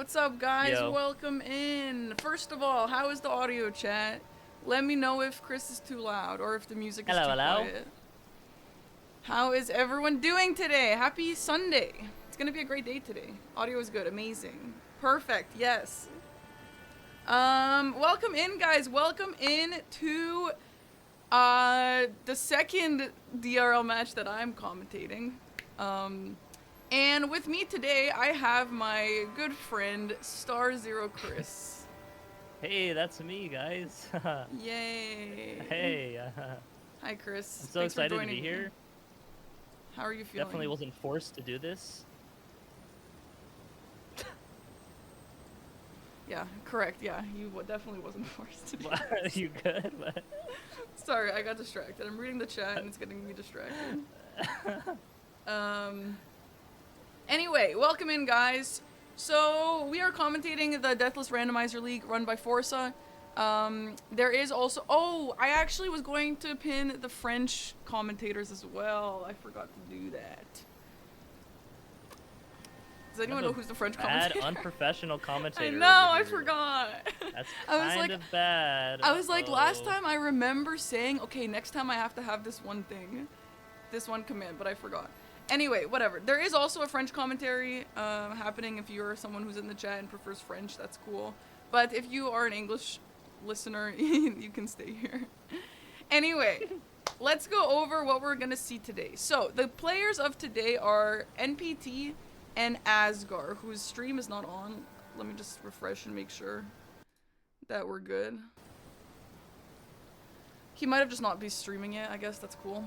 What's up, guys? Yo. Welcome in. First of all, how is the audio chat? Let me know if Chris is too loud or if the music is too quiet. How is everyone doing today? Happy Sunday. It's gonna be a great day today. Audio is good. Amazing. Perfect. Yes. Welcome in, guys. Welcome in to the second DRL match that I'm commentating. And with me today, I have my good friend, Star Zero Chris. Hey, that's me, guys. Yay. Hey. Hi, Chris. I'm so Thanks excited for to joining be here. Me. How are you feeling? Definitely wasn't forced to do this. Yeah, correct. Yeah, you definitely wasn't forced to do this. You good? Sorry, I got distracted. I'm reading the chat and it's getting me distracted. Anyway, welcome in, guys. So, we are commentating the Deathless Randomizer League run by Forza. There is also... Oh, I actually was going to pin the French commentators as well. I forgot to do that. Does anyone know who's the French commentator? Bad, unprofessional commentator. I know, I forgot. That's kind of bad. I was like, last time I remember saying, okay, next time I have to have this one thing. This one command, but I forgot. Anyway, whatever. There is also a French commentary happening if you're someone who's in the chat and prefers French. That's cool. But if you are an English listener, you can stay here. Anyway, let's go over what we're going to see today. So, the players of today are NPT and Asgar, whose stream is not on. Let me just refresh and make sure that we're good. He might have just not be streaming it. I guess that's cool.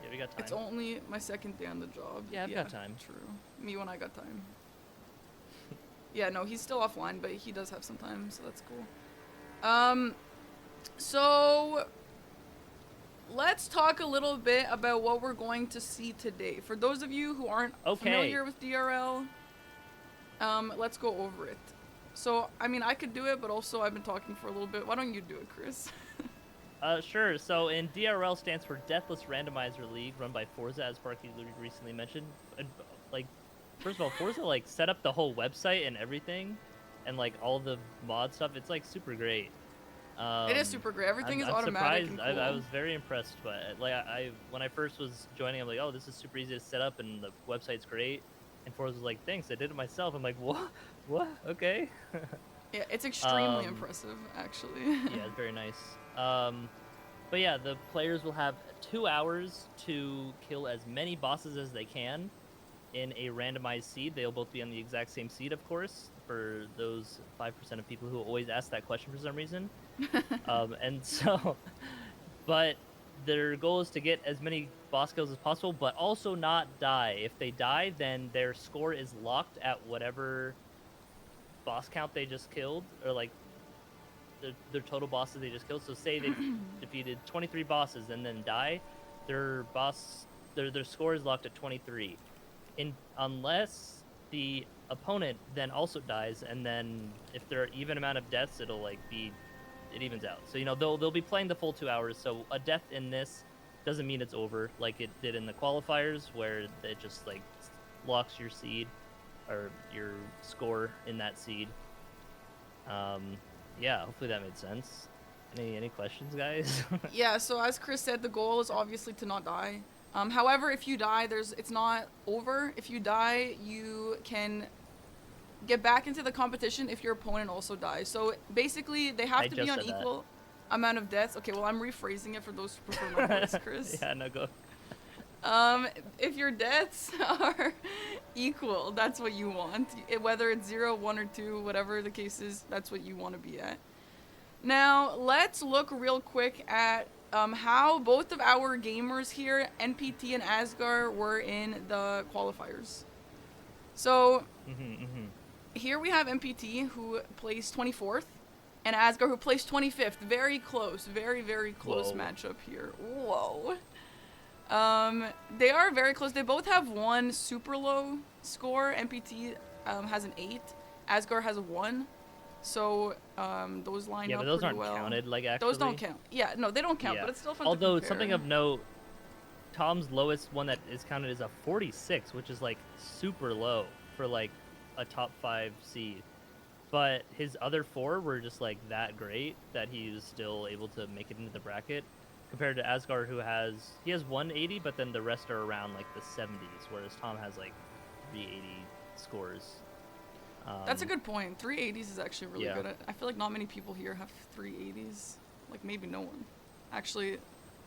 Yeah, we got time. It's only my second day on the job. Yeah, I've got time. True. Me when I got time. Yeah, no, he's still offline, but he does have some time, so that's cool. So let's talk a little bit about what we're going to see today. For those of you who aren't familiar with DRL, let's go over it. So, I mean, I could do it, but also I've been talking for a little bit. Why don't you do it, Chris? Sure. So, in DRL stands for Deathless Randomizer League, run by Forza, as Sparky recently mentioned. Like, first of all, Forza like set up the whole website and everything, and like all the mod stuff. It's like super great. It is super great. Everything is automatic. And cool. I was very impressed by it. Like when I first was joining, I'm like, oh, this is super easy to set up, and the website's great. And Forza was like, thanks, I did it myself. I'm like, what? What? Okay. Yeah, it's extremely impressive, actually. Yeah, it's very nice. But yeah, the players will have 2 hours to kill as many bosses as they can in a randomized seed. They'll both be on the exact same seed, of course, for those 5% of people who always ask that question for some reason. And so, but their goal is to get as many boss kills as possible, but also not die. If they die, then their score is locked at whatever boss count they just killed, or like their total bosses they just killed. So say they defeated 23 bosses and then die, their score is locked at 23. Unless the opponent then also dies, and then if there are even amount of deaths, it'll like be, it evens out. So, you know, they'll be playing the full 2 hours. So a death in this doesn't mean it's over like it did in the qualifiers, where it just like locks your seed or your score in that seed. Yeah, hopefully that made sense. Any questions, guys? Yeah, so as Chris said, the goal is obviously to not die. However, if you die, it's not over. If you die, you can get back into the competition if your opponent also dies. So basically, they have to be on equal amount of deaths. Okay, well, I'm rephrasing it for those who prefer my voice, Chris. Yeah, no, go. If your deaths are equal, that's what you want. Whether it's 0, 1, or 2, whatever the case is, that's what you want to be at. Now, let's look real quick at how both of our gamers here, NPT and Asgar, were in the qualifiers. So, here we have NPT, who placed 24th, and Asgar, who placed 25th. Very close. Very, very close matchup here. Whoa. They are very close. They both have one super low score. NPT has an 8. Asgar has a 1. So, those line up pretty well. Yeah, but those aren't counted, like, actually. Those don't count. Yeah, no, they don't count, but it's still fun to compare. Although, something of note, Tom's lowest one that is counted is a 46, which is, like, super low for, like, a top 5 seed. But his other 4 were just like that great that he was still able to make it into the bracket. Compared to Asgard, who has 180, but then the rest are around like the 70s, whereas Tom has like 380 scores. That's a good point. 380s is actually really Yeah. good. I feel like not many people here have 380s. Like maybe no one. Actually,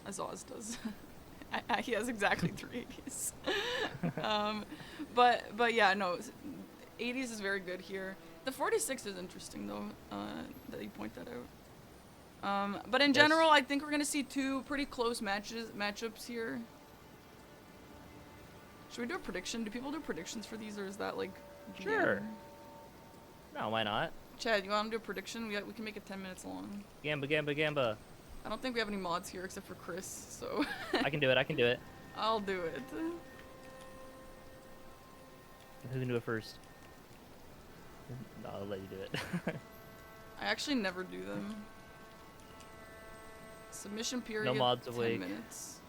Azaz does. He has exactly 380s. But yeah, no, 80s is very good here. The 46 is interesting though, that you point that out. But in general, I think we're gonna see 2 pretty close matchups here. Should we do a prediction? Do people do predictions for these, or is that like? Sure. No, why not? Chad, you want to do a prediction? We can make it 10 minutes long. Gamba. I don't think we have any mods here except for Chris, so. I can do it. I'll do it. Who can do it first? I'll let you do it. I actually never do them. Submission period. No mods 10 awake. minutes.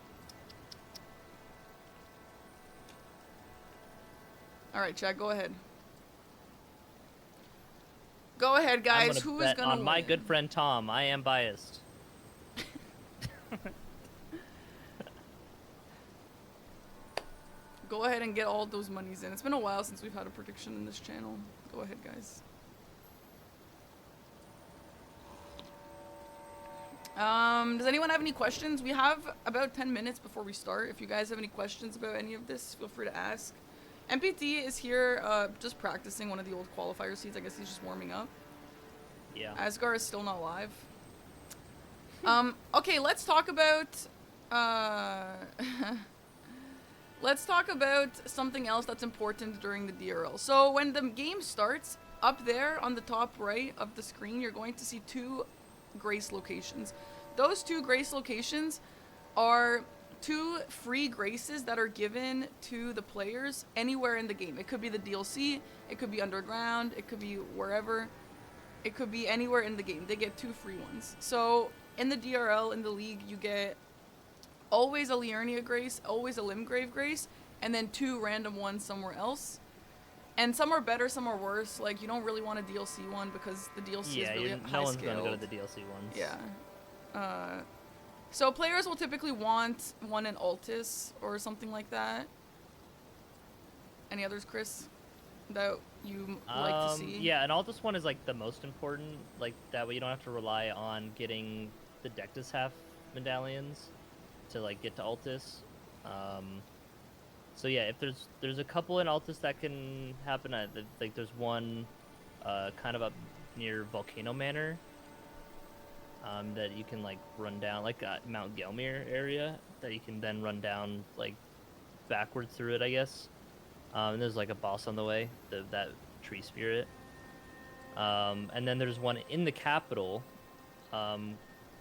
All right, Chad, go ahead. Go ahead, guys. I'm Who bet is gonna on win? my good friend Tom. I am biased. Go ahead and get all those monies in. It's been a while since we've had a prediction in this channel. Go ahead, guys. Does anyone have any questions? We have about 10 minutes before we start. If you guys have any questions about any of this, feel free to ask. NPT is here just practicing one of the old qualifier seeds. I guess he's just warming up. Yeah. Asgard is still not live. Okay, let's talk about let's talk about something else that's important during the DRL. So when the game starts, up there on the top right of the screen, you're going to see 2 grace locations. Those 2 grace locations are 2 free graces that are given to the players anywhere in the game. It could be the DLC, it could be underground, it could be wherever. It could be anywhere in the game. They get 2 free ones. So in the DRL, in the league, you get always a Liurnia grace, always a Limgrave grace, and then 2 random ones somewhere else. And some are better, some are worse. Like, you don't really want a DLC one because the DLC is really high scaled. No one's gonna go to the DLC ones. Yeah. So players will typically want one in Altis or something like that. Any others, Chris, that you like to see? Yeah, and Altis one is like the most important. Like that way you don't have to rely on getting the Dectus half medallions to like get to Altis. So yeah, if there's a couple in Altis that can happen. Like there's one kind of up near Volcano Manor that you can like run down, like Mount Gelmir area that you can then run down like backwards through it, I guess. And there's like a boss on the way, that tree spirit. And then there's one in the capital,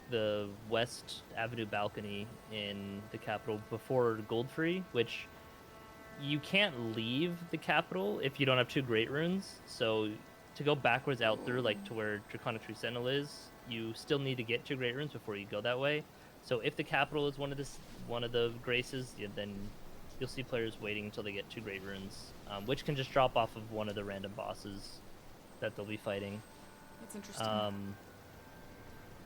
the West Avenue balcony in the capital before Goldfree, which you can't leave the capital if you don't have 2 great runes. So to go backwards out through like to where Draconic Tree Sentinel is, you still need to get 2 great runes before you go that way. So if the capital is one of the graces, then you'll see players waiting until they get 2 great runes, which can just drop off of one of the random bosses that they'll be fighting. That's interesting.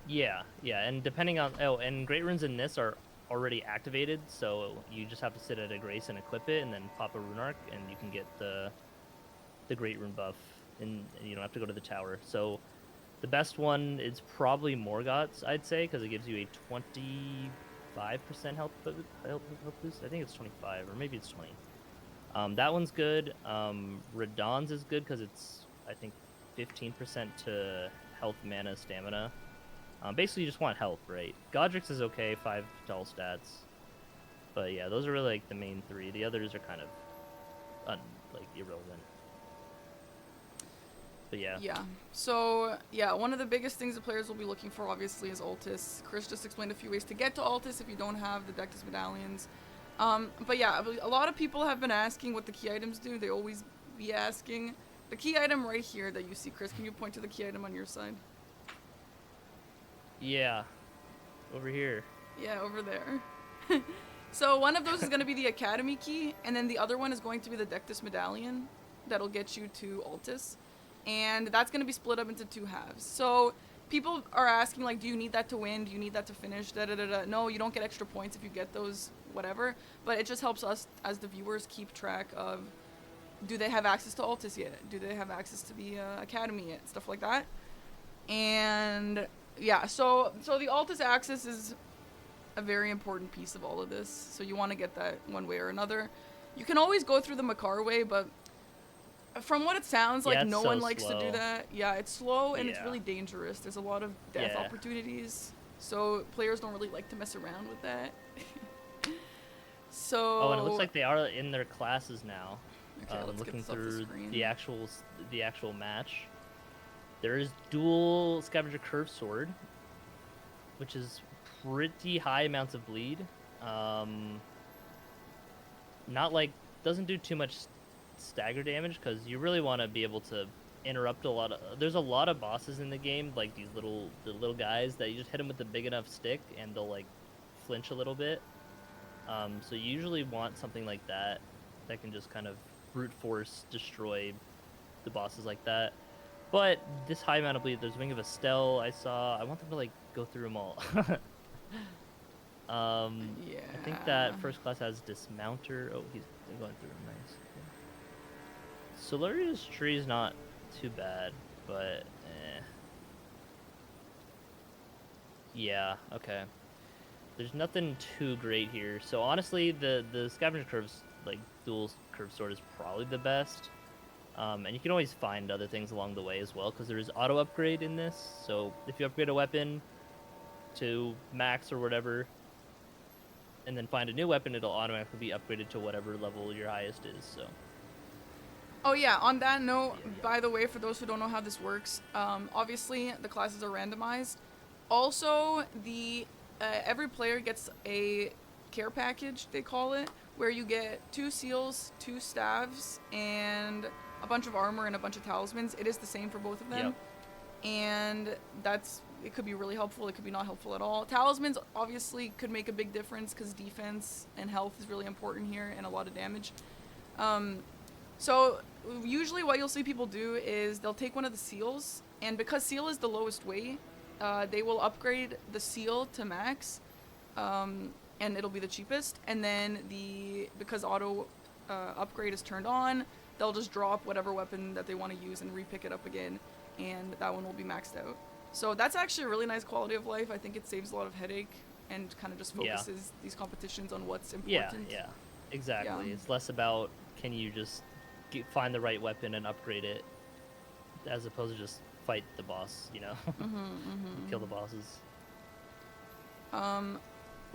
Yeah, and depending on and great runes in this are already activated, so you just have to sit at a grace and equip it, and then pop a rune arc, and you can get the great rune buff, and you don't have to go to the tower. So the best one is probably Morgoth's, I'd say, because it gives you a 25% health boost. I think it's 25, or maybe it's 20. That one's good. Radon's is good because it's, I think, 15% to health, mana, stamina. Basically, you just want health, right? Godric's is okay, 5 to all stats. But yeah, those are really like the main 3. The others are kind of irrelevant. But yeah. Yeah. So, yeah, one of the biggest things the players will be looking for, obviously, is Altis. Chris just explained a few ways to get to Altis if you don't have the Dectus medallions. But yeah, a lot of people have been asking what the key items do. They always be asking. The key item right here that you see, Chris, can you point to the key item on your side? Yeah. Over here. Yeah, over there. So one of those is going to be the Academy key, and then the other one is going to be the Dectus medallion. that'll get you to Altus, and that's going to be split up into 2 halves. So people are asking, like, do you need that to win? Do you need that to finish? Da da da da. No, you don't get extra points if you get those, whatever. But it just helps us as the viewers keep track of, do they have access to Altus yet? Do they have access to the Academy yet? Stuff like that. And yeah, so the Altus access is a very important piece of all of this. So you want to get that one way or another. You can always go through the Makar way, but from what it sounds like, no one likes to do that. Yeah, it's slow and it's really dangerous. There's a lot of death opportunities, so players don't really like to mess around with that. So. Oh, and it looks like they are in their classes now. Okay, let's looking get this off through the screen. the actual match. There is dual scavenger curve sword, which is pretty high amounts of bleed. Not like, doesn't do too much stagger damage, because you really want to be able to interrupt a lot of, there's a lot of bosses in the game, like the little guys that you just hit them with a big enough stick and they'll like flinch a little bit. So you usually want something like that can just kind of brute force destroy the bosses like that. But this high amount of bleed, there's Wing of Estelle I saw. I want them to like go through them all. I think that first class has Dismounter. Oh, he's going through them, nice. Solaria's tree is not too bad, but yeah, okay. There's nothing too great here. So honestly, the scavenger curves, like dual curve sword, is probably the best. And you can always find other things along the way as well, because there is auto upgrade in this. So if you upgrade a weapon to max or whatever, and then find a new weapon, it'll automatically be upgraded to whatever level your highest is. So. Oh yeah, on that note, by the way, for those who don't know how this works, obviously the classes are randomized. Also, every player gets a care package, they call it, where you get 2 seals, 2 staves, and a bunch of armor and a bunch of talismans. It is the same for both of them. Yep. And it could be really helpful, it could be not helpful at all. Talismans obviously could make a big difference, because defense and health is really important here, and a lot of damage. So usually what you'll see people do is they'll take one of the seals, and because seal is the lowest weight, they will upgrade the seal to max, and it'll be the cheapest. And then because auto upgrade is turned on, they'll just drop whatever weapon that they want to use and re-pick it up again, and that one will be maxed out. So that's actually a really nice quality of life. I think it saves a lot of headache and kind of just focuses these competitions on what's important. Yeah, exactly. Yeah. It's less about can you just find the right weapon and upgrade it, as opposed to just fight the boss, kill the bosses.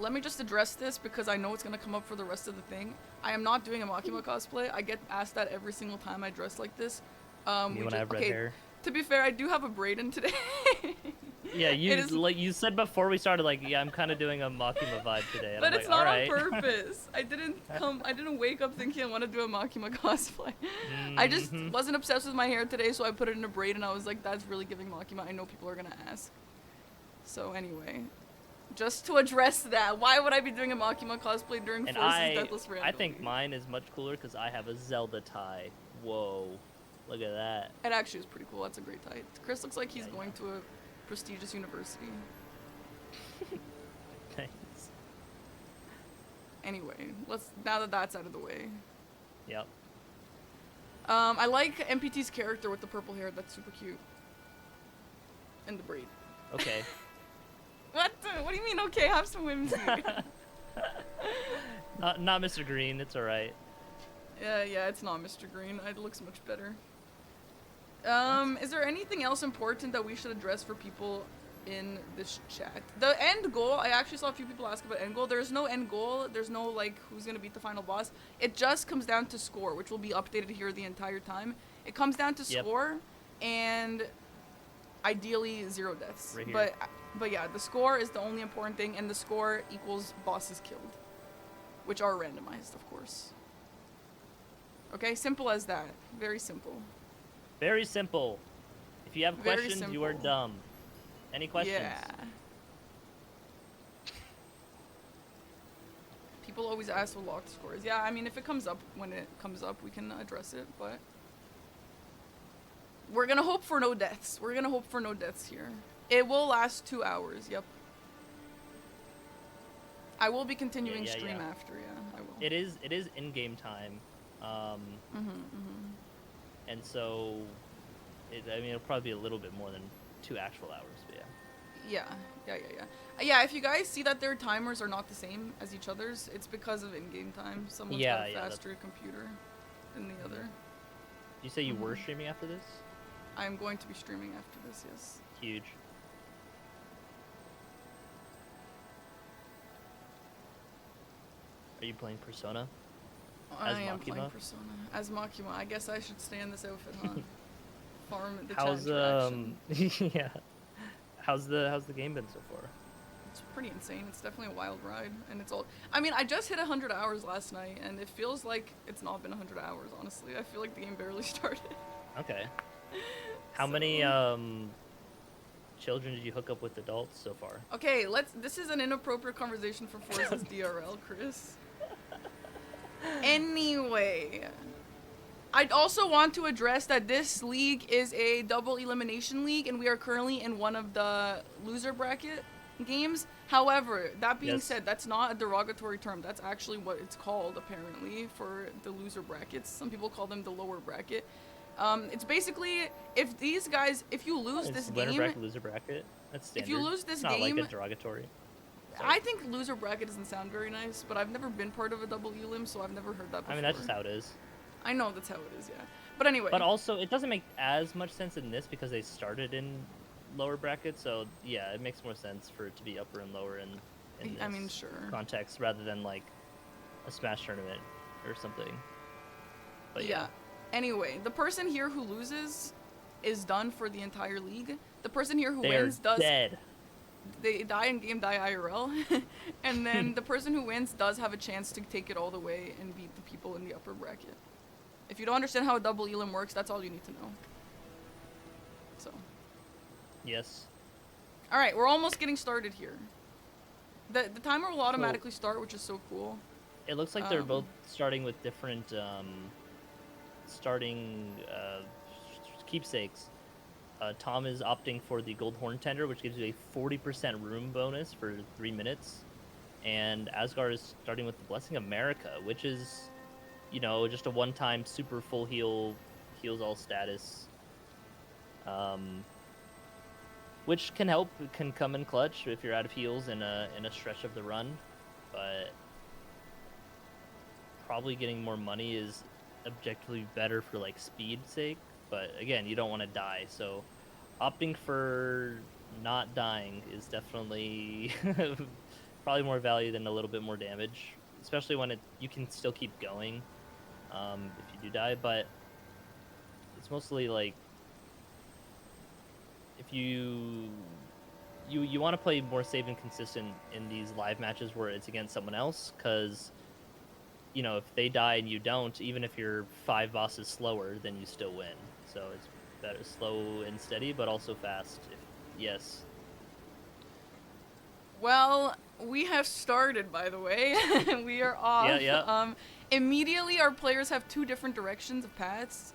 Let me just address this, because I know it's going to come up for the rest of the thing. I am not doing a Makima cosplay. I get asked that every single time I dress like this. Me when I have red hair. To be fair, I do have a braid in today. Yeah, you said before we started, like, yeah, I'm kind of doing a Makima vibe today. And but I'm it's like, not right. on purpose. I didn't wake up thinking I want to do a Makima cosplay. I just wasn't obsessed with my hair today, so I put it in a braid, and I was like, that's really giving Makima. I know people are going to ask. So anyway, just to address that, why would I be doing a Makima cosplay during Forces Deathless Randomly? I think mine is much cooler because I have a Zelda tie. Whoa. Look at that. It actually is pretty cool. That's a great tie. Chris looks like he's going to a prestigious university. Thanks. Anyway, now that that's out of the way. Yep. I like NPT's character with the purple hair. That's super cute. And the braid. Okay. What do you mean, okay? Have some whimsy. Not Mr. Green. It's alright. Yeah, it's not Mr. Green. It looks much better. Is there anything else important that we should address for people in this chat? The end goal, I actually saw a few people ask about end goal. There's no end goal. There's no, like, who's going to beat the final boss. It just comes down to score, which will be updated here the entire time. It comes down to score, and ideally 0 deaths. Right here. But yeah, the score is the only important thing, and the score equals bosses killed, which are randomized, of course. Okay, simple as that. Very simple. Very simple. If you have questions, you are dumb. Any questions? Yeah. People always ask what locked score is. Yeah, I mean, if it comes up when it comes up, we can address it, but We're gonna hope for no deaths. We're gonna hope for no deaths here. It will last 2 hours. Yep. I will be continuing stream after. Yeah, I will. It is in-game time, and so I mean it'll probably be a little bit more than 2 actual hours, but yeah. Yeah, if you guys see that their timers are not the same as each other's, it's because of in-game time. Someone's got a faster computer than the other. You say you were streaming after this? I'm going to be streaming after this, yes. Huge. Are you playing Persona? I am playing Persona. As Makima. I guess I should stay in this outfit, huh? Farm the yeah. How's the game been so far? It's pretty insane. It's definitely a wild ride, and it's all. I mean, I just hit 100 hours last night, and it feels like it's not been 100 hours. Honestly, I feel like the game barely started. Okay. How many children did you hook up with adults so far? Okay, this is an inappropriate conversation for Forza's DRL, Chris. Anyway, I'd also want to address that this league is a double elimination league, and we are currently in one of the loser bracket games. However, that being said, that's not a derogatory term. That's actually what it's called, apparently, for the loser brackets. Some people call them the lower bracket. It's basically, if you lose this game... Winner bracket, loser bracket? That's standard. If you lose this game... It's not like a derogatory. Sorry. I think loser bracket doesn't sound very nice, but I've never been part of a double elim, so I've never heard that before. I mean, that's just how it is. I know that's how it is, yeah. But anyway. But also, it doesn't make as much sense in this because they started in lower brackets, so yeah, it makes more sense for it to be upper and lower in this context rather than like a Smash tournament or something. But yeah. Anyway, the person here who loses is done for the entire league. The person here who wins does... dead. They die in game, die IRL. And then the person who wins does have a chance to take it all the way and beat the people in the upper bracket. If you don't understand how a double elim works, that's all you need to know. So. Yes. Alright, we're almost getting started here. The timer will automatically start, which is so cool. It looks like they're both starting with different keepsakes. Tom is opting for the Gold Horn Tender, which gives you a 40% room bonus for 3 minutes. And Asgar is starting with the Blessing of America, which is, you know, just a one-time super full heals all status. Which can come in clutch if you're out of heals in a stretch of the run. But probably getting more money is objectively better for like speed's sake. But again, you don't want to die, so opting for not dying is definitely probably more value than a little bit more damage, especially when you can still keep going if you do die. But it's mostly like if you want to play more safe and consistent in these live matches where it's against someone else, because you know, if they die and you don't, even if you're 5 bosses slower, then you still win. So it's better slow and steady, but also fast. Yes. Well, we have started, by the way. We are off. Yeah. Immediately, our players have 2 different directions of paths.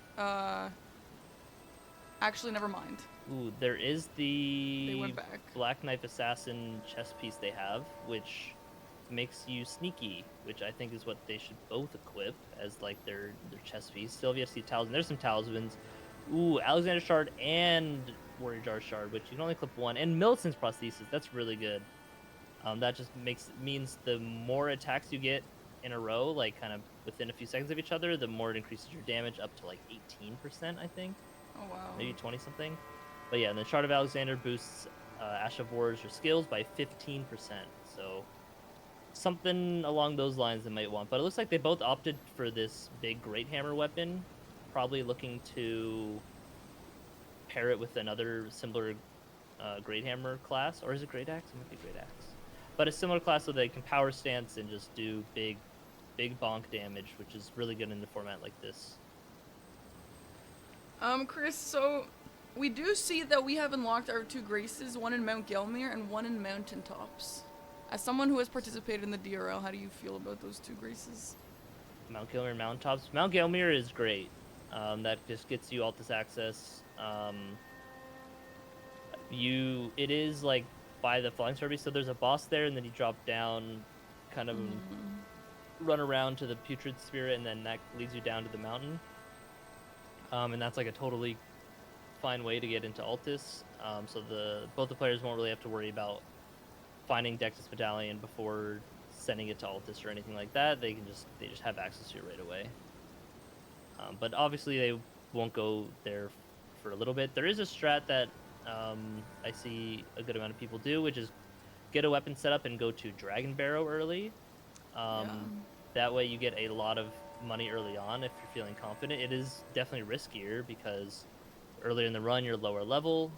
Actually, never mind. Ooh, there is the they went back. Black Knife Assassin chest piece they have, which makes you sneaky, which I think is what they should both equip as like their chest piece. Sylvia C talisman. There's some talismans. Ooh, Alexander Shard and Warrior Jar Shard, which you can only clip 1, and Millicent's prosthesis. That's really good. That just means the more attacks you get in a row, like kind of within a few seconds of each other, the more it increases your damage up to like 18%, I think. Oh wow. Maybe 20 something. But yeah, and the Shard of Alexander boosts Ash of War's your skills by 15%. So something along those lines they might want. But it looks like they both opted for this big Great Hammer weapon, probably looking to pair it with another similar Great Hammer class. Or is it Great Axe? It might be Great Axe. But a similar class so they can power stance and just do big bonk damage, which is really good in a format like this. Chris, so we do see that we have unlocked our 2 graces, one in Mount Gelmir and one in Mountaintops. As someone who has participated in the DRL, how do you feel about those 2 graces? Mount Gelmir and Mountaintops. Mount Gelmir is great. that just gets you Altus access. It is like by the flying service, so there's a boss there, and then you drop down, kind of run around to the putrid spirit, and then that leads you down to the mountain. And that's like a totally fine way to get into Altus. So both the players won't really have to worry about finding Dexys Medallion before sending it to Altus or anything like that. They just have access to it right away. But obviously they won't go there for a little bit. There is a strat that I see a good amount of people do, which is get a weapon set up and go to Dragon Barrow early. That way you get a lot of money early on if you're feeling confident. It is definitely riskier because earlier in the run you're lower level,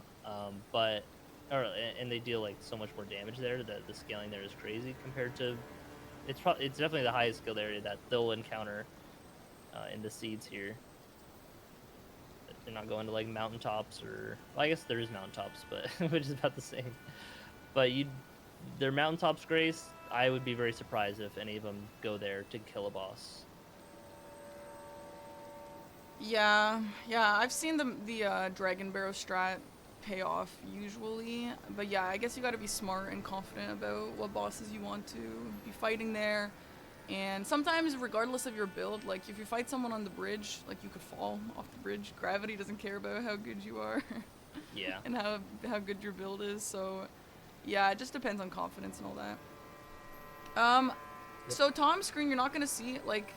and they deal like so much more damage there that the scaling there is crazy compared to it's definitely the highest skilled area that they'll encounter in the seeds here. They're not going to like mountaintops or well, I guess there is mountaintops, but which is about the same. But their mountaintops grace, I would be very surprised if any of them go there to kill a boss. Yeah, I've seen the Dragon Barrow strat pay off usually, but yeah, I guess you got to be smart and confident about what bosses you want to be fighting there. And sometimes, regardless of your build, like if you fight someone on the bridge, like you could fall off the bridge. Gravity doesn't care about how good you are. Yeah. And how good your build is. So, yeah, it just depends on confidence and all that. So Tom's screen, you're not gonna see like,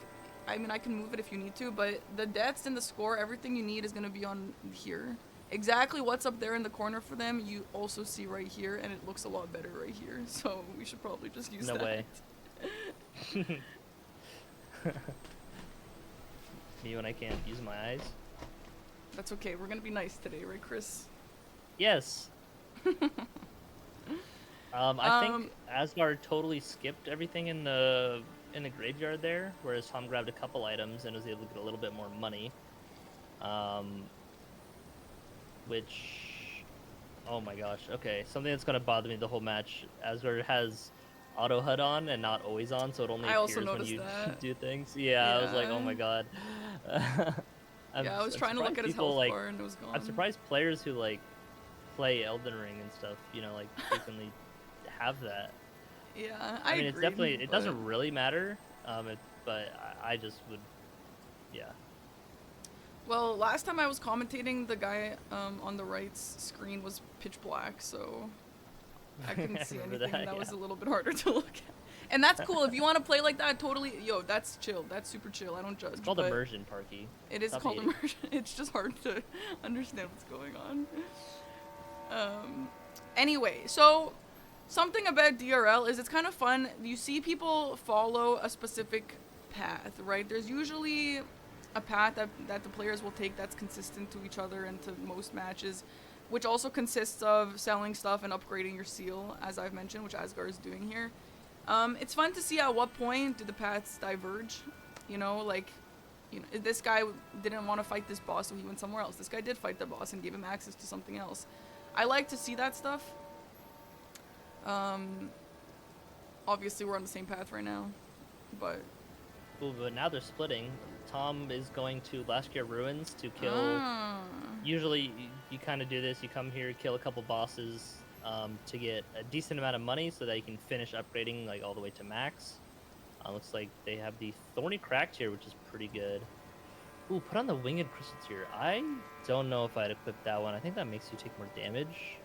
I mean, I can move it if you need to, but the deaths and the score, everything you need is gonna be on here. Exactly what's up there in the corner for them, you also see right here, and it looks a lot better right here. So we should probably just use that. No way. Me when I can't use my eyes. That's okay. We're gonna be nice today, right, Chris? Yes. I think Asgard totally skipped everything in the graveyard there, whereas Tom grabbed a couple items and was able to get a little bit more money. Which, oh my gosh, okay, something that's gonna bother me the whole match. Asgard has auto HUD on and not always on, so it only appears when you do things. Yeah, I was like, oh my god. I was trying to look at his health bar and it was gone. I'm surprised players who like play Elden Ring and stuff, like frequently have that. Yeah, I mean, it's definitely, it doesn't really matter, but I just would, yeah. Well, last time I was commentating, the guy on the right's screen was pitch black, so I couldn't see anything. That was a little bit harder to look at. And that's cool. If you want to play like that, totally, that's chill. That's super chill. I don't judge. It's called immersion, Parky. It is called immersion. It's just hard to understand what's going on. Anyway, so something about DRL is it's kind of fun. You see people follow a specific path, right? There's usually a path that the players will take that's consistent to each other and to most matches, which also consists of selling stuff and upgrading your seal, as I've mentioned, which Asgard is doing here. It's fun to see at what point do the paths diverge. This guy didn't want to fight this boss, so he went somewhere else. This guy did fight the boss and gave him access to something else. I like to see that stuff. Obviously, we're on the same path right now, but... Ooh, but now they're splitting. Tom is going to Lashkar Ruins to kill... Usually, you kind of do this. You come here, kill a couple bosses to get a decent amount of money so that you can finish upgrading like all the way to max. Looks like they have the Thorny Cracked here, which is pretty good. Ooh, put on the Winged Crystal Tier. I don't know if I'd equip that one. I think that makes you take more damage.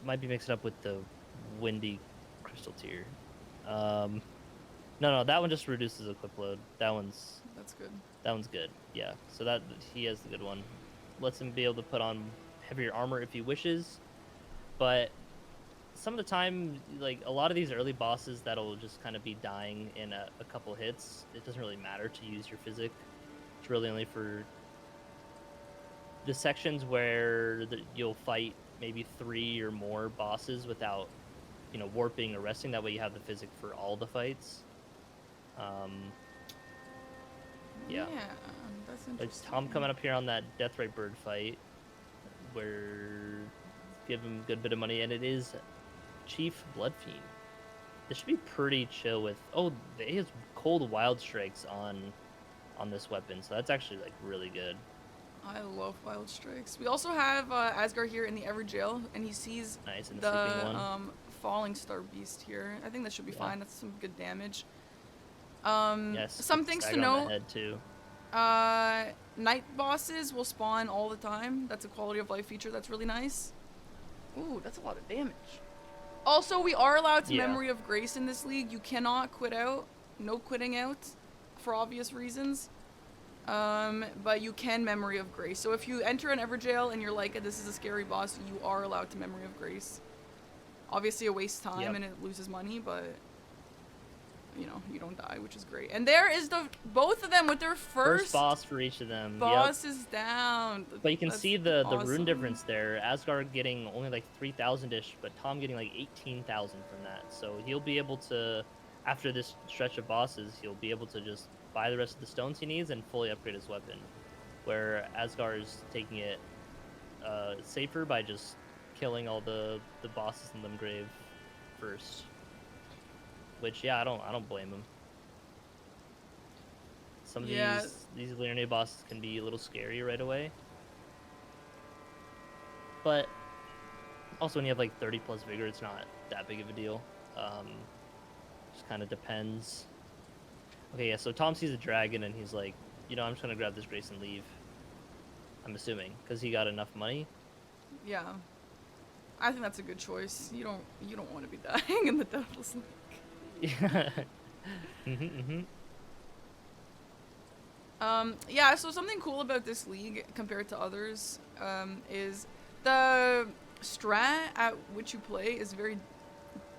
Might be mixed up with the Windy Crystal Tier. No, that one just reduces equip load. That's good. That one's good. Yeah, so he has the good one. Lets him be able to put on heavier armor if he wishes, but some of the time, like a lot of these early bosses that'll just kind of be dying in a couple hits, it doesn't really matter to use your physic. It's really only for the sections where you'll fight maybe 3 or more bosses without, warping or resting. That way you have the physic for all the fights. Yeah, that's like interesting. Tom coming up here on that Deathrite Bird fight, where give him a good bit of money, and it is Chief Bloodfiend. This should be pretty chill with. Oh, they has cold wild strikes on this weapon, so that's actually like really good. I love wild strikes. We also have Asgard here in the Ever Jail, and he sees Nice, and the sleeping the one. falling star beast here. I think that should be Yeah. fine. That's some good damage. Yes. Some things to stagger on the note. head too. Night bosses will spawn all the time. That's a quality of life feature that's really nice. Ooh, that's a lot of damage. Also, we are allowed to Yeah. Memory of Grace in this league. You cannot quit out. No quitting out, for obvious reasons. But you can Memory of Grace. So if you enter an Everjail and you're like, this is a scary boss, you are allowed to Memory of Grace. Obviously, it wastes time Yep. and it loses money, but you know, you don't die, which is great. And there is both of them with their First boss for each of them. boss is down. But you can That's see the rune awesome. difference there. Asgard getting only like 3,000-ish, but Tom getting like 18,000 from that. So he'll be able to, after this stretch of bosses, he'll be able to just buy the rest of the stones he needs and fully upgrade his weapon. Where Asgard is taking it safer by just killing all the bosses in Limgrave first. Which, yeah, I don't blame him. Some of these Liurnia bosses can be a little scary right away. But also when you have like 30 plus vigor, it's not that big of a deal. Just kind of depends. Okay, yeah, so Tom sees a dragon and he's like, you know, I'm just gonna grab this grace and leave. I'm assuming, because he got enough money. Yeah. I think that's a good choice. You don't want to be dying in the Devil's League. Yeah. Yeah, so something cool about this league compared to others is the strat at which you play is very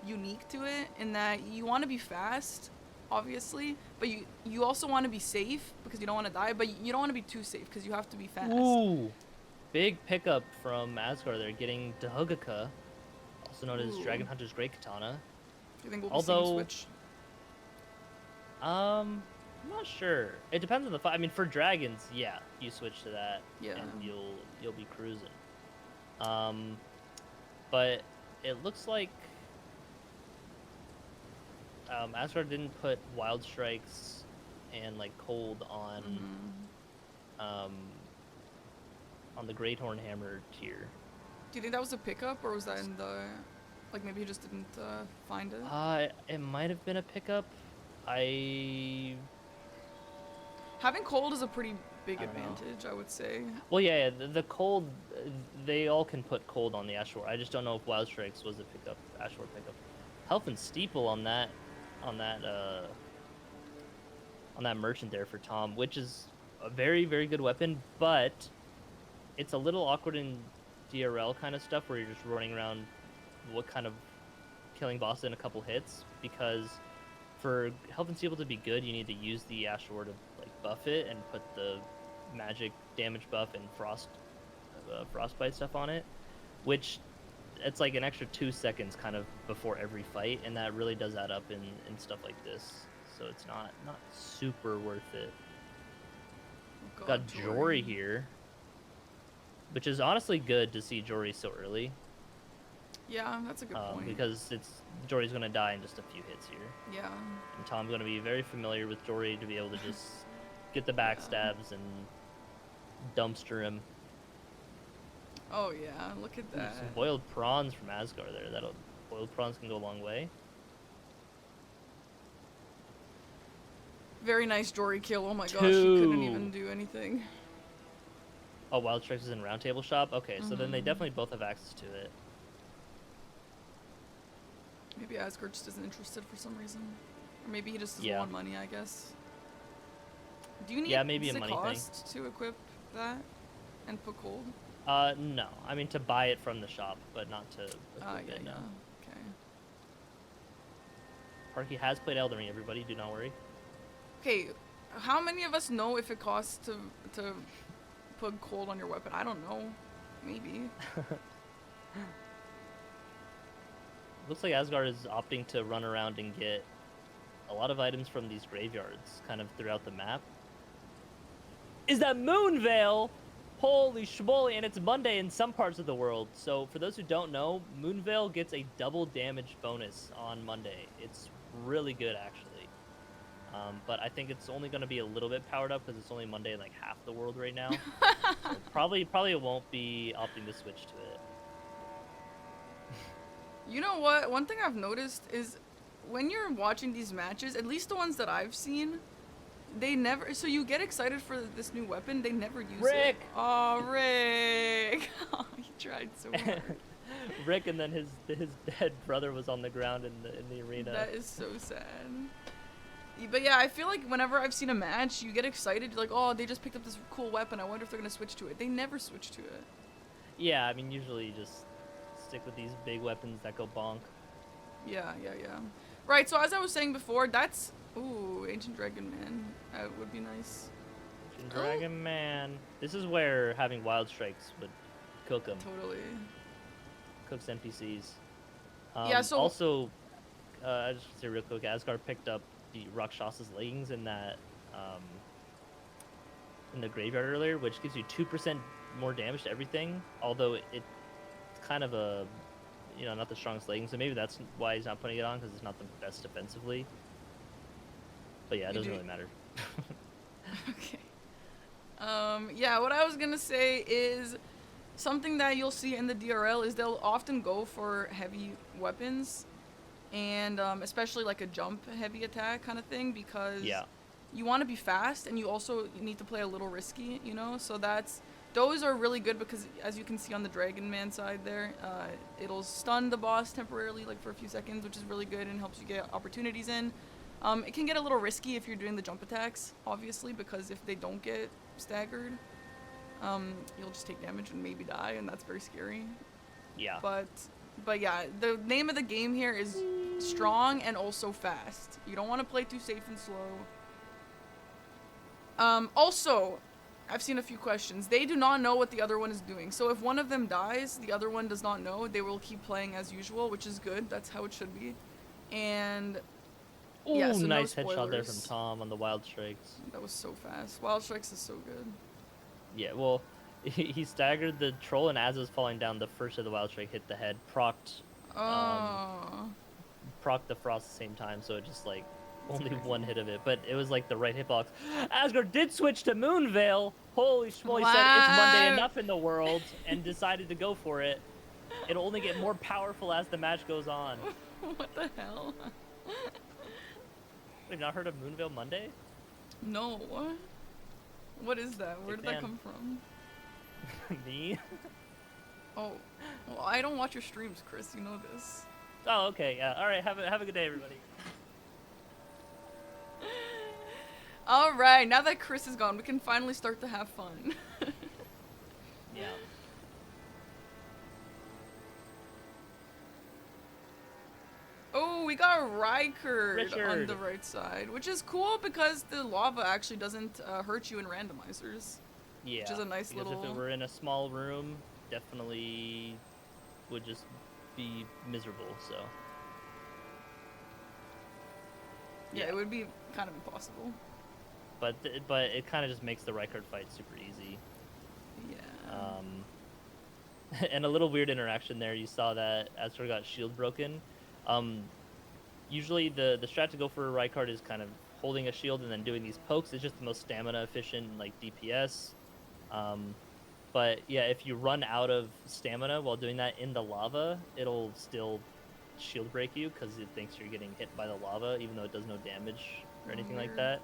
unique to it in that you want to be fast, obviously, but you also want to be safe because you don't want to die, but you don't want to be too safe because you have to be fast. Ooh. Big pickup from Asgard there, getting Dahugaka, also known as Dragon Hunter's Great Katana. Do you think we'll be seeing switch? I'm not sure. It depends on the fight. I mean, for dragons, yeah, you switch to that, Yeah. and you'll be cruising. But it looks like Asgard didn't put Wild Strikes and like Cold on on the Great Horn Hammer tier. Do you think that was a pickup or was that in the like maybe he just didn't find it? It might have been a pickup. Having Cold is a pretty big advantage, I would say. Well, yeah, the Cold, they all can put Cold on the Ashore. I just don't know if Wild Strikes was a pickup, Ashore pickup. Health and Steeple on that merchant there for Tom, which is a very, very good weapon, but it's a little awkward in DRL kind of stuff where you're just running around what kind of killing bosses in a couple hits, because for Health and Steeple to be good, you need to use the Ashore to like buff it and put the magic damage buff and frostbite stuff on it, which it's like an extra 2 seconds kind of before every fight, and that really does add up in stuff like this. So it's not super worth it. Oh God, Got Jory here, which is honestly good to see Jory so early. Yeah, that's a good point. Because Jory's gonna die in just a few hits here. Yeah. And Tom's gonna be very familiar with Jory to be able to just get the backstabs and dumpster him. Oh yeah, look at that. Some boiled prawns from Asgard there. Boiled prawns can go a long way. Very nice Jory kill. Oh my gosh, you couldn't even do anything. Oh, Wild Strikes is in Round Table Shop? Okay, so then they definitely both have access to it. Maybe Asgard just isn't interested for some reason. Or maybe he just doesn't want money, I guess. Do you need maybe a money cost to equip that and put Cold? No. I mean, to buy it from the shop, but not to equip it, no. Okay. Parky has played Elden Ring, everybody. Do not worry. Okay, how many of us know if it costs to put Cold on your weapon? I don't know. Maybe. Looks like Asgard is opting to run around and get a lot of items from these graveyards kind of throughout the map. Is that Moonveil? Holy schmoly, and it's Monday in some parts of the world. So for those who don't know, Moonveil gets a double damage bonus on Monday. It's really good, actually. But I think it's only going to be a little bit powered up because it's only Monday in like half the world right now. So probably it won't be opting to switch to it. You know what? One thing I've noticed is when you're watching these matches, at least the ones that I've seen, they never. So you get excited for this new weapon, they never use Rick! it. Oh, Rick! Oh, he tried so hard. Rick, and then his dead brother was on the ground in the arena. That is so sad. But yeah, I feel like whenever I've seen a match, you get excited. You're like, oh, they just picked up this cool weapon. I wonder if they're gonna switch to it. They never switch to it. Yeah, I mean, usually you just stick with these big weapons that go bonk. Yeah. Right, so as I was saying before, that's... Ooh, Ancient Dragon Man. That would be nice. Ancient Dragon Man. This is where having Wild Strikes would cook them. Totally. Cooks NPCs. Yeah, so... Also, I just want to say real quick, Asgard picked up the Rakshas's leggings in that... in the graveyard earlier, which gives you 2% more damage to everything, although it's kind of a... You know, not the strongest leggings, so maybe that's why he's not putting it on, because it's not the best defensively. But yeah, it doesn't really matter. Okay. Yeah, what I was gonna say is something that you'll see in the DRL is they'll often go for heavy weapons, and especially like a jump heavy attack kind of thing, because you want to be fast and you also need to play a little risky, you know? So those are really good because, as you can see on the Dragon Man side there, it'll stun the boss temporarily, like for a few seconds, which is really good and helps you get opportunities in. It can get a little risky if you're doing the jump attacks, obviously, because if they don't get staggered, you'll just take damage and maybe die, and that's very scary. Yeah. But yeah, the name of the game here is strong and also fast. You don't want to play too safe and slow. Also, I've seen a few questions. They do not know what the other one is doing. So if one of them dies, the other one does not know. They will keep playing as usual, which is good. That's how it should be. And ooh, yeah, so nice no headshot there from Tom on the Wild Strikes. That was so fast. Wild Strikes is so good. Yeah, well, he staggered the troll, and as it was falling down, the first of the Wild Strike hit the head, procced the Frost at the same time, so it just like only one hit of it, but it was like the right hitbox. Asgard did switch to Moonveil. Holy schmoly, said it's Monday enough in the world and decided to go for it. It'll only get more powerful as the match goes on. What the hell? We've not heard of Moonveil Monday? No. What is that? Where did that come from? Me? Oh, well, I don't watch your streams, Chris. You know this. Oh, okay, yeah. All right, have a good day, everybody. All right, now that Chris is gone, we can finally start to have fun. Yeah. Oh, we got Rykard Richard on the right side, which is cool because the lava actually doesn't hurt you in randomizers. Yeah. Which is a nice because little... if it were in a small room, definitely would just be miserable, so... Yeah, it would be kind of impossible. But it kind of just makes the Rykard fight super easy. Yeah. And a little weird interaction there. You saw that Asgard got shield broken. Usually the strat to go for a Rykard is kind of holding a shield and then doing these pokes. It's just the most stamina efficient, like DPS. But yeah, if you run out of stamina while doing that in the lava, it'll still shield break you because it thinks you're getting hit by the lava, even though it does no damage or anything like that.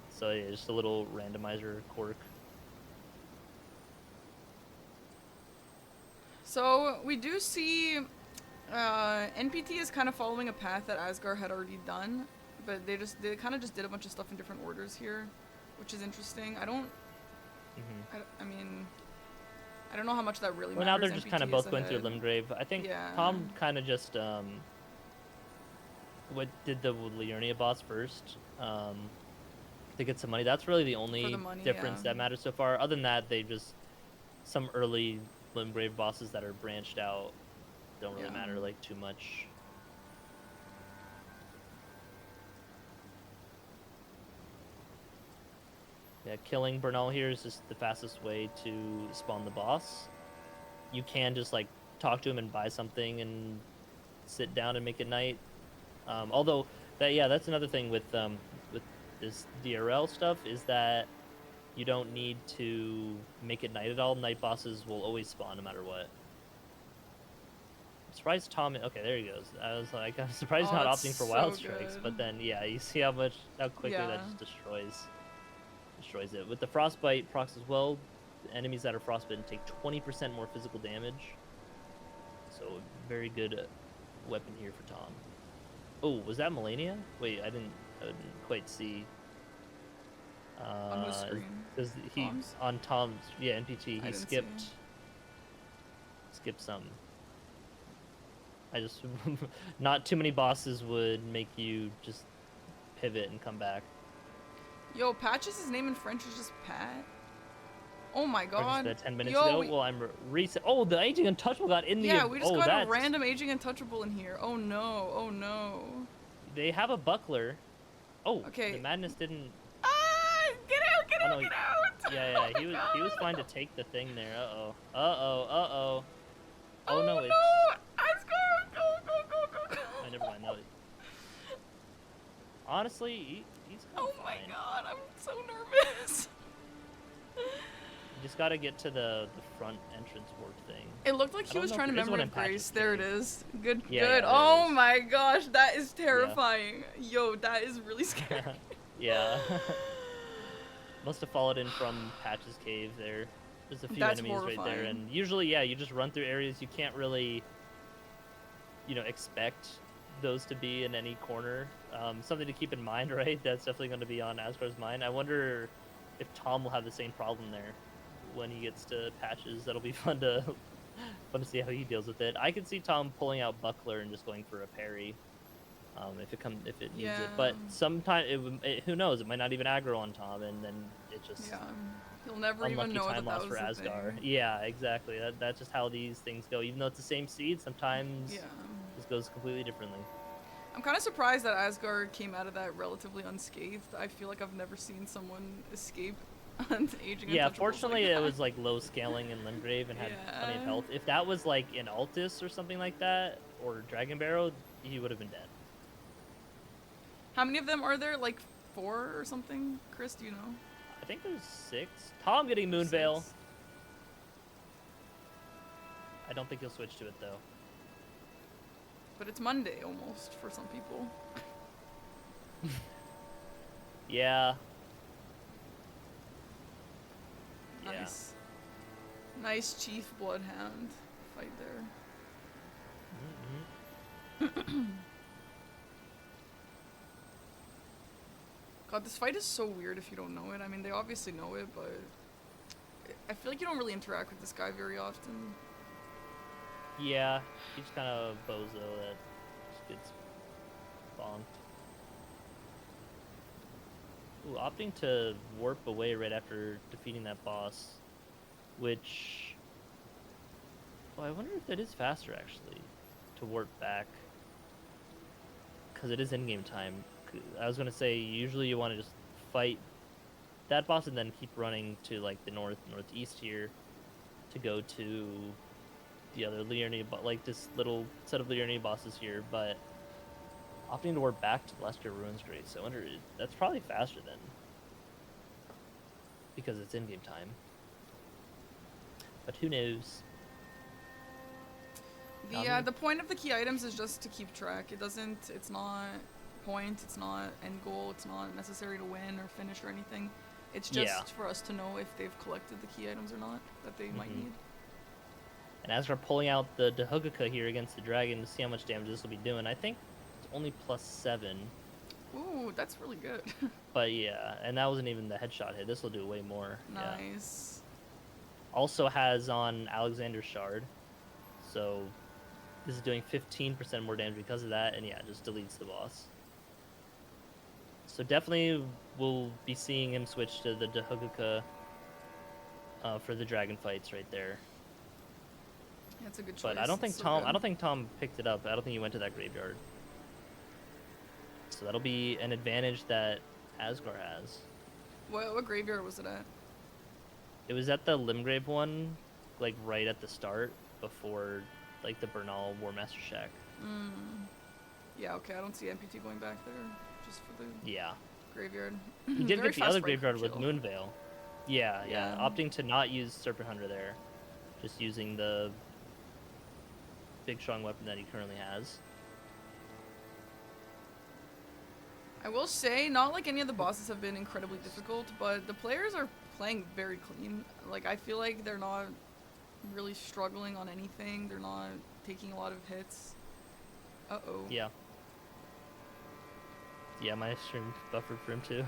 So yeah, just a little randomizer quirk. So we do see NPT is kind of following a path that Asgard had already done, but they kind of just did a bunch of stuff in different orders here, which is interesting. I mean, I don't know how much that really matters. Well, now they're just kind of both going through Limgrave. I think Tom kind of just did the Liurnia boss first to get some money. That's really the only difference that matters so far. Other than that, they just some early Limgrave bosses that are branched out don't really matter like too much. Yeah, killing Bernal here is just the fastest way to spawn the boss. You can just like talk to him and buy something and sit down and make it night. Although that's another thing with this DRL stuff is that you don't need to make it night at all. Night bosses will always spawn no matter what. I'm surprised Tom. Okay, there he goes. I'm surprised Oh, not that's opting for so wild strikes, good. but then yeah, you see how quickly that Yeah. just destroys it. With the frostbite procs as well, the enemies that are frostbitten take 20% more physical damage. So very good weapon here for Tom. Oh, was that Melania? Wait, I didn't quite see. On whose screen? Because he Tom's? on Tom's NPT I he didn't see. skipped some. I just not too many bosses would make you just pivot and come back. Yo, Patches' name in French is just Pat. Oh my Or just god. that 10 minutes Yo, ago. Well, I'm reset. Oh, the aging untouchable got in the. yeah, we just got that's... a random aging untouchable in here. Oh no, oh no. They have a buckler. Oh, Okay. the madness didn't. Ah! Get out, get Oh, out, no, get out! Yeah, Oh my he was God. fine to take the thing there. Uh-oh. Oh no, it's... no! Asgard! Go! Oh, never mind. No. Honestly, he's kind Oh of my fine. god, I'm so nervous. You just gotta get to the front entrance warp thing. It looked like I he don't was know if trying to there is one memory in of Grace. Patches There it Cave. is. Good, Yeah, good. there Oh is. my gosh, that is terrifying. Yo, that is really scary. Yeah. Must have followed in from Patches Cave there. There's a few That's enemies right there, horrifying. and usually, yeah, you just run through areas you can't really, expect those to be in any corner. Something to keep in mind, right? That's definitely going to be on Asgar's mind. I wonder if Tom will have the same problem there when he gets to Patches. That'll be fun to see how he deals with it. I could see Tom pulling out Buckler and just going for a parry. If it needs it, but sometimes who knows? It might not even aggro on Tom, and then it just He'll never even unlucky know time that loss that was for the Asgard. thing. Yeah, exactly. That's just how these things go. Even though it's the same seed, sometimes this goes completely differently. I'm kind of surprised that Asgard came out of that relatively unscathed. I feel like I've never seen someone escape on aging. Yeah, untouchables fortunately like it that. was like low scaling in Limgrave and had plenty of health. If that was like in Altus or something like that, or Dragon Barrow, he would have been dead. How many of them are there? Like 4 or something? Chris, do you know? I think there's 6. Tom getting Moonveil. 6. I don't think he'll switch to it though. But it's Monday almost for some people. Yeah. Nice. Nice Chief Bloodhound fight there. God, this fight is so weird if you don't know it. I mean, they obviously know it, but I feel like you don't really interact with this guy very often. Yeah, he's kind of a bozo that just gets bonked. Ooh, opting to warp away right after defeating that boss, which... Oh, I wonder if it is faster, actually, to warp back. Because it is in-game time. I was going to say, usually you want to just fight that boss and then keep running to, like, the northeast here to go to the other Liurnia, but like this little set of Liurnia bosses here, but opting to warp back to Lester Ruins Grace. So I wonder, that's probably faster then, because it's in-game time. But who knows? The point of the key items is just to keep track. It's not point, it's not end goal, it's not necessary to win or finish or anything. It's just for us to know if they've collected the key items or not that they might need. And as we're pulling out the Dahugaca here against the dragon to see how much damage this will be doing, I think it's only +7. Ooh, that's really good. But yeah, and that wasn't even the headshot hit. This will do way more. Nice. Yeah. Also has on Alexander's Shard, so this is doing 15% more damage because of that, and yeah, just deletes the boss. So definitely we'll be seeing him switch to the Dahugaca for the dragon fights right there. That's a good choice. But I don't think Tom picked it up. I don't think he went to that graveyard. So that'll be an advantage that Asgard has. What graveyard was it at? It was at the Limgrave one, like right at the start before like the Bernal War Master Shack. Yeah, okay, I don't see NPT going back there, just for the Yeah. graveyard. He did Very get the fast other break graveyard with kill. Moonveil. Yeah, Yeah. opting to not use Serpent Hunter there. Just using the big strong weapon that he currently has. I will say, not like any of the bosses have been incredibly difficult, but the players are playing very clean. Like, I feel like they're not really struggling on anything. They're not taking a lot of hits. Uh-oh. Yeah. Yeah, my stream buffered for him too.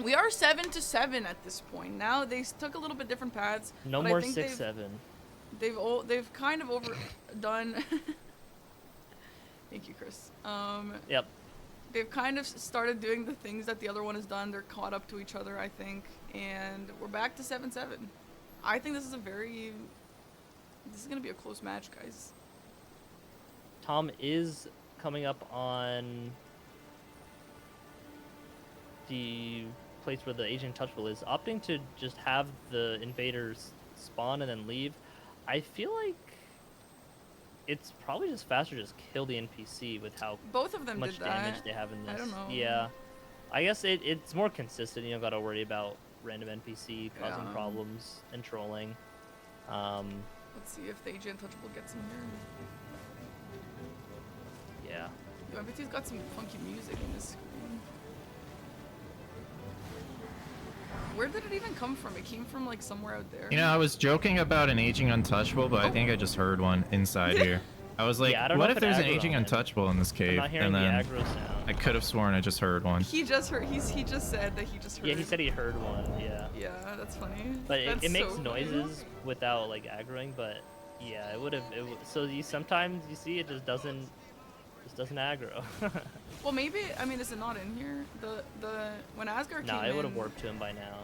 We are 7-7 at this point. Now, they took a little bit different paths. No but more I think 6-7. They've kind of overdone... Thank you, Chris. Yep. They've kind of started doing the things that the other one has done. They're caught up to each other, I think. And we're back to 7-7. I think this is going to be a close match, guys. Tom is coming up on the place where the Agent Touchable is, opting to just have the invaders spawn and then leave. I feel like it's probably just faster to just kill the NPC with how Both of them much did that. damage they have in this. I don't know. Yeah. I guess it's more consistent. You don't gotta worry about random NPC causing problems and trolling. Let's see if the AJ Untouchable gets in here. Yeah. Yo, NPT's got some funky music in this screen. Where did it even come from? It came from like somewhere out there. You know, I was joking about an aging untouchable, but I think I just heard one inside here. I was like, Yeah, I don't know what if if it there's an aggroed aging on him. untouchable in this I'm cave? not hearing And the then aggro sound. I could have sworn I just heard one. He just heard. He just said that he just heard. Yeah, he said he heard one. Yeah. Yeah, that's funny. But That's it makes so noises without like aggroing. But yeah, it would have. So sometimes you see it just doesn't aggro. Well, maybe. I mean, is it not in here? The when Asgard No, came it would have in- warped to him by now.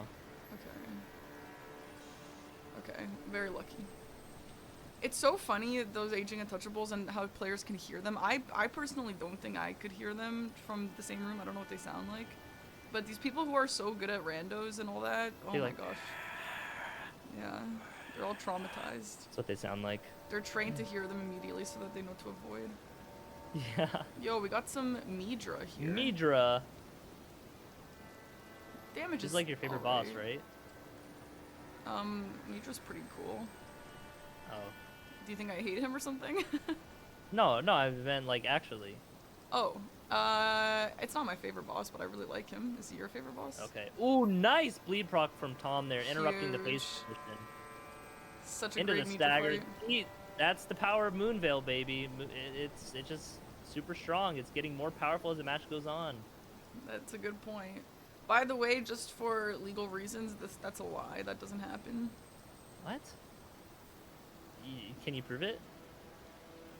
Okay, very lucky. It's so funny, those aging untouchables and how players can hear them. I personally don't think I could hear them from the same room. I don't know what they sound like. But these people who are so good at randos and all that, oh my gosh. Yeah, they're all traumatized. That's what they sound like. They're trained to hear them immediately so that they know to avoid. Yeah. Yo, we got some Midra here. Midra. Damage She's is like your favorite boss, right? Midra's pretty cool. Oh. Do you think I hate him or something? No, I meant like actually. Oh, it's not my favorite boss, but I really like him. Is he your favorite boss? Okay. Ooh, nice bleed proc from Tom there, interrupting the Huge. face position. Such a Into great the Midra stagger. fight. That's the power of Moonveil, baby. It's just super strong. It's getting more powerful as the match goes on. That's a good point. By the way, just for legal reasons, that's a lie. That doesn't happen. What? Can you prove it?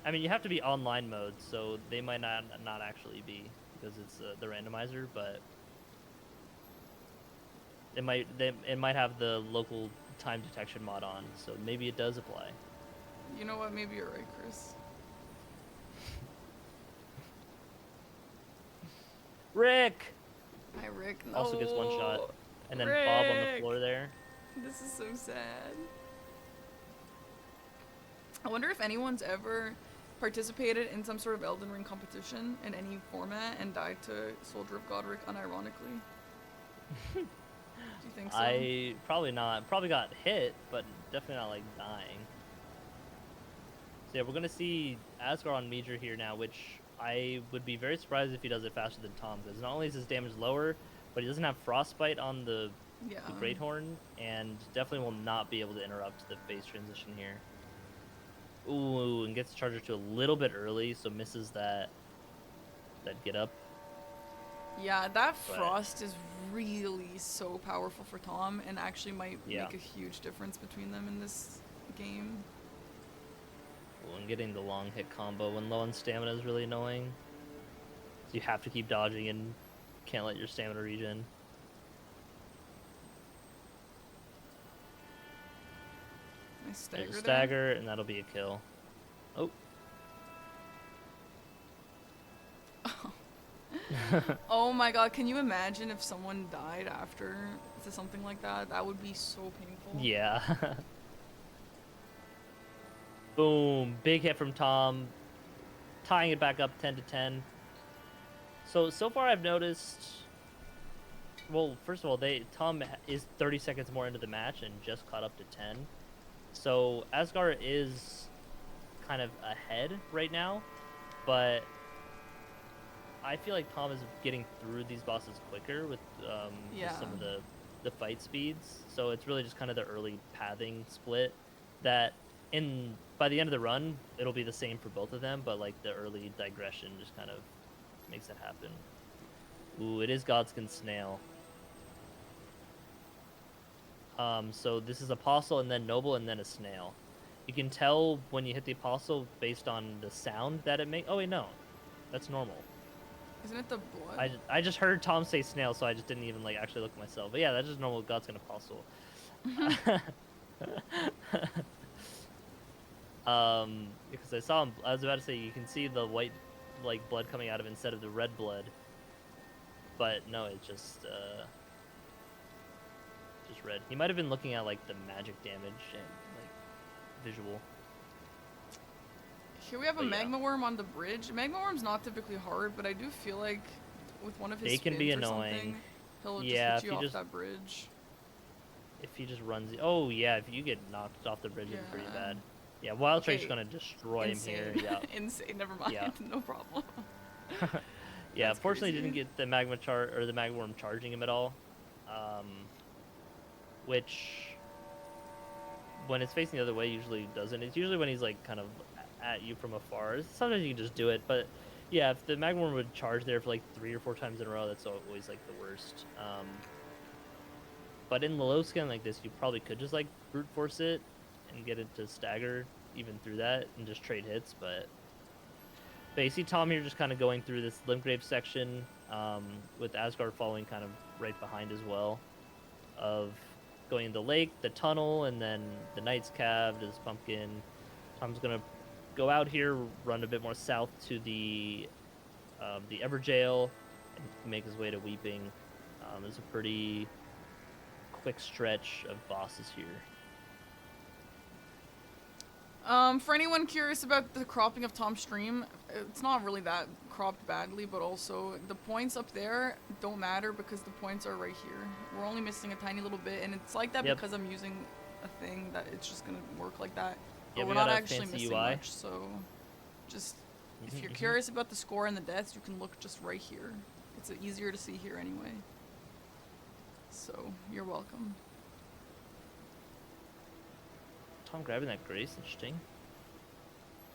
I mean, you have to be online mode, so they might not actually be because it's the randomizer, but it might have the local time detection mod on, so maybe it does apply. You know what? Maybe you're right, Chris. Rick Hi, Rick. No. also gets one shot, and then Rick. Bob on the floor there. This is so sad. I wonder if anyone's ever participated in some sort of Elden Ring competition in any format and died to Soldier of Godric unironically. Do you think so? I probably not. Probably got hit, but definitely not like dying. So yeah, we're gonna see Asgard on Midra here now, which I would be very surprised if he does it faster than Tom, because not only is his damage lower, but he doesn't have Frostbite on the Great Horn, and definitely will not be able to interrupt the phase transition here. Ooh, and gets Charger to a little bit early, so misses that get up. Yeah, that Frost is really so powerful for Tom and actually might make a huge difference between them in this game. Ooh, and getting the long hit combo when low on stamina is really annoying. So you have to keep dodging and can't let your stamina regen. Nice stagger There's a there. stagger, and that'll be a kill. Oh. Oh my god, can you imagine if someone died after to something like that? That would be so painful. Yeah. Boom. Big hit from Tom. Tying it back up 10 to 10. So far I've noticed. Well, first of all, Tom is 30 seconds more into the match and just caught up to 10. So Asgard is kind of ahead right now, but I feel like Tom is getting through these bosses quicker with just some of the fight speeds. So it's really just kind of the early pathing split that by the end of the run it'll be the same for both of them, but like the early digression just kind of makes it happen. Ooh, it is Godskin Snail. So this is Apostle and then Noble and then a Snail. You can tell when you hit the Apostle based on the sound that it makes. Oh wait, no, that's normal. Isn't it the blood? I just heard Tom say Snail, so I just didn't even like actually look at myself. But yeah, that's just normal Godskin Apostle. Because I saw him. I was about to say you can see the white like blood coming out of it instead of the red blood. But no, it's just red. He might have been looking at like the magic damage and like visual. Here we have a But yeah. magma worm on the bridge. Magma worm's not typically hard, but I do feel like with one of his They can be spins or annoying. something, he'll Yeah, just hit if you you off just- that bridge. If he just runs, oh yeah, if you get knocked off the bridge, it's pretty Yeah. bad. Yeah, Wild Trake's Okay. gonna destroy Insane. him here. Yeah, Insane. Never mind. Yeah. No problem. yeah. That's Fortunately, crazy. didn't get the magma or the magma worm charging him at all. Which, when it's facing the other way, usually doesn't. It's usually when he's like kind of at you from afar. Sometimes you can just do it, but yeah, if the magma worm would charge there for like 3 or 4 times in a row, that's always like the worst. But in the low skin like this, you probably could just like brute force it and get it to stagger even through that and just trade hits. But you see Tom here just kind of going through this Limgrave section with Asgard following kind of right behind as well, of going in the lake, the tunnel, and then the Knight's Cave, this pumpkin. Tom's gonna go out here, run a bit more south to the Everjail, and make his way to Weeping. There's a pretty quick stretch of bosses here. For anyone curious about the cropping of Tom's stream, it's not really that cropped badly, but also the points up there don't matter because the points are right here. We're only missing a tiny little bit, and it's like that Yep. because I'm using a thing that it's just gonna work like that. Yeah, But we we're got not a actually fancy missing UI. much, so just if Mhm, you're mhm. curious about the score and the deaths, you can look just right here. It's easier to see here anyway. So you're welcome. Tom grabbing that Grace, interesting.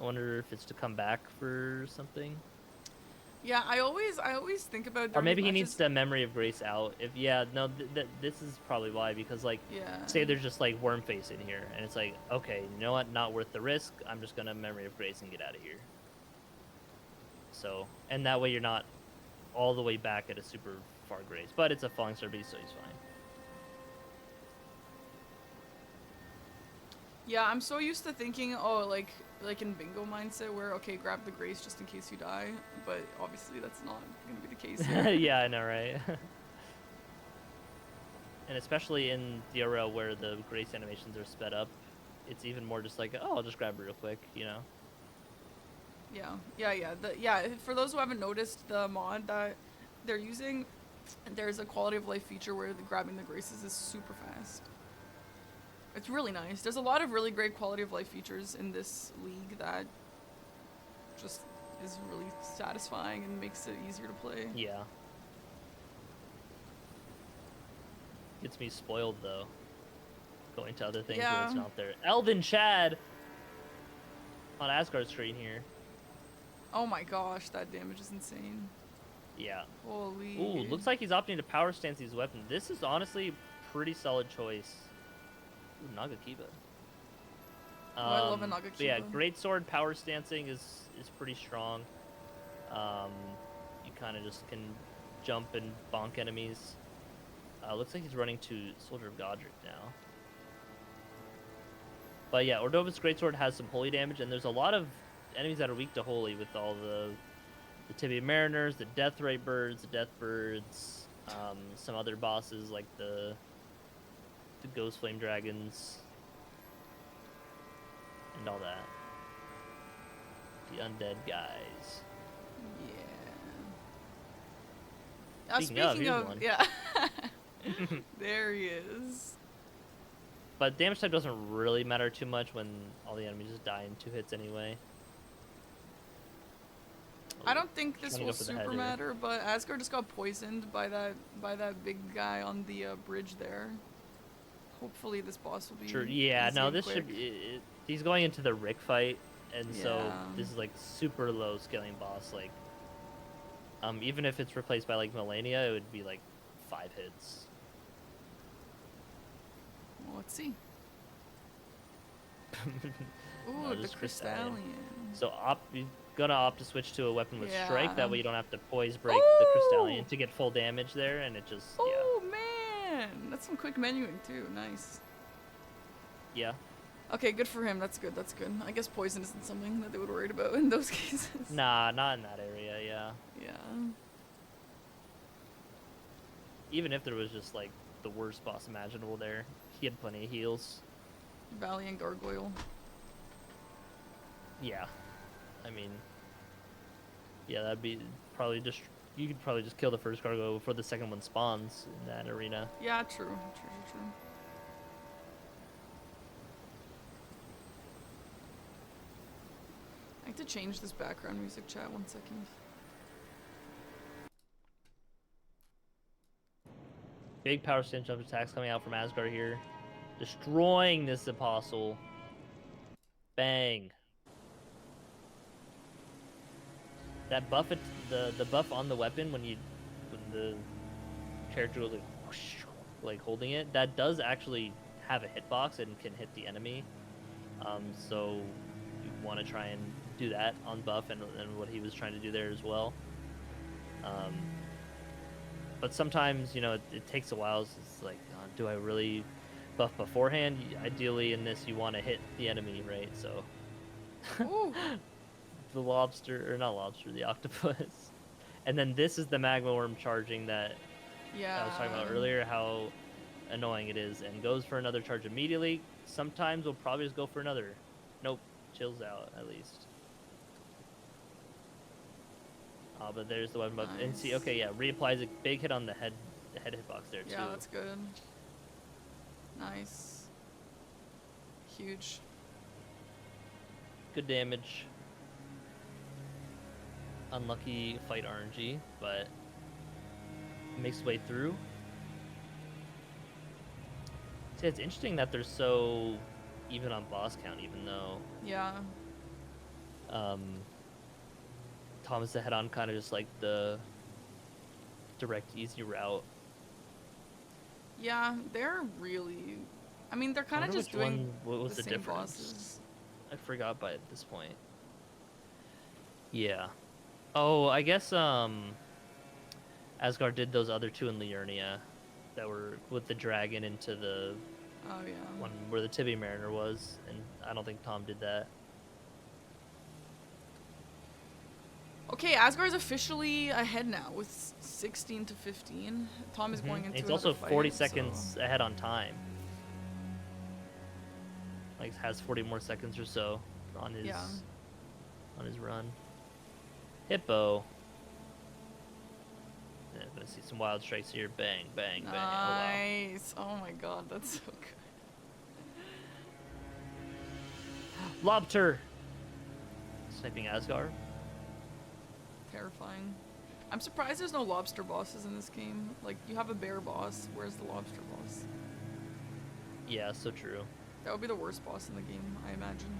I wonder if it's to come back for something. Yeah, I always think about. Or during maybe the he needs matches- the memory of Grace out. If this is probably why, because like Yeah. say there's just like worm face in here and it's like, okay, you know what, not worth the risk. I'm just gonna memory of Grace and get out of here. So, and that way you're not all the way back at a super far Grace, but it's a falling star beast, so he's fine. Yeah, I'm so used to thinking, oh, like in bingo mindset, where okay, grab the grace just in case you die, but obviously that's not gonna be the case here. Yeah, I know, right? And especially in DRL where the Grace animations are sped up, it's even more just like, oh, I'll just grab it real quick, you know? Yeah. For those who haven't noticed, the mod that they're using, there's a quality of life feature where grabbing the graces is super fast. It's really nice. There's a lot of really great quality of life features in this league that just is really satisfying and makes it easier to play. Yeah. Gets me spoiled though. Going to other things where it's Yeah. not there. Elvin Chad on Asgard screen here. Oh my gosh, that damage is insane. Yeah. Holy. Ooh, looks like he's opting to power stance his weapon. This is honestly a pretty solid choice. Ooh, Nagakiba. I love a But yeah, Nagakiba. great sword power stancing is pretty strong. You kind of just can jump and bonk enemies. Looks like he's running to Soldier of Godric now. But yeah, Ordova's greatsword has some holy damage, and there's a lot of enemies that are weak to holy with all the the Tibia Mariners, the Death Ray Birds, the Death Birds, some other bosses like the Ghost Flame Dragons, and all that. The undead guys. Yeah. Speaking here's of one. yeah. There he is. But damage type doesn't really matter too much when all the enemies just die in 2 hits anyway. I don't think this Trying to will go for the super head here. matter, but Asgard just got poisoned by that big guy on the bridge there. Hopefully this boss will be Sure. Yeah. easy No, and this quick. should be. He's going into the Rick fight, and so Yeah. this is like super low scaling boss. Like, even if it's replaced by like Melania, it would be like 5 hits. Well, let's see. Ooh, No, the just Crystallion. So you're gonna opt to switch to a weapon with strike. Yeah. That way you don't have to poise break the Crystallion to get full damage there, and it just Oh man, that's some quick menuing too. Nice. yeah. Okay, good for him. That's good. That's good. I guess poison isn't something that they would worry about in those cases. Nah, not in that area. Yeah. Yeah. Even if there was just like the worst boss imaginable there, he had plenty of heals. Valiant Gargoyle. Yeah. I mean, yeah, that'd be probably just you could probably just kill the first cargo before the second one spawns in that arena. Yeah, true. True. I have to change this background music, chat. 1 second. Big power stance jump attacks coming out from Asgard here, destroying this apostle. Bang. That buff, the buff on the weapon when the character goes like, whoosh, like holding it, that does actually have a hitbox and can hit the enemy. So you want to try and do that on buff and what he was trying to do there as well. But sometimes, you know, it takes a while. So it's like, do I really buff beforehand? Ideally, in this, you want to hit the enemy, right? So Ooh. the lobster, or not lobster, the octopus. And then this is the magma worm charging that Yeah. I was talking about earlier, how annoying it is, and goes for another charge immediately. Sometimes we'll probably just go for another. Nope, chills out at least. But there's the weapon buff. And see, Nice. okay, yeah, reapplies a big hit on the head hitbox there too. Yeah, that's good. Nice. Huge. Good damage. Unlucky fight RNG, but makes its way through. See, it's interesting that they're so even on boss count, even though Yeah. Thomas the head-on kind of just like the direct, easy route. Yeah, they're really. I mean, they're kind of wonder just which doing one- what was the the same difference? bosses. I forgot by this point. Yeah. Oh, I guess Asgard did those other 2 in Liurnia that were with the dragon into the Oh yeah. one where the Tibia Mariner was, and I don't think Tom did that. Okay, Asgard's officially ahead now with 16 to 15. Tom is going And into he's also another 40 fight, seconds so- ahead on time. Like has 40 more seconds or so on his Yeah. run. Hippo. Yeah, I'm gonna see some wild strikes here. Bang, bang, bang. Oh wow. Nice. Oh my god, that's so good. Lobster. Sniping Asgard. Terrifying. I'm surprised there's no lobster bosses in this game. Like, you have a bear boss, where's the lobster boss? Yeah, so true. That would be the worst boss in the game, I imagine.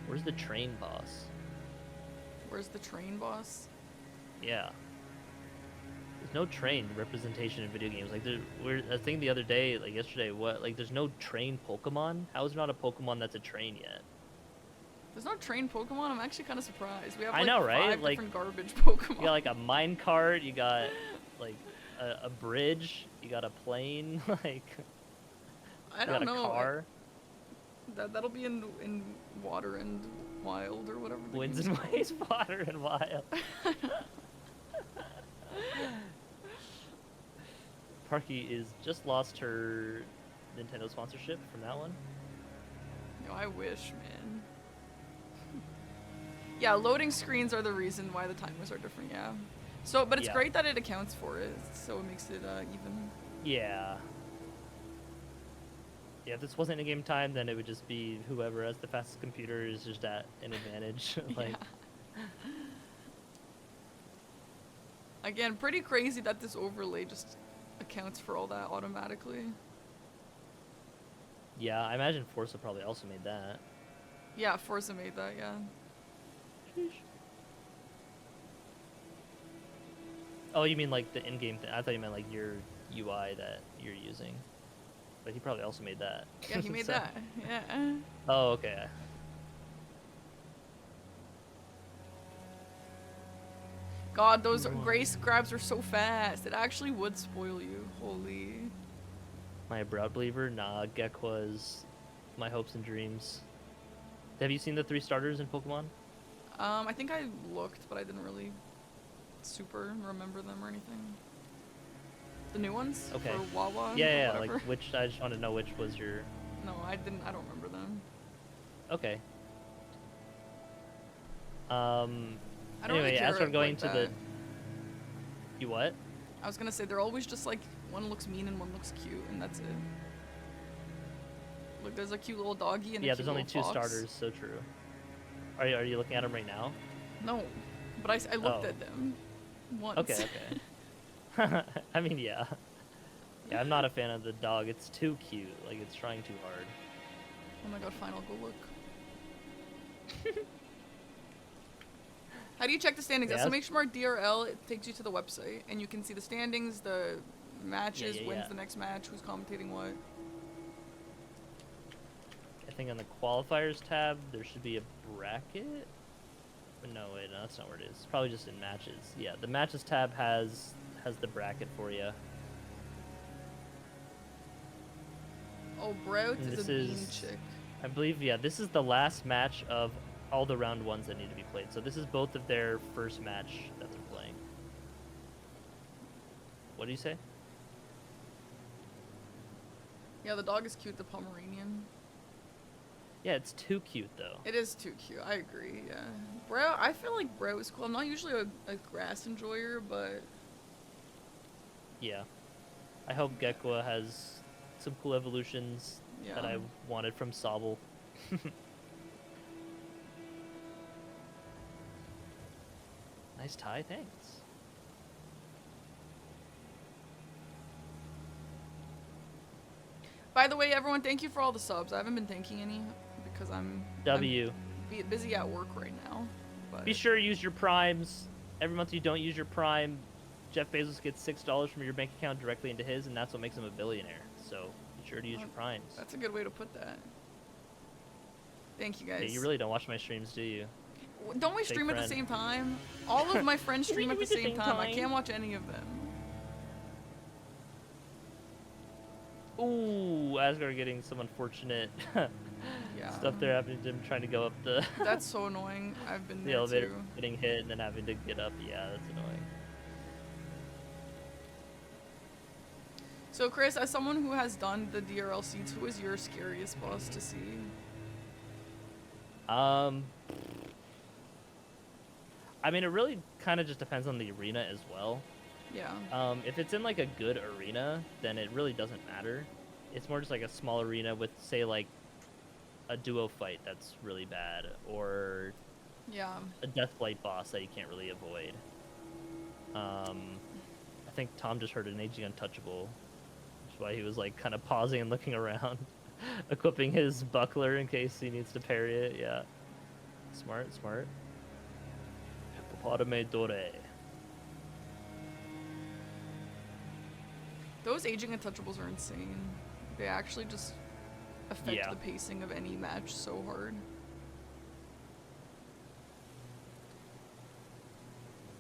Where's the train boss? Where's the train boss? Yeah. There's no train representation in video games. Like, I think the other day, like yesterday, there's no train Pokemon? How is there not a Pokemon that's a train yet? There's no train Pokemon? I'm actually kind of surprised. We have I like know, right? 5 Like, different garbage Pokemon. You got like a minecart, you got like a bridge, you got a plane, like I you got don't a know. car. That'll be in water and wild or whatever. the Winds game's and called. waves, water and wild. Parky is just lost her Nintendo sponsorship from that one. No, I wish, man. Yeah, loading screens are the reason why the timers are different, yeah. So, but it's Yeah. great that it accounts for it, so it makes it even. Yeah. Yeah, if this wasn't in game time, then it would just be whoever has the fastest computer is just at an advantage. Like, Yeah. Again, pretty crazy that this overlay just accounts for all that automatically. yeah, I imagine Forza probably also made that. Yeah, Forza made that, yeah. Oh, you mean like the in-game thing? I thought you meant like your UI that you're using. But he probably also made that. Yeah, he made So- that. Yeah. Oh, okay. God, those grace grabs are so fast. It actually would spoil you. Holy. My broad believer? Nah, Gekwa's my hopes and dreams. Have you seen the 3 starters in Pokemon? I think I looked, but I didn't really super remember them or anything. The new ones? Okay. For Wawa? Yeah, or like whatever? which, I just want to know which was your... No, I didn't. I don't remember them. Okay. I don't Anyway, really care as we're going like to that. the... You what? I was gonna say, they're always just like, one looks mean and one looks cute, and that's it. Look, there's a cute little doggy and a Yeah, cute there's only 2 little fox. starters, so true. Are you looking at them right now? No, but I looked Oh. at them once. Okay, okay. I mean, yeah. Yeah, I'm not a fan of the dog. It's too cute. Like, it's trying too hard. Oh my god, fine, I'll go look. How do you check the standings? Yeah, So make sure DRL, it takes you to the website, and you can see the standings, the matches, yeah, when's yeah. the next match, who's commentating what. I think on the qualifiers tab, there should be a bracket. But no, wait, no, that's not where it is. It's probably just in matches. Yeah, the matches tab has the bracket for you. Oh, Brout And is this a mean is- chick. I believe, yeah, this is the last match of all the round 1s that need to be played. So this is both of their first match that they're playing. What do you say? Yeah, the dog is cute, the Pomeranian. Yeah, it's too cute though. It is too cute, I agree, yeah. Bro, I feel like Bro is cool. I'm not usually a grass enjoyer, but Yeah. I hope Gekwa has some cool evolutions yeah. that I wanted from Sobble. Nice tie, thanks. By the way, everyone, thank you for all the subs. I haven't been thanking any because I'm W. busy at work right now. But Be sure to use your primes. Every month you don't use your prime, Jeff Bezos gets $6 from your bank account directly into his, and that's what makes him a billionaire. So be sure to use your primes. that's a good way to put that. Thank you guys. Yeah, you really don't watch my streams, do you? Don't we Fake stream at the friend. same time? All of my friends stream at the same time. I can't watch any of them. Ooh, Asgard getting some unfortunate Yeah. stuff there happening to him trying to go up the That's so annoying. I've been the there elevator, too. getting hit and then having to get up. Yeah, that's annoying. So Chris, as someone who has done the DRL seeds, who is your scariest boss to see? I mean, it really kind of just depends on the arena as well. Yeah. If it's in like a good arena, then it really doesn't matter. It's more just like a small arena with, say, like a duo fight that's really bad, or Yeah. a Deathblight boss that you can't really avoid. I think Tom just heard an aging untouchable, which is why he was like kind of pausing and looking around, equipping his buckler in case he needs to parry it. Yeah, smart, smart. Hippopotame Dore. Those aging untouchables are insane. They actually just affect Yeah. the pacing of any match so hard.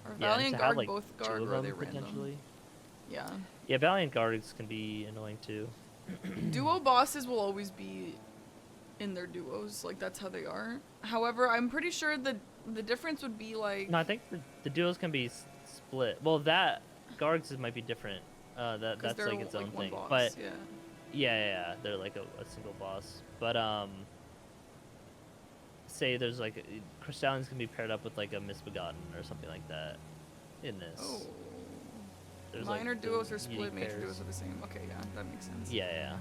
Are Yeah, and Valiant to Guard have, like, both two guard of or are they them, random? potentially. Yeah. Yeah, Valiant Guards can be annoying too. Duo bosses will always be in their duos. Like that's how they are. However, I'm pretty sure the difference would be like. No, I think the duos can be split. Well, that Gargs might be different. 'Cause That's they're like its own one thing. boss, But yeah. yeah, they're like a single boss. But say there's like Crystallians can be paired up with like a Misbegotten or something like that. In this. Oh. There's Minor like duos are those split, unique major pairs. duos are the same. Okay, yeah, that makes sense. Yeah.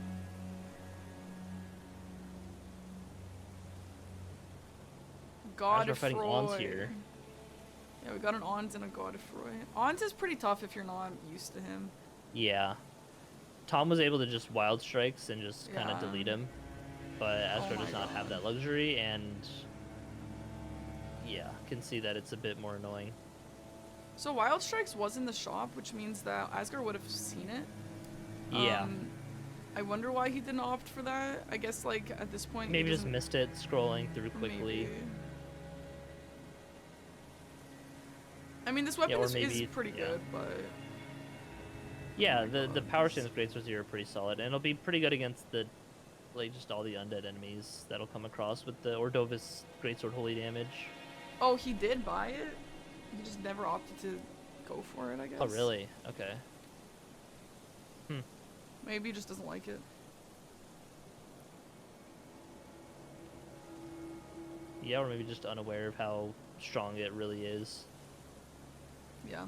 As we're fighting Ons Godefroy. here. Yeah, we got an Ons and a Godefroy. Ons is pretty tough if you're not used to him. Yeah. Tom was able to just wild strikes and just kind of Yeah. delete him, but Astro my does not have God. that luxury, and yeah, can see that it's a bit more annoying. So Wild Strikes was in the shop, which means that Asgard would have seen it. Yeah. I wonder why he didn't opt for that. I guess like at this point he Maybe just doesn't- missed it scrolling through quickly. Maybe. I mean, this weapon or is maybe- pretty yeah. good, but Yeah, my the God, power this- stance greatswords here are pretty solid, and it'll be pretty good against the like just all the undead enemies that'll come across with the Ordovis greatsword holy damage. oh, he did buy it. He just never opted to go for it, I guess. Oh really? Okay. Maybe he just doesn't like it. Yeah, or maybe just unaware of how strong it really is. Yeah.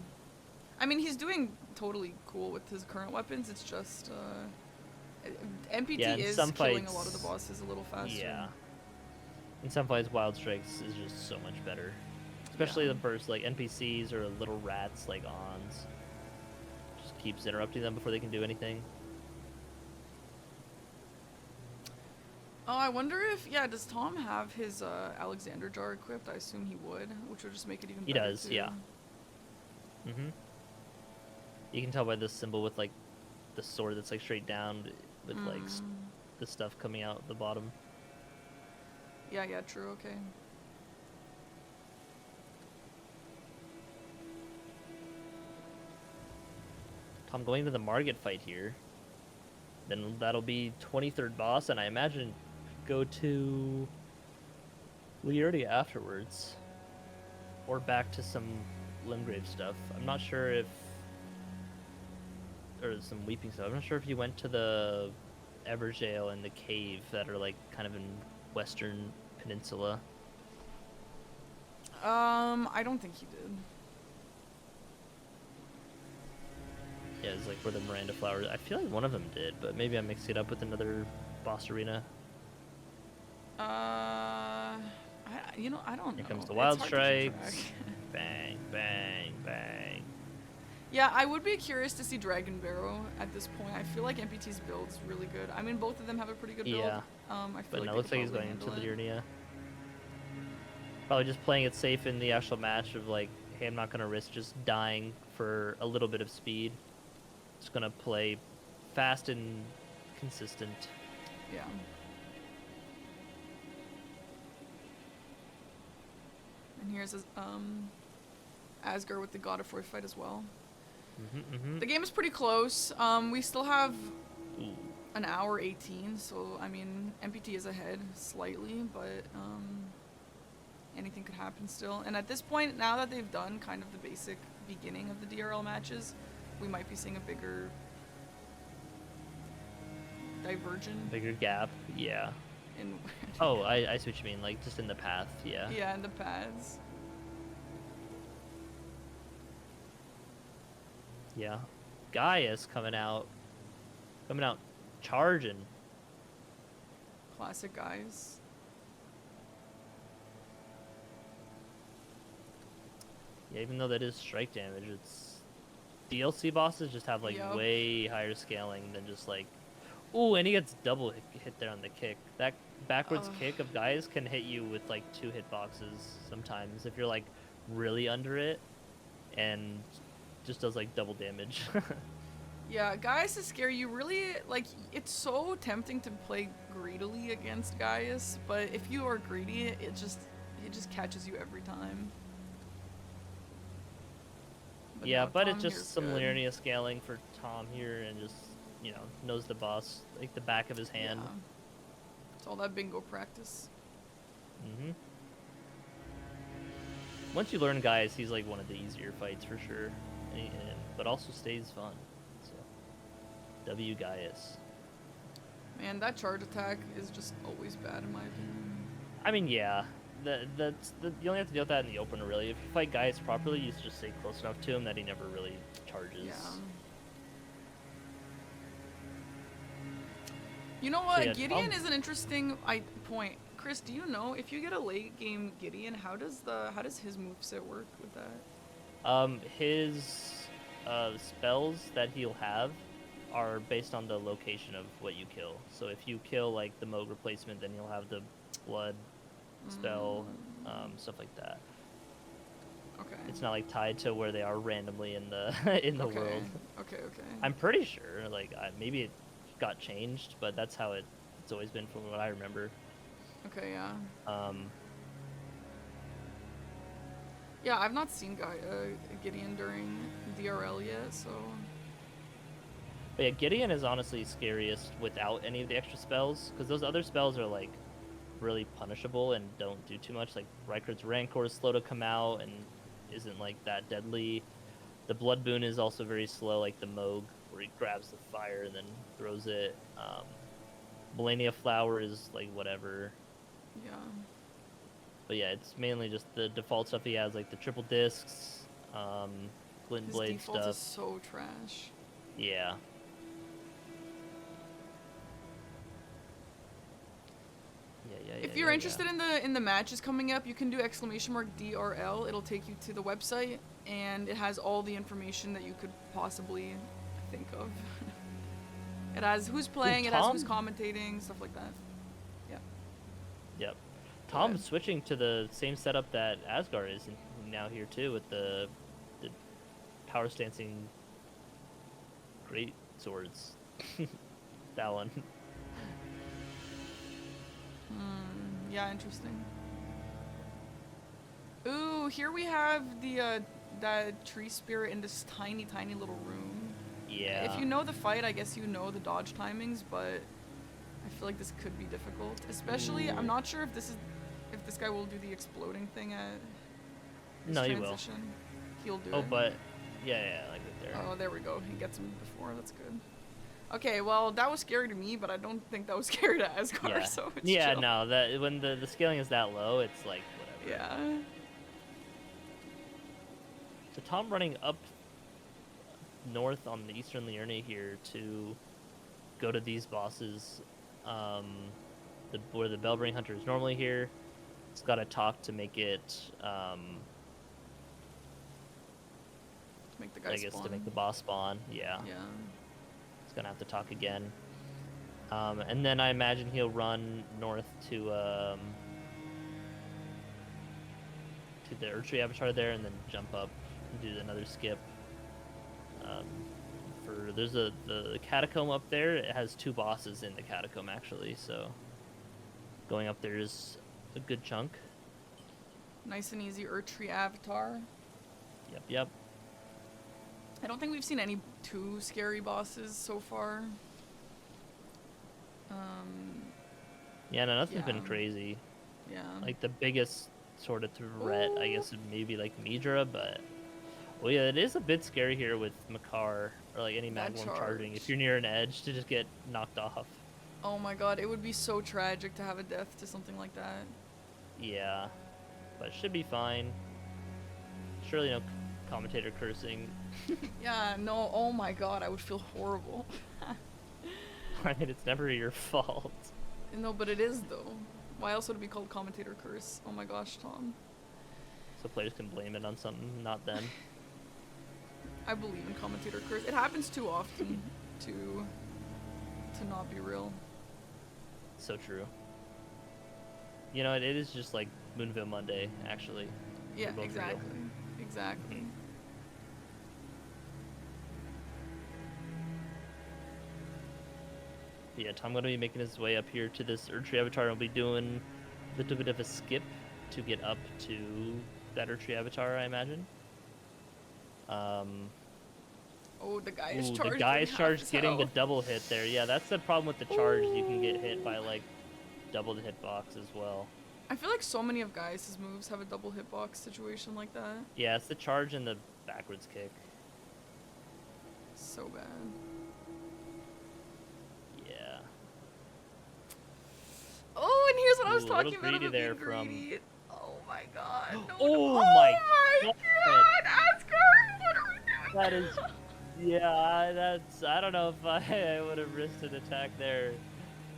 I mean, he's doing totally cool with his current weapons. It's just NPT Yeah, in is some killing a lot of the fights- bosses a little faster. Yeah. In some fights, Wild Strikes is just so much better. Especially Yeah. the burst, like NPCs or little rats like Ons. Just keeps interrupting them before they can do anything. Oh, I wonder if does Tom have his Alexander jar equipped? I assume he would, which would just make it even He better. does, too. yeah. Mm-hmm. You can tell by the symbol with like the sword that's like straight down with like the stuff coming out the bottom. Yeah, true, okay. Tom going to the Margit fight here. Then that'll be 23rd boss, and I imagine go to Lilaggy afterwards. Or back to some Limgrave stuff. I'm not sure if... Or some Weeping stuff. I'm not sure if you went to the Everjail and the Cave that are like kind of in Western Peninsula. I don't think he did. Yeah, it's like where the Miranda flowers. I feel like one of them did, but maybe I'm mixing it up with another boss arena. I don't know. Here comes the It's Wild hard to keep Strikes. track. Bang, bang, bang. Yeah, I would be curious to see Dragon Barrow at this point. I feel like NPT's build's really good. I mean, both of them have a pretty good build. Yeah. I feel But like no, they looks could like he's probably going into the handle it. arena. Probably just playing it safe in the actual match of like, hey, I'm not going to risk just dying for a little bit of speed. Just going to play fast and consistent. Yeah. And here's Asgard with the Godefroy fight as well. The game is pretty close. We still have Ooh. an hour 18, so I mean NPT is ahead slightly, but anything could happen still. And at this point, now that they've done kind of the basic beginning of the DRL matches, we might be seeing a bigger diversion Bigger gap, yeah. in Oh, I see what you mean, like just in the path, yeah. yeah, in the paths. Yeah. Gaius coming out charging. Classic guys. Yeah, even though that is strike damage, it's DLC bosses just have like Yup. way higher scaling than just like, ooh, and he gets double hit there on the kick. That backwards Ugh. kick of Gaius can hit you with like 2 hitboxes sometimes if you're like really under it, and just does like double damage. Yeah, Gaius is scary. You really, like, it's so tempting to play greedily against Gaius, but if you are greedy, it just catches you every time. Yeah, no, but Tom it's here's just some good. linear scaling for Tom here, and just, you know, knows the boss like the back of his hand. Yeah. It's all that bingo practice. Mm-hmm. Once you learn Gaius, he's like one of the easier fights for sure, but also stays fun. So, W Gaius. Man, that charge attack is just always bad in my opinion. I mean, yeah. You only have to deal with that in the open, really. If you fight Gaius properly, you just stay close enough to him that he never really charges. Yeah. You know what? So, yeah, Gideon is an interesting point. Chris, do you know if you get a late game Gideon, how does his moveset work with that? His spells that he'll have are based on the location of what you kill. So if you kill like the Moog replacement, then you'll have the blood spell, stuff like that. Okay. It's not like tied to where they are randomly in the Okay. world. Okay. I'm pretty sure, like maybe it got changed, but that's how it's always been from what I remember. Okay. Yeah. Um, Yeah, I've not seen Gideon during DRL yet, so. But yeah, Gideon is honestly scariest without any of the extra spells, because those other spells are like really punishable and don't do too much. Like Reichard's Rancor is slow to come out and isn't like that deadly. The Blood Boon is also very slow, like the Moog, where he grabs the fire and then throws it. Melania Flower is like whatever. Yeah. But yeah, it's mainly just the default stuff he has, like the triple discs, Glint His Blade default stuff. is so trash. Yeah. If you're interested in the matches coming up, you can do !DRL. It'll take you to the website, and it has all the information that you could possibly think of. It has who's playing, it has who's commentating, stuff like that. Yeah. Yep. Tom's switching to the same setup that Asgard is now here too, with the power stancing great swords. That one. Yeah, interesting. Ooh, here we have the that tree spirit in this tiny little room. Yeah. If you know the fight, I guess you know the dodge timings, but I feel like this could be difficult. Especially, I'm not sure if this guy will do the exploding thing at his transition. He'll do it. Oh, but yeah, like right there. Oh, there we go. He gets him before. That's good. Okay, well, that was scary to me, but I don't think that was scary to Asgard, Yeah. so it's Yeah, chill. no, that when the scaling is that low, it's like whatever. Yeah. So Tom running up north on the Eastern Liurnia here to go to these bosses, where the Bellbring Hunter is normally here. It's got to talk to make it, Make the guy spawn. to make the boss spawn. Yeah. Yeah. He's gonna have to talk again. And then I imagine he'll run north to the Erdtree Avatar there, and then jump up and do another skip. There's the catacomb up there. It has 2 bosses in the catacomb actually, so going up there is a good chunk. Nice and easy Erdtree Avatar. Yep. I don't think we've seen any too scary bosses so far. Yeah, no, nothing's been Yeah. crazy. Yeah. Like the biggest sort of threat, I guess, would maybe like Midra, but well, yeah, it is a bit scary here with Makar or like any That Magworm charge. charging. If you're near an edge, to just get knocked off. Oh my god, it would be so tragic to have a death to something like that. Yeah, but it should be fine. Surely no commentator cursing. Yeah, no, oh my god, I would feel horrible. I mean, it's never your fault. No, but it is though. Why else would it be called commentator curse? Oh my gosh, Tom. So players can blame it on something, not them. I believe in commentator curse. It happens too often to not be real. So true. You know, it is just like Moonville Monday, actually. Yeah, They're both exactly. real. Exactly. Mhm. Yeah, Tom gonna be making his way up here to this Erdtree Avatar, and we'll be doing a little bit of a skip to get up to that Erdtree Avatar, I imagine. Oh, the guy is charged. The guy is with charged half getting the his double hit there. Yeah, that's the problem with the charge. You can get hit by like double the hitbox as well. I feel like so many of Gaius' moves have a double hitbox situation like that. Yeah, it's the charge and the backwards kick. So bad. Yeah. Oh, and here's what I was Ooh, a talking little about greedy there being from- greedy. Oh my god. No, Oh no. my god. God. Asgard, what are we doing? That is, yeah, that's, I don't know if I would have risked an attack there.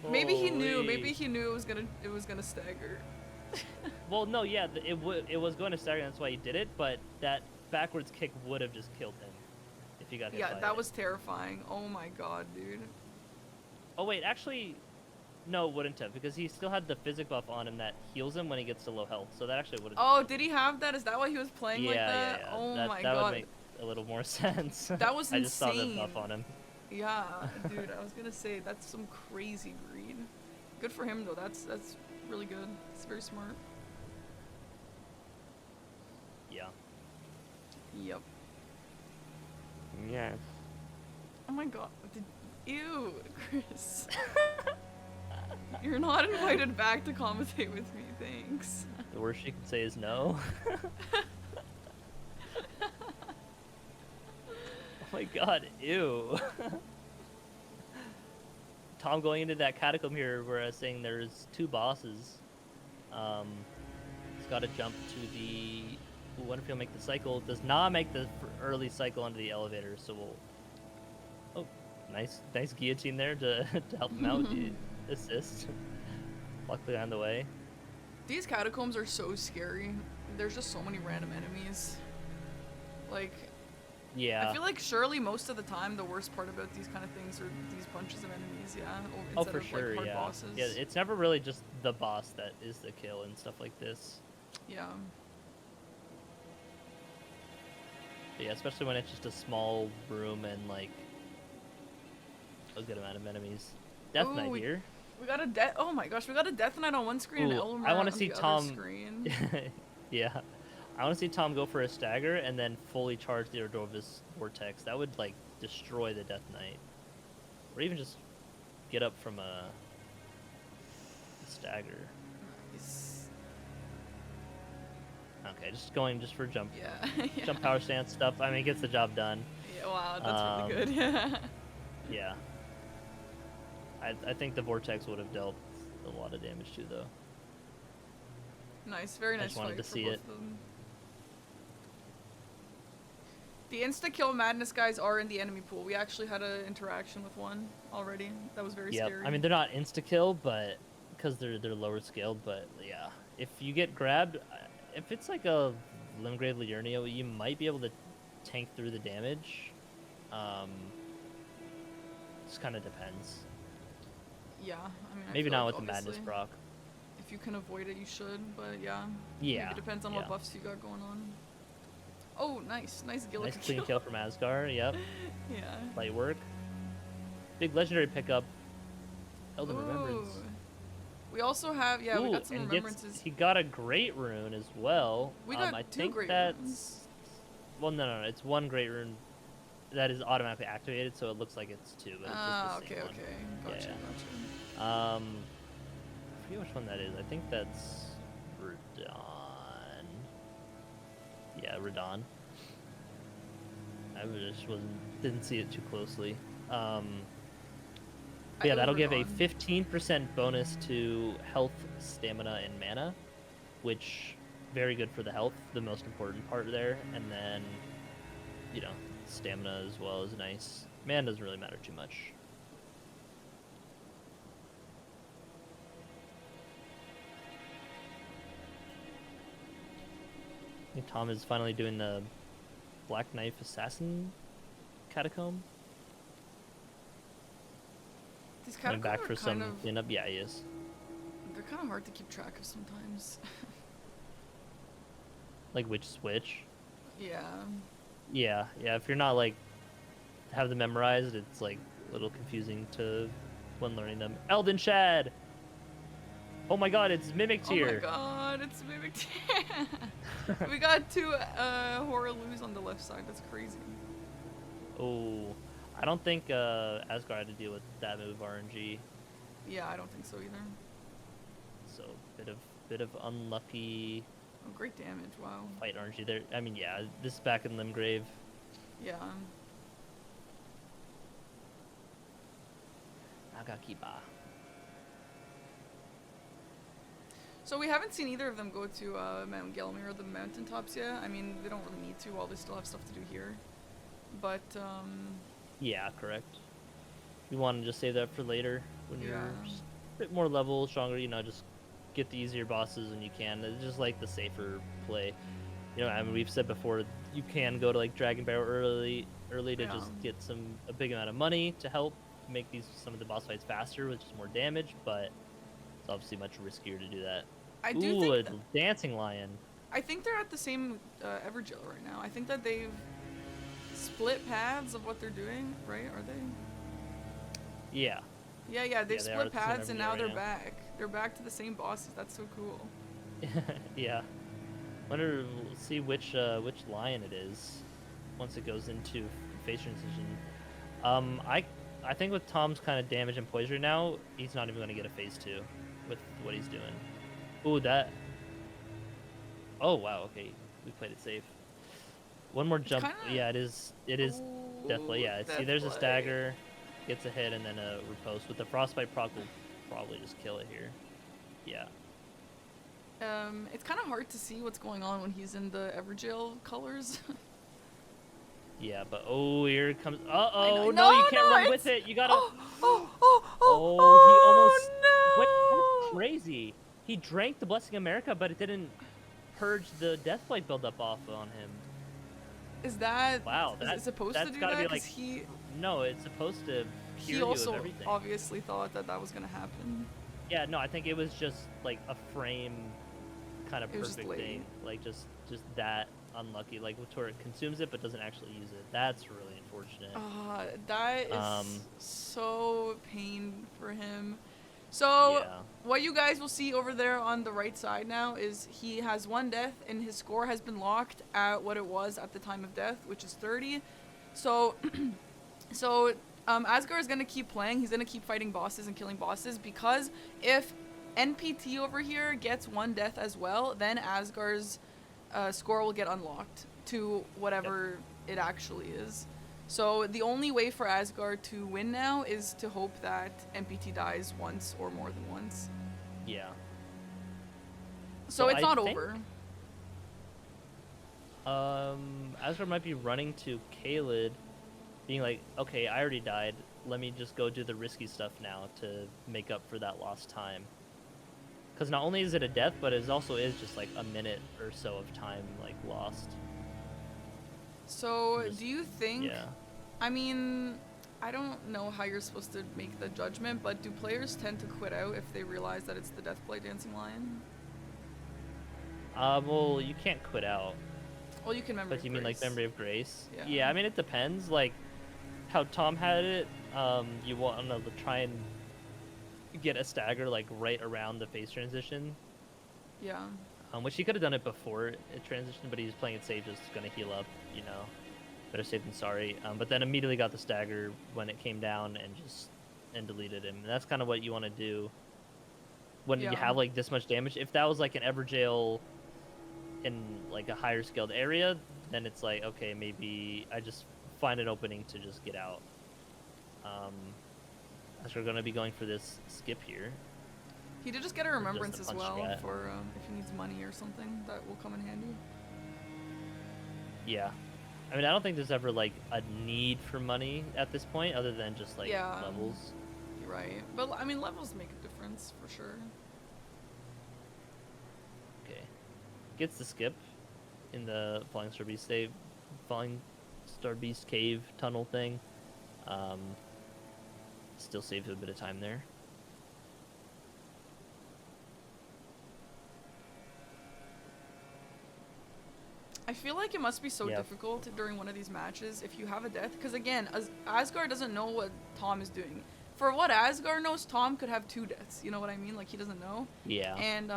Maybe he knew. Holy. Maybe he knew it was gonna stagger. Well, no, yeah, it was going to stagger, that's why he did it, but that backwards kick would have just killed him if he got hit by Yeah, that it. was terrifying. Oh my god, dude. Oh wait, actually, no, it wouldn't have, because he still had the physic buff on him that heals him when he gets to low health, so that actually would have. Oh, did he have that? Is that why he was playing Yeah, like that? yeah. Oh that, my that god. would make a little more sense. That was I just saw the buff insane. on him. Yeah, dude, I was gonna say that's some crazy greed. Good for him though. That's really good. It's very smart. Yeah. Yep. Yes. Oh my god. Ew, Chris. You're not invited back to commentate with me. Thanks. The worst you can say is no. Oh my god, ew. Tom going into that catacomb here where I was saying there's 2 bosses. He's got to jump to the... Ooh, what if he'll make the cycle? Does not make the early cycle onto the elevator, so we'll... Oh, nice guillotine there to help him out with the assist. Luckily on the way. These catacombs are so scary. There's just so many random enemies. Like, Yeah. I feel like surely most of the time the worst part about these kind of things are these bunches of enemies, yeah? Oh, Instead for of, sure, like, hard yeah. bosses. Yeah, it's never really just the boss that is the kill and stuff like this. Yeah. But yeah, especially when it's just a small room and like a good amount of enemies. Death Ooh, Knight here. We got a death. Oh my gosh, we got a Death Knight on one screen and Ooh, Elmer I wanna on see the Tom- other screen. Yeah. I want to see Tom go for a stagger and then fully charge the Ordovus Vortex. That would like destroy the Death Knight. Or even just get up from a stagger. Nice. Okay, just going just for jump Yeah. Yeah. jump power stance stuff. I mean, it gets the job done. Yeah, wow, that's really good. Yeah. Yeah. I think the Vortex would have dealt a lot of damage too, though. Nice, very I nice just wanted fight to for see both it. of them. The insta-kill madness guys are in the enemy pool. We actually had an interaction with one already. That was very Yep. scary. I mean, they're not insta-kill, but because they're lower scaled, but yeah. If you get grabbed, if it's like a Limgrave Liurnio, you might be able to tank through the damage. Just kind of depends. Yeah, I mean, I Maybe feel not like with the Madness obviously proc. If you can avoid it, you should, but yeah. Yeah. Maybe it depends on yeah. what buffs you got going on. Oh, nice. Nice Gillick Nice clean kill from Asgard, yep. Yeah. Light work. Big legendary pickup. Elden Remembrance. Ooh. We also have, yeah, we Ooh, got some and remembrances. he got a great rune as well. We got I 2 think great that's runes. well, no, it's one great rune that is automatically activated, so it looks like it's 2, but it's Ah, just the okay, same one. okay. Gotcha, Yeah. gotcha. I forget which one that is. I think that's Radon. Yeah, Radon. Just didn't see it too closely. But yeah, that'll give a 15% bonus to health, stamina, and mana, which very good for the health, the most important part there. And then, you know, stamina as well is nice. Mana doesn't really matter too much. I think Tom is finally doing the Black Knife Assassin catacomb. These Coming catacombs back are for some kind of, cleanup. Yeah, he is. they're kind of hard to keep track of sometimes. Like which switch? Yeah. Yeah. If you're not like have them memorized, it's like a little confusing to when learning them. Elden Shad. Oh my God, it's Mimic Oh my Tier. god, it's mimicked. We got 2 horror loos on the left side. That's crazy. Oh, I don't think Asgard had to deal with that move RNG. Yeah, I don't think so either. So bit of unlucky Oh, great damage. Wow. fight RNG there. I mean, yeah, this is back in Limgrave. Yeah. Nagakiba. So we haven't seen either of them go to Mount Gelmir or the mountaintops yet. I mean, they don't really need to while they still have stuff to do here. But, Yeah, correct. You want to just save that for later when you're Yeah. just a bit more level, stronger, you know, just get the easier bosses when you can. It's just like the safer play. You know, I mean, we've said before, you can go to like Dragon Barrel early to Yeah. just get a big amount of money to help make some of the boss fights faster, which is more damage, but it's obviously much riskier to do that. I do Ooh, think a dancing lion. I think they're at the same Everjill right now. I think that they've split paths of what they're doing, right? Are they? Yeah. Yeah, Yeah, they've they are split at the same paths and Everjill now right they're now. back. They're back to the same bosses. That's so cool. Yeah. Wonder, we'll see which lion it is once it goes into phase transition. I think with Tom's kind of damage and poise right now, he's not even going to get a phase 2 with what he's doing. Ooh, that. Oh wow, okay, we played it safe. One more jump. kinda- Yeah, it is. It is deathplay. Yeah, see, there's a Deathblade. stagger, gets a hit, and then a riposte. With the frostbite proc, will probably just kill it here. Yeah. It's kind of hard to see what's going on when he's in the Everjill colors. Yeah, but oh, here it comes. I Oh know. no, you No, can't no, run with it's- it. You gotta. Oh, he almost. no! What? That's crazy. He drank the Blessing America, but it didn't purge the Deathblade buildup off on him. Is that Wow, is it supposed that's to do gotta that? be 'Cause like. No, it's supposed to he cure you of also everything. obviously thought that that was gonna happen. Yeah, no, I think it was just like a frame kind of It was just perfect late. thing. Like just that unlucky, like where it consumes it but doesn't actually use it. That's really unfortunate. That is Um, so pain for him. So Yeah. what you guys will see over there on the right side now is he has one death and his score has been locked at what it was at the time of death, which is 30. So Asgard is gonna keep playing. He's gonna keep fighting bosses and killing bosses because if NPT over here gets one death as well, then Asgard's score will get unlocked to whatever it actually is. So the only way for Asgard to win now is to hope that NPT dies once or more than once. Yeah. So So it's I not think- over. Asgard might be running to Kaled, being like, okay, I already died. Let me just go do the risky stuff now to make up for that lost time. Because not only is it a death, but it also is just like a minute or so of time like lost. So Just- do you think? Yeah. I mean, I don't know how you're supposed to make the judgment, but do players tend to quit out if they realize that it's the Deathblade Dancing Lion? Well, you can't quit out. Well, you can remember. But you mean like Memory of Grace? Yeah. I mean it depends. Like how Tom had it, you want to try and get a stagger like right around the phase transition. Yeah. Which he could have done it before it transitioned, but he was playing it safe, just gonna heal up, you know. Better safe than sorry. But then immediately got the stagger when it came down and deleted him. And that's kind of what you want to do when you Yeah. have like this much damage. If that was like an Everjail in like a higher scaled area, then it's like, okay, maybe I just find an opening to just get out. As we're gonna be going for this skip here. He did just get a just a remembrance as punch well strat. for if he needs money or something that will come in handy. Yeah. I mean, I don't think there's ever like a need for money at this point, other than just like Yeah. levels. You're right, but I mean levels make a difference for sure. Okay. Gets the skip in the Flying Star Beast cave tunnel thing. Still saves a bit of time there. I feel like it must be so Yeah. difficult during one of these matches if you have a death, because again, Asgard doesn't know what Tom is doing. For what Asgard knows, Tom could have 2 deaths. You know what I mean? Like he doesn't know. Yeah. And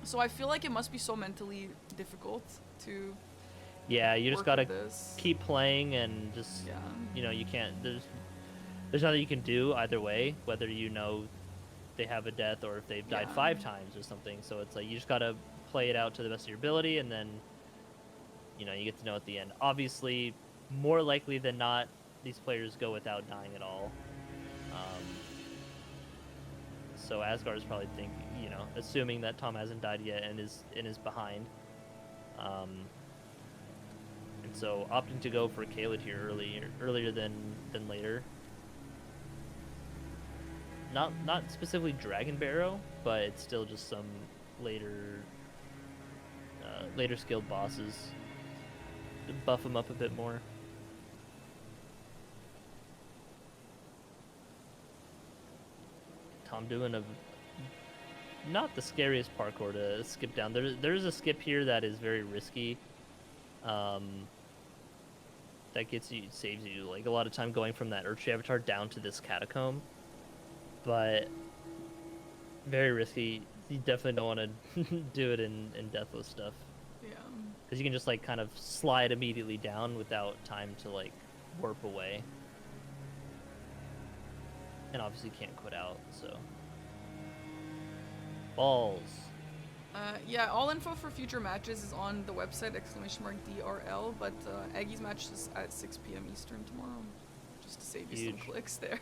so I feel like it must be so mentally difficult to Yeah, you just work gotta with this. keep playing and just Yeah. you know, you can't there's nothing you can do either way, whether you know they have a death or if they've died Yeah. 5 times or something. So it's like you just gotta play it out to the best of your ability, and then you know you get to know at the end. Obviously, more likely than not, these players go without dying at all. So Asgard is probably thinking, you know, assuming that Tom hasn't died yet and is behind. And so opting to go for Kaled here earlier than later. Not specifically Dragon Barrow, but it's still just some later later skilled bosses to buff them up a bit more. Tom doing a not the scariest parkour to skip down. There's a skip here that is very risky. That saves you like a lot of time going from that Earthtree Avatar down to this catacomb, but very risky. You definitely don't want to do it in Deathless stuff. Yeah. Because you can just like kind of slide immediately down without time to like warp away, and obviously can't quit out. So balls. Yeah, all info for future matches is on the website, !DRL, but Aggie's match is at 6 p.m. Eastern tomorrow, just to save you some Huge. clicks there.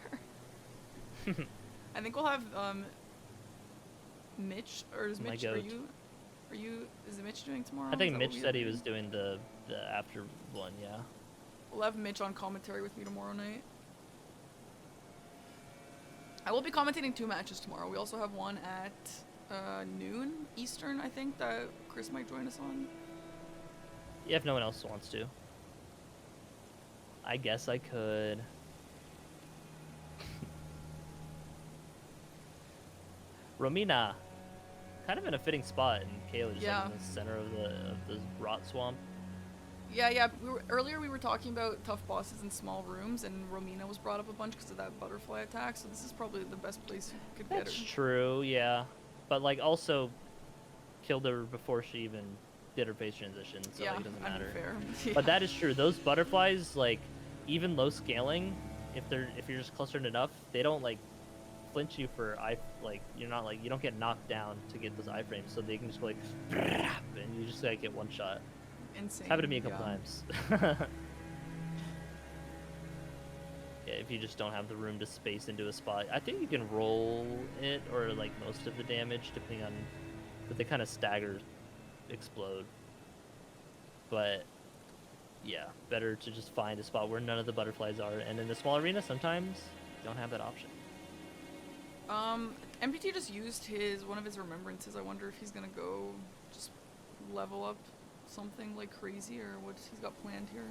I think we'll have Mitch, or is My Mitch, goat. is Mitch doing tomorrow? I Is think that what Mitch we said he have? was doing the after one. Yeah. We'll have Mitch on commentary with me tomorrow night. I will be commentating 2 matches tomorrow. We also have one at noon Eastern, I think, that Chris might join us on. Yeah, if no one else wants to. I guess I could. Romina, kind of in a fitting spot in Kayla, just Yeah. like in the center of the rot swamp. Yeah. Earlier we were talking about tough bosses in small rooms, and Romina was brought up a bunch because of that butterfly attack. So this is probably the best place you could get That's her. true, yeah, but like also killed her before she even did her face transition, so Yeah, like, it doesn't I mean, matter. fair. But that is true. Those butterflies, like even low scaling, if you're just clustered enough, they don't like flinch you for you don't get knocked down to get those iframes, so they can just go like and you just like get one shot. Insane. It's happened to me a couple yeah. times. Yeah, if you just don't have the room to space into a spot, I think you can roll it or like most of the damage depending on, but they kind of stagger, explode. But yeah, better to just find a spot where none of the butterflies are, and in the small arena sometimes you don't have that option. NPT just used one of his remembrances. I wonder if he's gonna go just level up something like crazy, or what he's got planned here.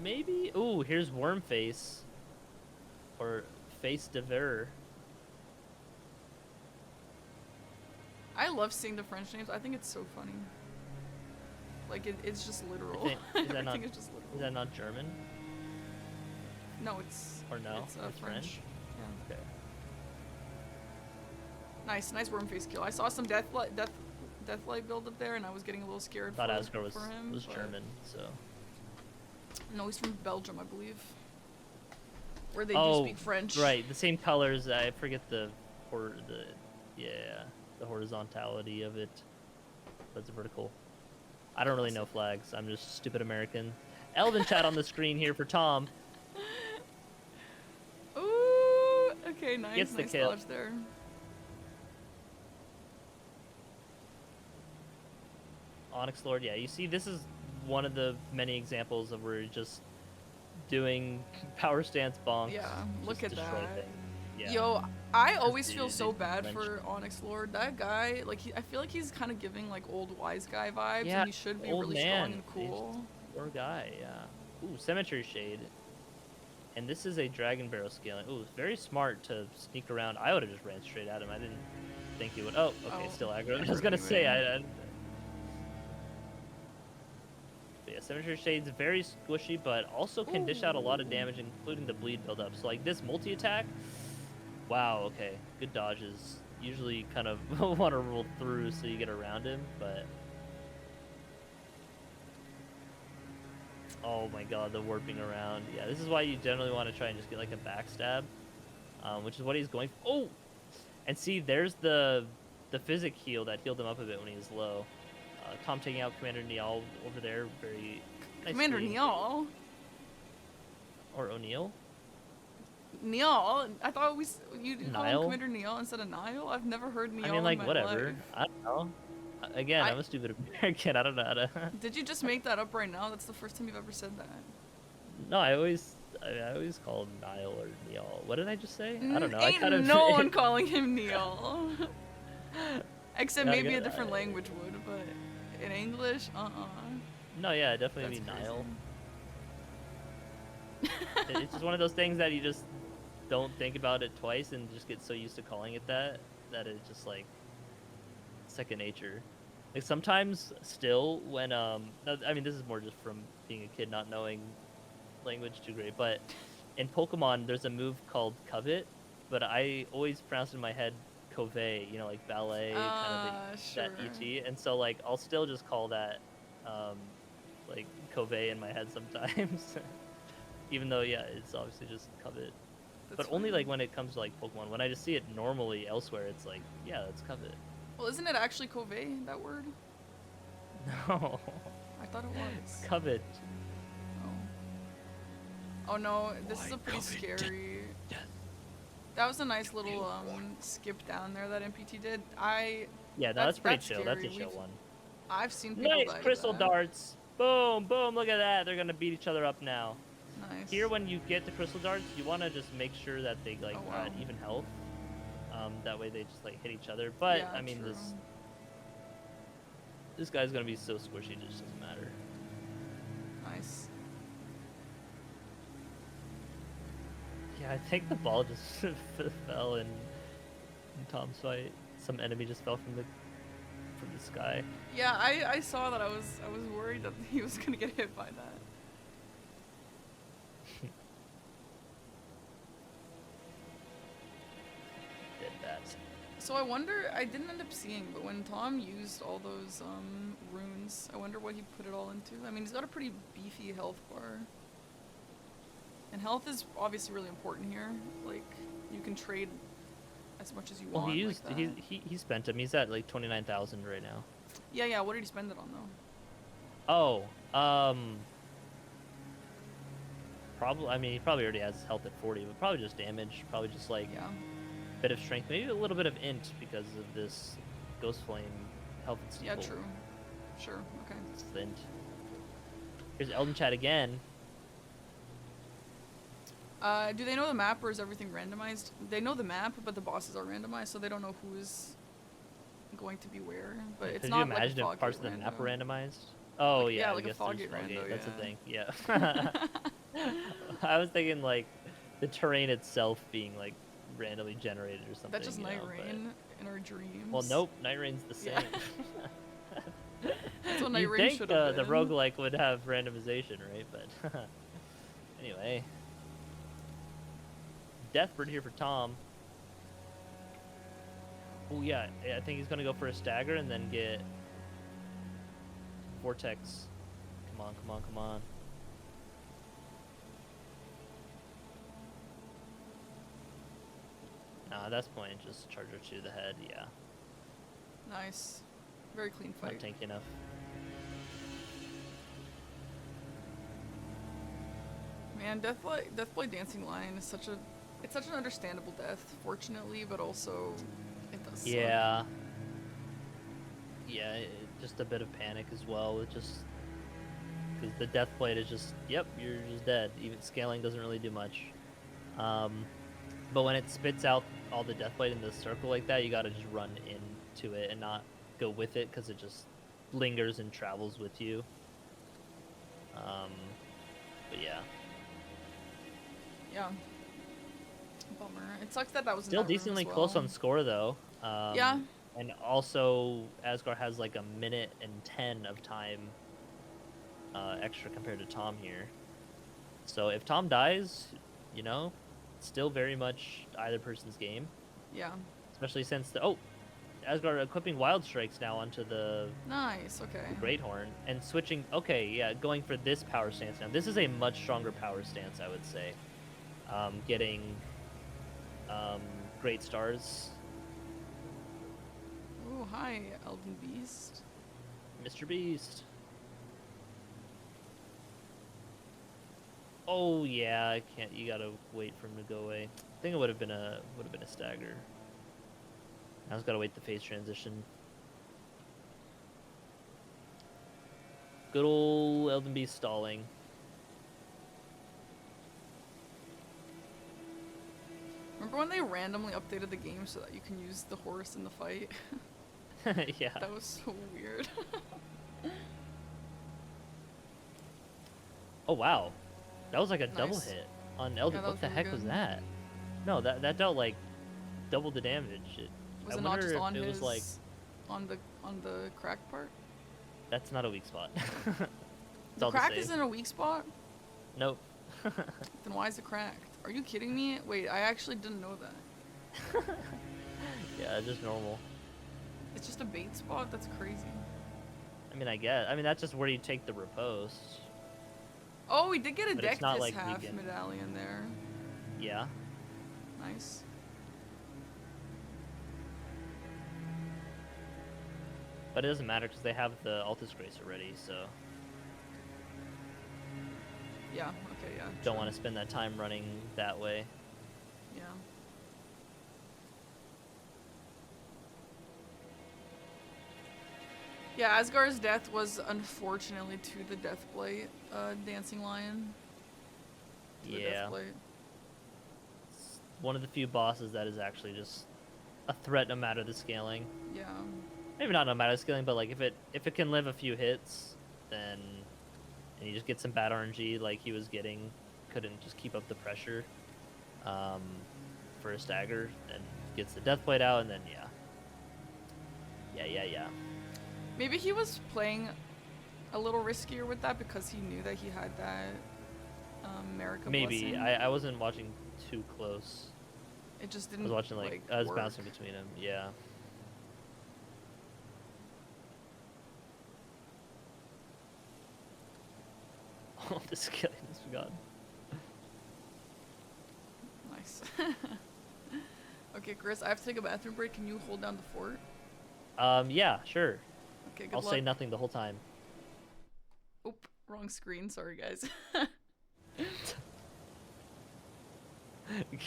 Maybe. Ooh, here's Wormface, or Face de Ver. I love seeing the French names. I think it's so funny. Like it's just literal. Is that Everything not? is just literal. Is that not German? No, it's Or no? It's, It's French? Yeah. Okay. Nice worm face kill. I saw some deathlight build up there, and I was getting a little scared Thought Asgard for him. was but- German, so. No, he's from Belgium, I believe. Where they Oh, do speak French. right, the same colors. I forget the horizontality of it, but it's vertical. I don't really know flags. I'm just a stupid American. Elven chat on the screen here for Tom. Ooh, okay, nice, Gets the nice kill. dodge there. Onyx Lord, yeah. You see, this is one of the many examples of where you're just doing power stance bonks. Yeah, just look at destroy that. things. Yeah. Yo, I always feel Dude, so they bad lynched for Onyx Lord. That guy, like, I feel like he's kind of giving like old wise guy vibes, Yeah, and he should be old really man. strong and cool. Poor guy, yeah. Ooh, Cemetery Shade. And this is a Dragon Barrel scaling. Ooh, very smart to sneak around. I would have just ran straight at him. I didn't think he would. Oh, okay, Oh, still aggro. I aggro was gonna say, anyway. But yeah, Cemetery Shade's very squishy, but also can dish out a lot of damage, including the bleed buildup. So like this multi-attack, wow, okay. Good dodges. Usually you kind of want to roll through so you get around him, but... Oh my god, the warping around. Yeah, this is why you generally want to try and just get like a backstab. which is what he's going for. Oh! And see, there's the physic heal that healed him up a bit when he was low. Tom taking out Commander Niall over there, very nice. Commander Niall? Or O'Neill? Niall? I thought you call him Niall? Commander Niall instead of Niall? I've never heard Niall I mean, like, in my whatever. life. I don't know. Again, I'm a stupid American. I don't know how to... Did you just make that up right now? That's the first time you've ever said that. No, I always call him Niall or Niall. What did I just say? I don't know. I Ain't kind of no one calling him Neil. Except Yeah, I maybe get a different that. language would, but in English, No, yeah, it definitely That's be crazy. Niall. It's just one of those things that you just don't think about it twice and just get so used to calling it that it's just like second nature. Like sometimes still when no, I mean this is more just from being a kid not knowing language too great, but in Pokemon there's a move called Covet, but I always pronounce it in my head Cove, you know, like ballet kind of sure. that ET, and so like I'll still just call that like Cove in my head sometimes. Even though, yeah, it's obviously just Covet. That's But only funny. like when it comes to like Pokemon. When I just see it normally elsewhere, it's like, yeah, that's Covet. Well, isn't it actually Cove, that word? No, I thought it was. Covet. Oh. Oh no, this is a pretty scary. Yes. That was a nice little skip down there that NPT did. Yeah, no, that's pretty chill. That's a scary. chill one. I've seen people Nice die to crystal that. darts. Boom, boom. Look at that. They're gonna beat each other up now. Nice. Here, when you get the crystal darts, you want to just make sure that they like Oh, are wow. at even health. That way they just like hit each other. But Yeah, I mean, true. this guy's gonna be so squishy, it just doesn't matter. Nice. Yeah, I think the ball just fell in Tom's fight. Some enemy just fell from the sky. Yeah, I saw that. I was worried that he was gonna get hit by that. Did that. So I wonder. I didn't end up seeing, but when Tom used all those runes, I wonder what he put it all into. I mean, he's got a pretty beefy health bar, and health is obviously really important here. Like, you can trade as much as you Well, want. he used like that. he spent him. He's at like 29,000 right now. Yeah. What did he spend it on though? Oh, probably. I mean, he probably already has health at 40, but probably just damage. Probably just like Yeah. bit of strength, maybe a little bit of int because of this Ghost Flame health and steeple. Yeah. True. Sure. Okay. It's the int. Here's Elden Chat again. Do they know the map or is everything randomized? They know the map, but the bosses are randomized, so they don't know who's going to be where. But it's Could not you imagine like a if parts of Foggate the map rando. were randomized? Oh Like- yeah, yeah, I like a guess there's Foggate rando, That's the yeah. thing. Yeah. I was thinking like the terrain itself being like randomly generated or something. That's just you Night know, but- Rain in our dreams. Well, nope. Night Rain's the same. Yeah. That's what Night You'd Rain think should have the been. roguelike would have randomization, right? But anyway. Deathbird here for Tom. Oh yeah, I think he's gonna go for a stagger and then get Vortex. Come on, come on, come on. Nah, at this point, just Charger to the head, yeah. Nice. Very clean Not fight. tanky enough. Man, Deathblade Dancing Lion is such an understandable death, fortunately, but also it does suck. Yeah. Yeah, just a bit of panic as well with just because the death plate is just, yep, you're just dead. Even scaling doesn't really do much. But when it spits out all the death plate in the circle like that, you gotta just run into it and not go with it because it just lingers and travels with you. But yeah. Yeah. Bummer. It sucks that was Still in that room decently as close well. on score though. Yeah. And also, Asgard has like a minute and 10 of time extra compared to Tom here. So if Tom dies, you know, it's still very much either person's game. Yeah. Especially since Asgard equipping Wild Strikes now onto the Nice. Okay. Great Horn and switching. Okay, yeah, going for this power stance now. This is a much stronger power stance, I would say. Getting great stars. Oh, hi, Elden Beast. Mr. Beast. Oh yeah, I can't. You gotta wait for him to go away. I think it would have been a stagger. I just gotta wait the phase transition. Good old Elden Beast stalling. Remember when they randomly updated the game so that you can use the horse in the fight? Yeah. That was so weird. Oh wow, that was like a double Nice. hit on Elden. Yeah, that What was the really heck was good. that? No, that dealt like double the damage. Was I it not wonder just if on it his was like on the crack part? that's not a weak spot. It's The all the crack same. isn't a weak spot? Nope. Then why is it cracked? Are you kidding me? Wait, I actually didn't know that. Yeah, just normal. It's just a bait spot? That's crazy. I mean, I guess. I mean, that's just where you take the riposte. Oh, we did get a But it's not Dectus like half vegan. medallion there. Yeah. Nice. But it doesn't matter because they have the Altus Grace already, so Yeah, okay, yeah. don't true. want to spend that time running that way. Yeah. Yeah, Asgar's death was unfortunately to the Deathblade, Dancing Lion. To the Yeah. Deathblade. It's one of the few bosses that is actually just a threat no matter the scaling. Yeah. Maybe not no matter the scaling, but like if it can live a few hits, then and you just get some bad RNG like he was getting, couldn't just keep up the pressure for a stagger, and gets the Deathblade out, and then yeah. Maybe he was playing a little riskier with that because he knew that he had that America Maybe blessing. I wasn't watching too close. It just I didn't was watching like I was work. bouncing between them. Yeah. Oh, this killing is forgotten. Nice. Okay, Chris, I have to take a bathroom break. Can you hold down the fort? Yeah, sure. Okay, good I'll luck. say nothing the whole time. Oop, wrong screen. Sorry, guys.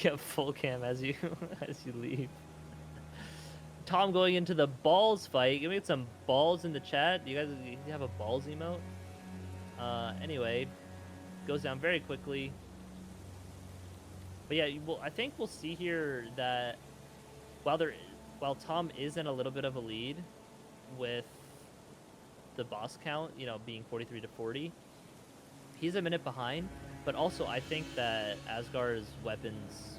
Get full cam as you as you leave. Tom going into the balls fight. Give me some balls in the chat. You guys have a balls emote? Anyway, goes down very quickly. But yeah, I think we'll see here that while Tom is in a little bit of a lead with the boss count, being 43 to 40, he's a minute behind. But also, I think that Asgar's weapons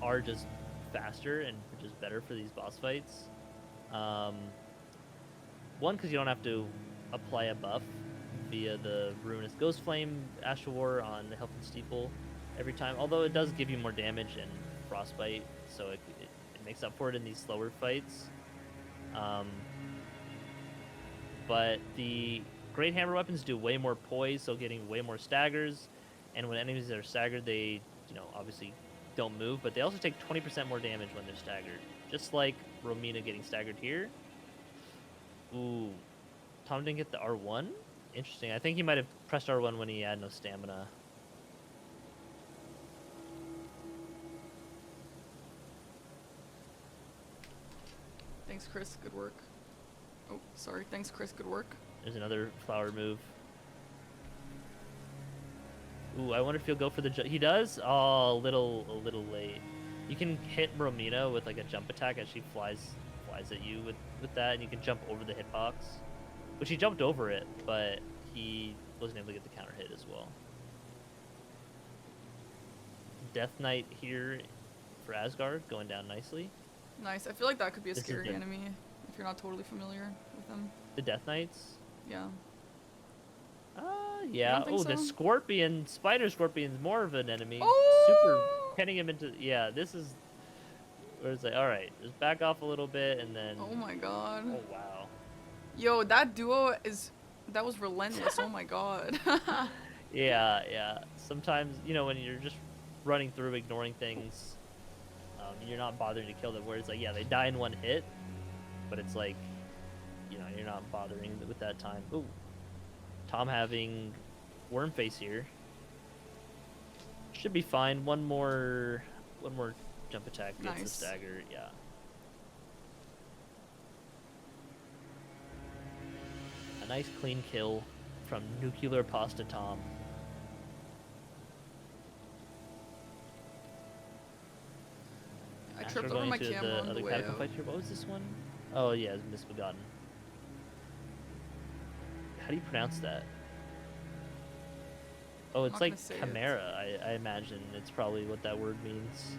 are just faster and just better for these boss fights. One, because you don't have to apply a buff via the Ruinous Ghost Flame Astral War on the Health and Steeple every time, although it does give you more damage and Frostbite, so it makes up for it in these slower fights. But the Great Hammer weapons do way more poise, so getting way more staggers, and when enemies are staggered, they, obviously don't move, but they also take 20% more damage when they're staggered, just like Romina getting staggered here. Ooh, Tom didn't get the R1? Interesting. I think he might have pressed R1 when he had no stamina. Thanks, Chris. Good work. Oh, sorry. Thanks, Chris. Good work. There's another flower move. Ooh, I wonder if he'll go for the he does? Oh, a little late. You can hit Romina with like a jump attack as she flies at you with that, and you can jump over the hitbox. Which he jumped over it, but he wasn't able to get the counter hit as well. Death Knight here for Asgard, going down nicely. Nice. I feel like that could be a This is scary the- enemy if you're not totally familiar with them. The Death Knights? Yeah. Yeah. don't think Oh, the so? Scorpion, Spider Scorpion's more of an enemy. Oh! Super pinning him into. Yeah, this is where it's like, all right, just back off a little bit, and then. Oh my god. Oh wow. Yo, that duo that was relentless. Oh my god. Yeah. Sometimes when you're just running through, ignoring things, You're not bothering to kill them. Where it's like, yeah, they die in one hit, but it's like, you know, you're not bothering with that time. Ooh, Tom having worm face here. Should be fine. One more jump attack gets the Nice. stagger. Yeah. A nice clean kill from Nuclear Pasta Tom. I After tripped over going my to camera the on other the way catacomb out. fight here. What was this one? Oh yeah, it's Misbegotten. How do you pronounce that? Oh, it's not like gonna say it. chimera. I imagine it's probably what that word means,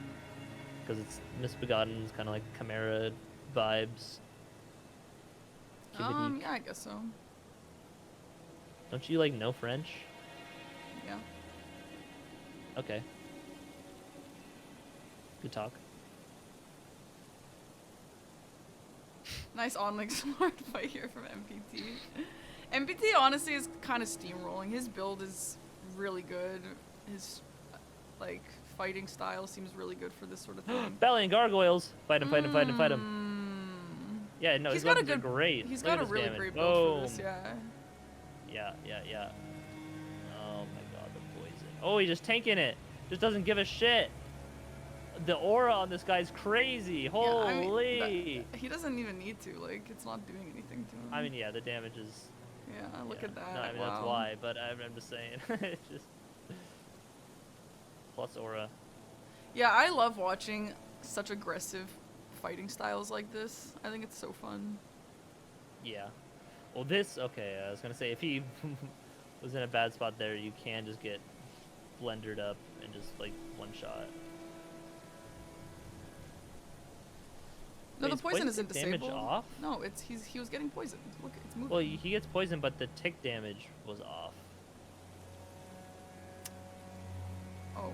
because it's Misbegotten. It's kind of like chimera vibes. Chimerique. Yeah, I guess so. Don't you like know French? Yeah. Okay. Good talk. Nice on-link smart fight here from MPT. MPT honestly is kind of steamrolling. His build is really good. His like fighting style seems really good for this sort of thing. Belly and gargoyles. Fight him, fight him, fight him, fight him. Yeah, no, his Got a weapons are good. great. He's Look got at a this really damage. great build for this. Boom. Yeah. Yeah. Oh my god, the poison. Oh, he's just tanking it. Just doesn't give a shit. The aura on this guy's crazy. Holy. Yeah, I mean, he doesn't even need to. Like, it's not doing anything to him. I mean, yeah, the damage is. yeah, look Yeah. at that. No, I mean, wow. that's why, but I'm just saying. It's just. Plus aura. Yeah, I love watching such aggressive fighting styles like this. I think it's so fun. Yeah. Well, this. Okay, I was gonna say, if he was in a bad spot there, you can just get blendered up and just, like, one shot. No, Wait, the is poison isn't damage disabled. off? No, he was getting poisoned. Look, it's moving. Well, he gets poisoned, but the tick damage was off. Oh.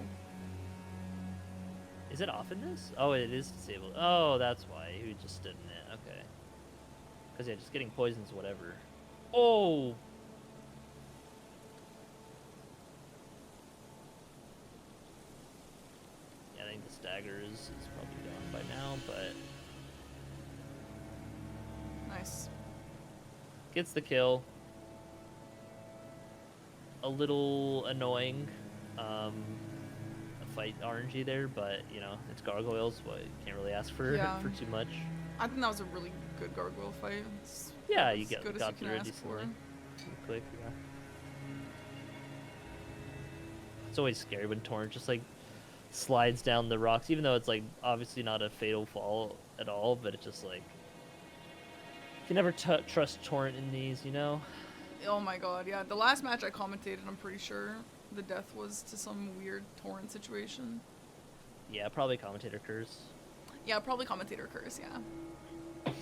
Is it off in this? Oh, it is disabled. Oh, that's why. He just stood in it. Okay. Because, yeah, just getting poisons, whatever. Oh! Yeah, I think the stagger is probably gone by now, but Nice. gets the kill. A little annoying. Fight RNG there, but, you know, it's gargoyles, but you can't really ask for Yeah. for too much. I think that was a really good gargoyle fight. It's Yeah, as you good as got you can through it ask decently. for. Pretty quick, yeah. It's always scary when Torrent just, like, slides down the rocks, even though it's, like, obviously not a fatal fall at all, but it's just, like, you can never trust Torrent in these, you know? Oh my god, yeah. The last match I commentated, I'm pretty sure the death was to some weird torrent situation. Yeah, probably commentator curse. Yeah, probably commentator curse, yeah.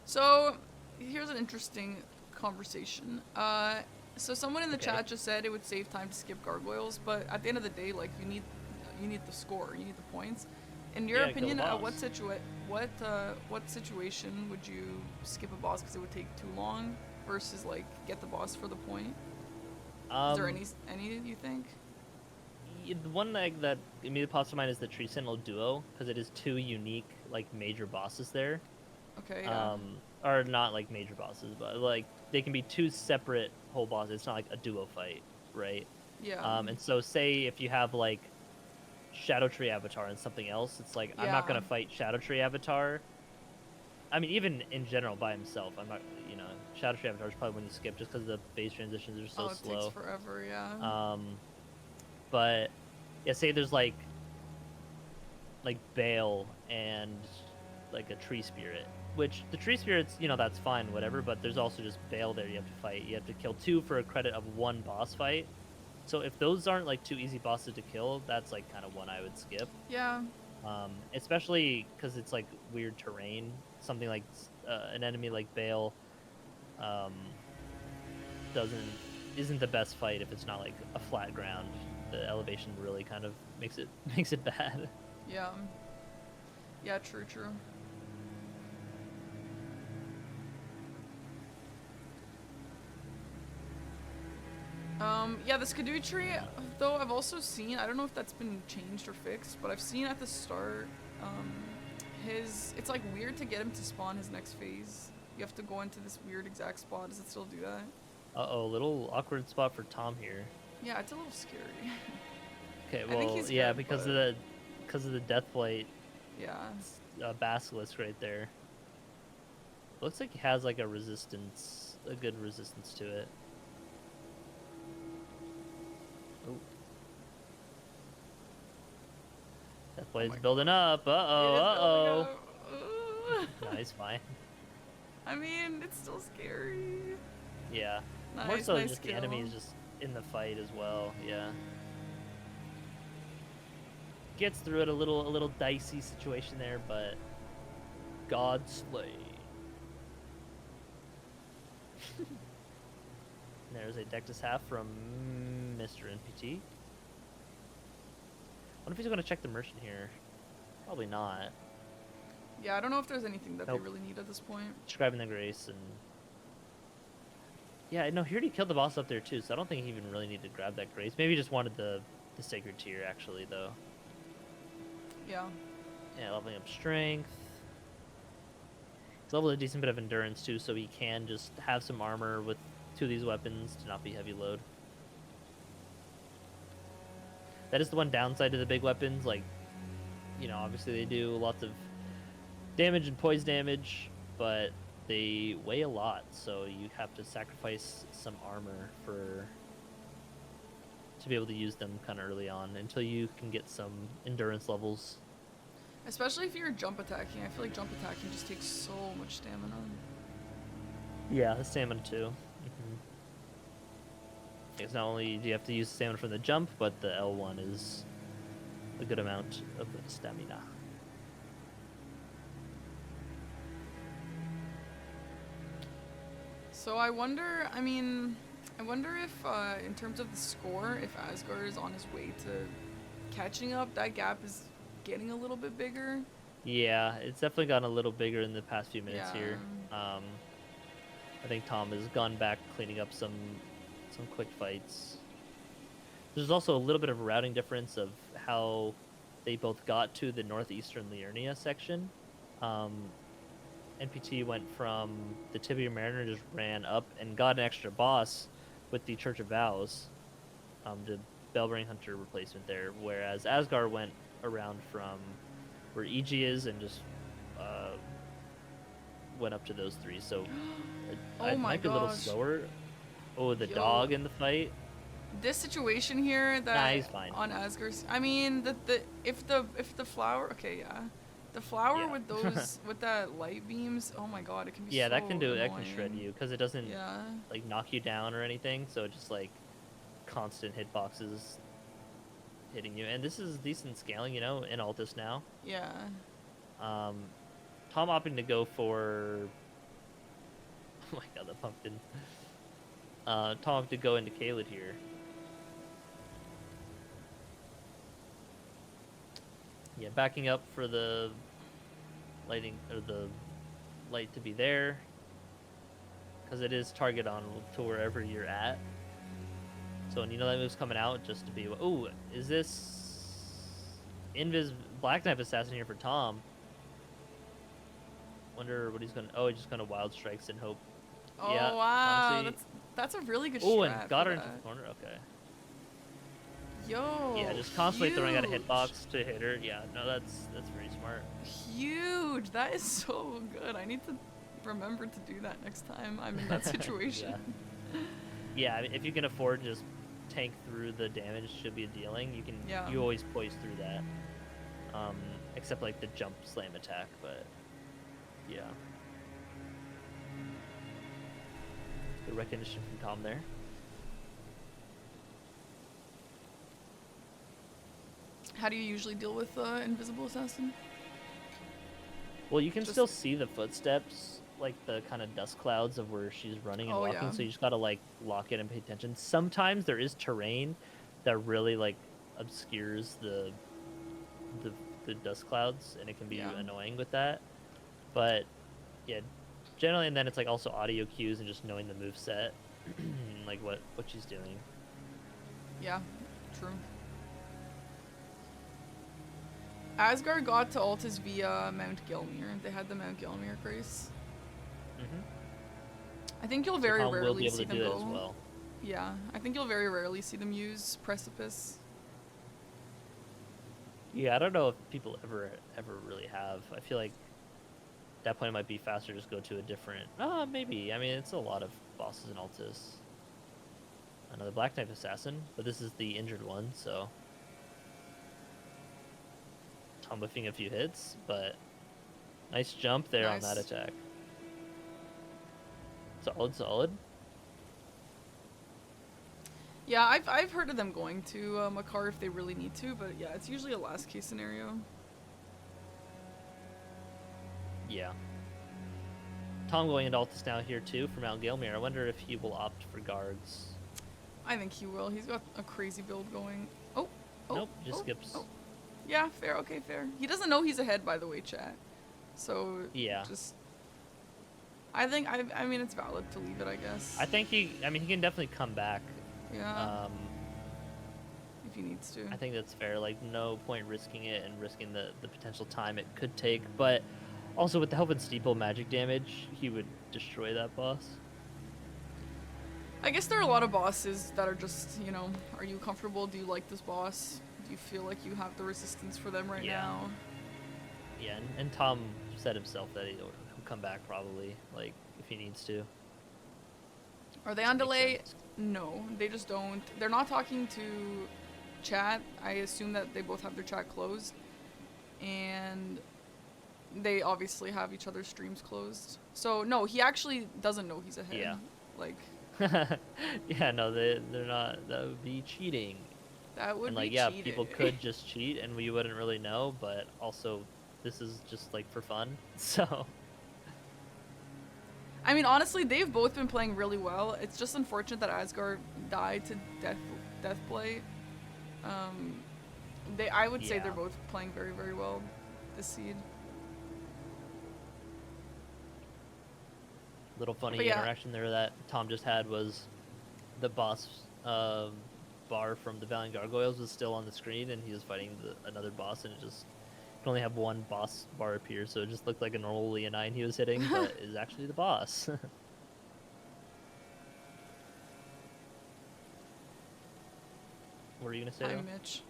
So, here's an interesting conversation. So someone in the Okay. chat just said it would save time to skip gargoyles, but at the end of the day, like, you need the score, you need the points. In your Yeah, kill the opinion, boss. what situation would you skip a boss because it would take too long versus like get the boss for the point? Is there any you think? The one that immediately pops to mind is the Tree Sentinel duo, because it is two unique, like, major bosses there. Okay. Yeah. Or not like major bosses, but like they can be two separate whole bosses. It's not like a duo fight, right? Yeah. And so say if you have like Shadow Tree Avatar and something else, it's like I'm not Yeah. gonna fight Shadow Tree Avatar. I mean, even in general by himself, I'm not. You know, Shadow Tree Avatar is probably when you skip just because the base transitions are so it slow. takes forever. Yeah. But yeah, say there's like Bale and like a Tree Spirit, which the Tree Spirits, you know, that's fine, whatever, but there's also just Bale there you have to fight. You have to kill two for a credit of one boss fight. So if those aren't like two easy bosses to kill, that's like kind of one I would skip. Yeah. Especially because it's like weird terrain. Something like an enemy like Bale isn't the best fight if it's not like a flat ground. The elevation really kind of makes it bad. Yeah. Yeah. True. True. Yeah, the Skidoo tree, though, I've also seen, I don't know if that's been changed or fixed, but I've seen at the start, it's like weird to get him to spawn his next phase. You have to go into this weird exact spot. Does it still do that? Uh-oh, little awkward spot for Tom here. Yeah, it's a little scary. Okay, I think well, he's yeah, good, because but- of the death flight Yeah. basilisk right there. Looks like he has like a good resistance to it. Oh. Death flight's my building up. It is Uh-oh, building uh-oh. up. No, he's fine. I mean, it's still scary. Yeah. Nice, More so nice just kill. the enemies just in the fight as well. Yeah. Gets through it a little dicey situation there, but God slay. There's a Dectus half from Mr. NPT. Wonder if he's gonna check the merchant here. Probably not. Yeah, I don't know if there's anything that Nope. they really need at this point. Describing the grace and yeah, no, he already killed the boss up there too, so I don't think he even really needed to grab that grace. Maybe he just wanted the sacred tier actually though. Yeah. Yeah, leveling up strength. He's leveled a decent bit of endurance too, so he can just have some armor with 2 of these weapons to not be heavy load. That is the one downside to the big weapons, like, you know, obviously they do lots of damage and poise damage, but they weigh a lot, so you have to sacrifice some armor to be able to use them kind of early on until you can get some endurance levels. Especially if you're jump attacking. I feel like jump attacking just takes so much stamina. Yeah, the stamina too. Because not only do you have to use stamina from the jump, but the L1 is a good amount of stamina. So I wonder, I mean, I wonder if, in terms of the score, if Asgard is on his way to catching up, that gap is getting a little bit bigger. Yeah, it's definitely gotten a little bigger in the past few minutes Yeah. here. I think Tom has gone back cleaning up some quick fights. There's also a little bit of a routing difference of how they both got to the northeastern Liurnia section. NPT went from the Tibia Mariner, just ran up and got an extra boss with the Church of Vows, the Bellbring Hunter replacement there, whereas Asgard went around from where EG is and just went up to those 3. So Oh it my might be a little gosh. slower. Oh, the Yo. dog in the fight. This situation here that Nah, he's fine. on Asgard's, I mean, if the flower, okay, yeah, the flower Yeah. with those with that light beams, oh my god, it can be Yeah, so that can do it. That can shred annoying. you because it doesn't Yeah. like knock you down or anything. So it just like constant hitboxes hitting you. And this is decent scaling, you know, in Altus now. Yeah. Tom opting to go for. Oh my god, the pumpkin. Tom opted to go into Kaled here. Yeah, backing up for the lighting or the light to be there, because it is target on to wherever you're at. So when you know that move's coming out, just to be, oh, is this Black Knife Assassin here for Tom? Wonder what he's gonna. Oh, he's just gonna wild strikes and hope. Oh Yeah, wow, honestly- that's a really good Oh, strat and got for her into the that. corner. Okay. Yo. Yeah, just constantly throwing out a huge. hitbox to hit her. Yeah, no, that's very smart. Huge. That is so good. I need to remember to do that next time I'm in that situation. Yeah, I mean, if you can afford to just tank through the damage should be dealing, you can. Yeah. You always poise through that. Except like the jump slam attack, but yeah. Good recognition from Tom there. How do you usually deal with Invisible Assassin? Well, you can Just- still see the footsteps, like the kind of dust clouds of where she's running and Oh, walking. yeah. So you just gotta like lock it and pay attention. Sometimes there is terrain that really like obscures the dust clouds, and it can be Yeah. annoying with that. But yeah, generally, and then it's like also audio cues and just knowing the move set, like what she's doing. Yeah, true. Asgard got to Altus via Mount Gelmir. They had the Mount Gelmir grace. Mm-hmm. I think you'll So very Tom will rarely be able see to them do it go. as well. Yeah, I think you'll very rarely see them use Precipice. Yeah, I don't know if people ever really have. I feel like at that point it might be faster just go to a different. Maybe. I mean, it's a lot of bosses in Altus. Another Black Knife Assassin, but this is the injured one, so Tom whiffing a few hits, but nice jump there on that Nice. attack. Solid, solid. Yeah, I've heard of them going to Makar if they really need to, but yeah, it's usually a last case scenario. Yeah. Tom going into Altus now here too for Mount Gelmir. I wonder if he will opt for guards. I think he will. He's got a crazy build going. Oh, oh, Nope, just oh, skips. oh. Yeah, fair. Okay, fair. He doesn't know he's ahead, by the way, chat. So Yeah. just. I think I mean it's valid to leave it, I guess. I think he can definitely come back. Yeah. If he needs to. I think that's fair. Like, no point risking it and risking the potential time it could take. But also, with the help of Steeple magic damage, he would destroy that boss. I guess there are a lot of bosses that are just, you know, are you comfortable? Do you like this boss? Do you feel like you have the resistance for them right Yeah. now? Yeah, and Tom said himself that he'll come back probably, like, if he needs to. Are they Which on makes delay? sense. No, they just don't. They're not talking to chat. I assume that they both have their chat closed. And they obviously have each other's streams closed. So, no, he actually doesn't know he's ahead. Yeah. Like, Yeah, no, they're not. That would be cheating. that would And like, be yeah, cheating. people could just cheat, and we wouldn't really know. But also, this is just like for fun. So I mean, honestly, they've both been playing really well. It's just unfortunate that Asgard died to Deathblade. I would say Yeah. they're both playing very, very well this seed. little funny But yeah. interaction there that Tom just had was the boss bar from the Valiant Gargoyles was still on the screen, and he was fighting another boss, and it just could only have one boss bar appear, so it just looked like a normal Leonine he was hitting, but is actually the boss. What were you gonna say? Hi, though? Mitch.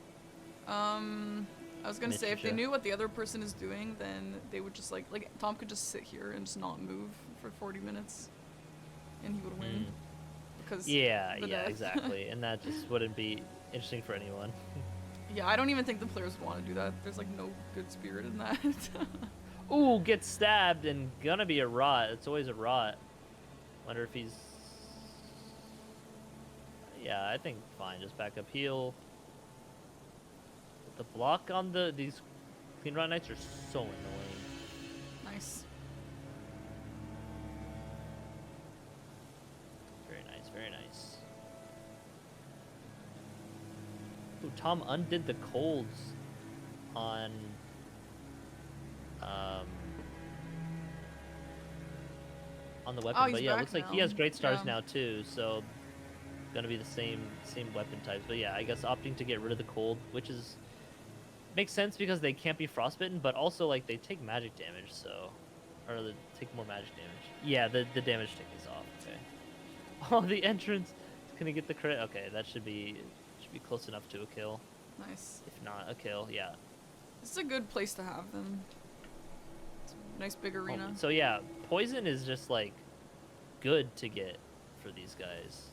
I was gonna say if they Mitch, knew what the other person is doing, then they would just like Tom could just sit here and just not move for 40 minutes, and he would win. Because Yeah, the yeah, death. exactly, and that just wouldn't be interesting for anyone. Yeah, I don't even think the players would want to do that. There's like no good spirit in that. Ooh, gets stabbed and gonna be a rot. It's always a rot. Wonder if he's. Yeah, I think fine. Just back up heal. The block on these Clean Rot Knights are so annoying. Nice. Very nice, very nice. Ooh, Tom undid the colds on the weapon, he's but yeah, it back looks like he now. has great stars Yeah. now too, so gonna be the same weapon types. But yeah, I guess opting to get rid of the cold, which is makes sense because they can't be frostbitten, but also like they take magic damage, so or they take more magic damage. Yeah, the damage tick is off. Okay. Oh, the entrance is gonna get the crit. Okay, that should be close enough to a kill. Nice. If not a kill, yeah. This is a good place to have them. It's a nice big arena. So yeah, poison is just like good to get for these guys.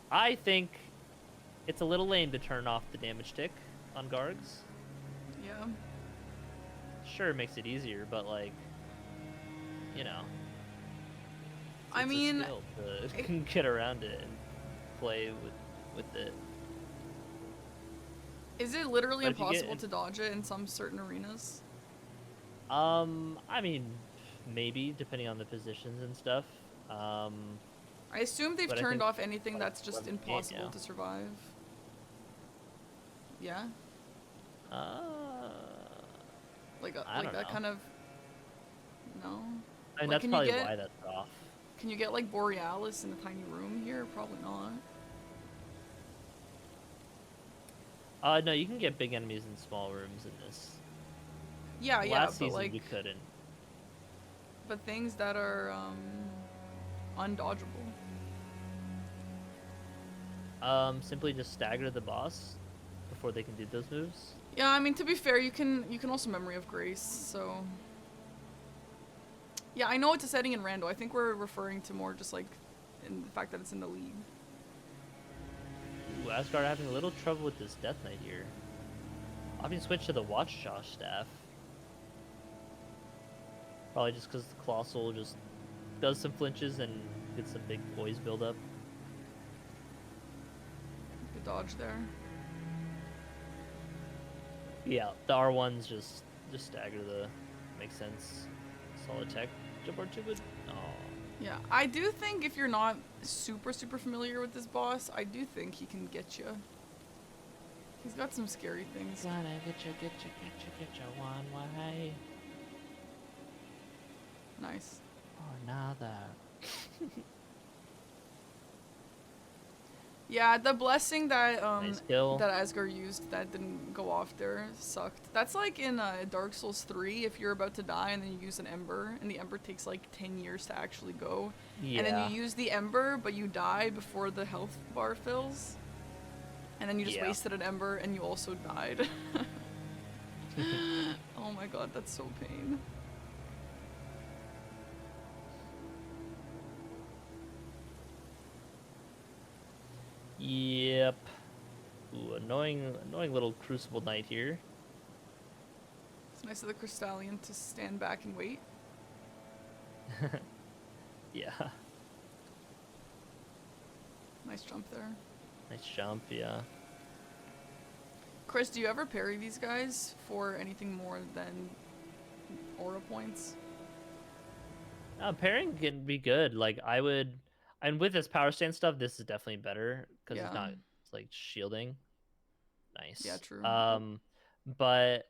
I think it's a little lame to turn off the damage tick on Gargs. Yeah. Sure, it makes it easier, but like, you know, I it's mean, a skill to get around it and play with it. is it literally But if you get impossible to dodge it in some certain arenas? I mean, maybe depending on the positions and stuff. I assume they've But I turned think, off anything like, that's just 11 game impossible now. to survive. Yeah? Like I don't that know. kind of. No. I mean, Like, that's can you probably get- why that's off. Can you get like Borealis in a tiny room here? Probably not. No, you can get big enemies in small rooms in this. Yeah, yeah, Last but season like, you couldn't. but things that are undodgeable. Simply just stagger the boss before they can do those moves. Yeah, I mean, to be fair, you can also Memory of Grace, so... Yeah, I know it's a setting in Rando. I think we're referring to more just, like, in the fact that it's in the league. Ooh, Asgard having a little trouble with this Death Knight here. Opting to switch to the Watchjaw staff. Probably just because the Colossal just does some flinches and gets some big poise build-up. Good dodge there. Yeah, the R1s just stagger the... Makes sense. Solid tech. Jump R2 would... Oh. Yeah, I do think if you're not super familiar with this boss, I do think he can get you. He's got some scary things. Gonna get you one way. Nice. Or another. Yeah, the blessing that Nice kill. that Asgard used that didn't go off there sucked. That's like in Dark Souls 3, if you're about to die and then you use an Ember, and the Ember takes like 10 years to actually go. Yeah. And then you use the Ember, but you die before the health bar fills. And then you just wasted an Ember and you also died. Oh my god, that's so pain. Yep. Ooh, annoying little Crucible Knight here. It's nice of the Crystallian to stand back and wait. Yeah. Nice jump there. Nice jump, yeah. Chris, do you ever parry these guys for anything more than aura points? Pairing can be good. Like, I would... And with this power stance stuff, this is definitely better. Because it's not, like, shielding. Nice. Yeah, true. But...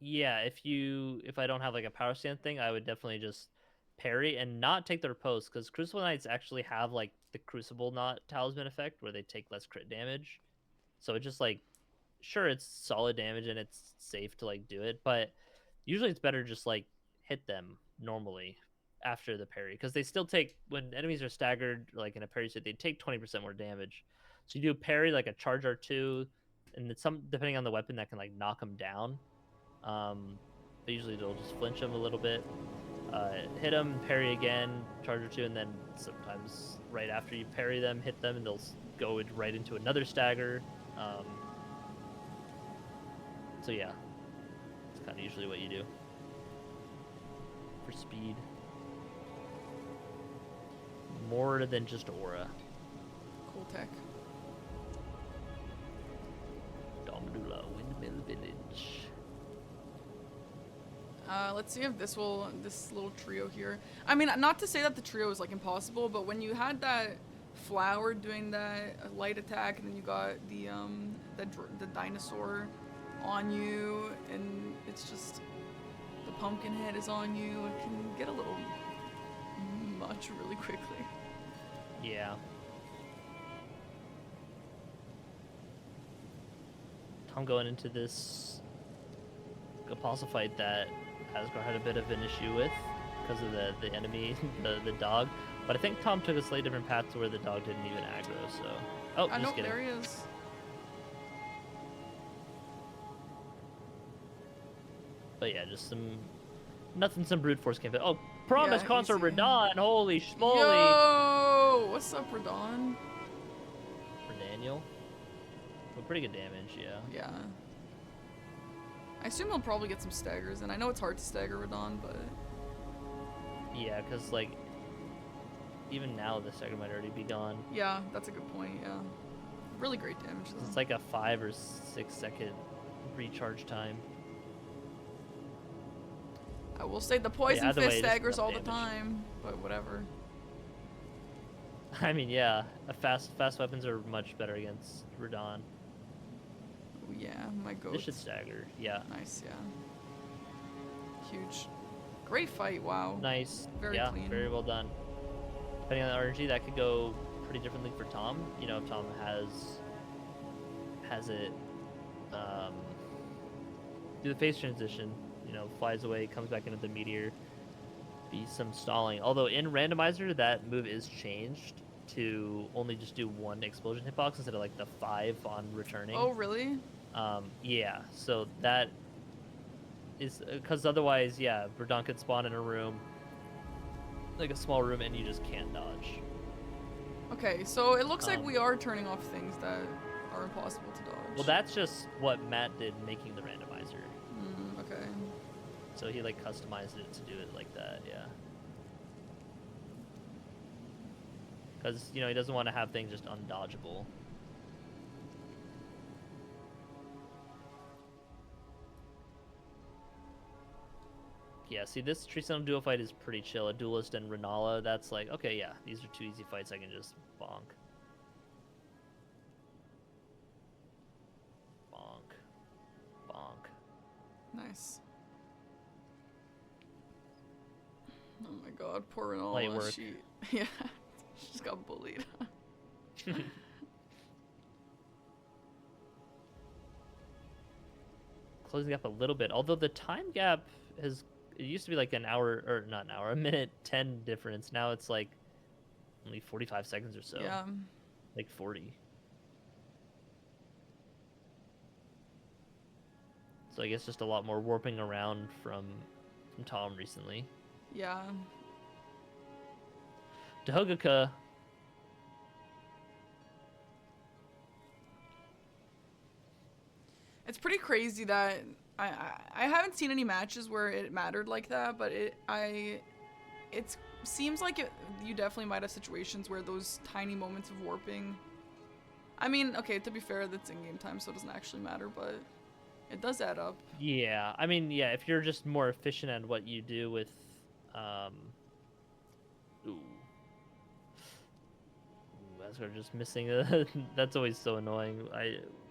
Yeah, if I don't have, like, a power stance thing, I would definitely just parry and not take their post. Because Crucible Knights actually have, like, the Crucible Knot Talisman effect, where they take less crit damage. So it just, like... Sure, it's solid damage and it's safe to, like, do it. But usually it's better just, like, hit them normally after the parry, because they still take, when enemies are staggered like in a parry set, they take 20% more damage. So you do a parry like a charge R2, and it's some, depending on the weapon, that can like knock them down. But usually they'll just flinch them a little bit, hit them, parry again, charge R2, and then sometimes right after you parry them, hit them, and they'll go right into another stagger. So yeah, it's kind of usually what you do for speed. More than just aura. Cool tech. Domdula, Windmill Village. Let's see if this little trio here. I mean, not to say that the trio is like impossible, but when you had that flower doing that light attack, and then you got the dinosaur on you, and it's just the pumpkin head is on you, it can get a little much really quickly. Yeah. Tom going into this apostle fight that Asgard had a bit of an issue with because of the enemy, the dog. But I think Tom took a slightly different path to where the dog didn't even aggro, so... Oh, I know, just kidding. there he is. But yeah, just some brute force came. Oh, promise Yeah, consort easy. Radon, holy schmoly! Yo! What's up, Radon? For Daniel. But pretty good damage, yeah. Yeah. I assume he'll probably get some staggers, and I know it's hard to stagger Radon, but... Yeah, because, like, even now the stagger might already be gone. Yeah, that's a good point, yeah. Really great damage, though. It's like a 5 or 6 second recharge time. I will say the poison either way, fist it is staggers enough all the damage. time, but whatever. I mean, yeah, fast weapons are much better against Radon. Oh, yeah, my goat. This should stagger, yeah. Nice, yeah. Huge. Great fight, wow. Nice, Very yeah, clean. very well done. Depending on the RNG, that could go pretty differently for Tom. You know, if Tom has has it do the phase transition. You know, flies away, comes back into the meteor. Be some stalling. Although in randomizer, that move is changed to only just do 1 explosion hitbox instead of like the 5 on returning. Oh, really? Yeah. So that is because otherwise, yeah, Verdun could spawn in a room, like a small room, and you just can't dodge. Okay, so it looks like we are turning off things that are impossible to dodge. Well, that's just what Matt did making the randomizer. Okay. So he like customized it to do it like that, yeah. Because, you know, he doesn't want to have things just undodgeable. Yeah, see, this Tree Stone duo fight is pretty chill. A Duelist and Renala, that's like, okay, yeah, these are 2 easy fights I can just bonk. Bonk. Bonk. Nice. Oh my god, poor Renala. Light work. Yeah, she just got bullied. Closing up a little bit, although the time gap has, it used to be like an hour, or not an hour, a minute 10 difference. Now it's like only 45 seconds or so. Yeah. Like 40. So I guess just a lot more warping around from Tom recently. Yeah. Dahogaka. It's pretty crazy that I haven't seen any matches where it mattered like that, but it seems like you definitely might have situations where those tiny moments of warping. I mean, okay, to be fair, that's in game time, so it doesn't actually matter, but it does add up. Yeah, I mean, yeah, if you're just more efficient at what you do with, ooh, that's sort of just missing a. That's always so annoying.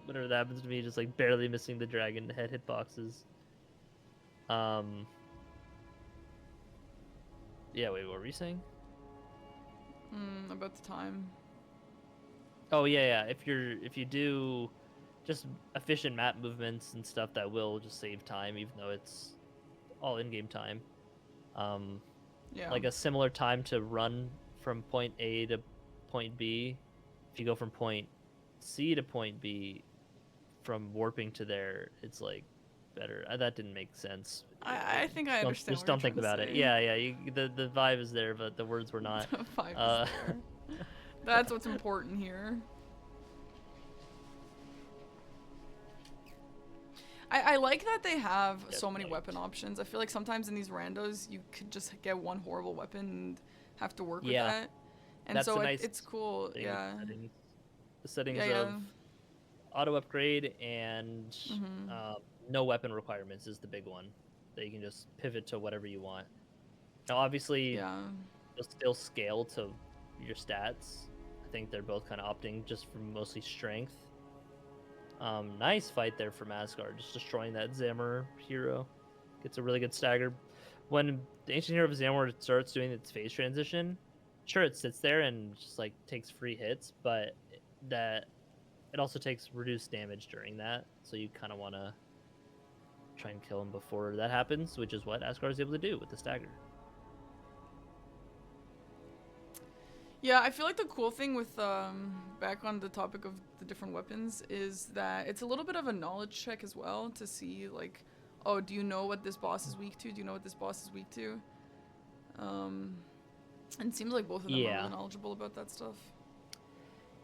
Whenever that happens to me, just like barely missing the dragon head hitboxes. Yeah, wait, what were you saying? About the time. Oh yeah. If you do just efficient map movements and stuff, that will just save time, even though it's all in-game time. Yeah. Like a similar time to run from point A to point B. If you go from point C to point B, from warping to there, it's like better. That didn't make sense. I think I understand. Just don't think about it. Yeah. The vibe is there, but the words were not. The vibe is there. That's what's important here. I like that they have so many weapon options. I feel like sometimes in these randos, you could just get one horrible weapon and have to work with that. And that's so nice it's cool. Yeah. The settings of auto upgrade and no weapon requirements is the big one. That you can just pivot to whatever you want. Now, obviously, you'll still scale to your stats. I think they're both kind of opting just for mostly strength. Nice fight there from Asgard, just destroying that Zamor hero. Gets a really good stagger. When the Ancient Hero of Zamor starts doing its phase transition, sure, it sits there and just like takes free hits, but that it also takes reduced damage during that, so you kind of want to try and kill him before that happens, which is what Asgard is able to do with the stagger. Yeah, I feel like the cool thing with, back on the topic of the different weapons, is that it's a little bit of a knowledge check as well to see, like, oh, do you know what this boss is weak to? Do you know what this boss is weak to? And it seems like both of them are really knowledgeable about that stuff.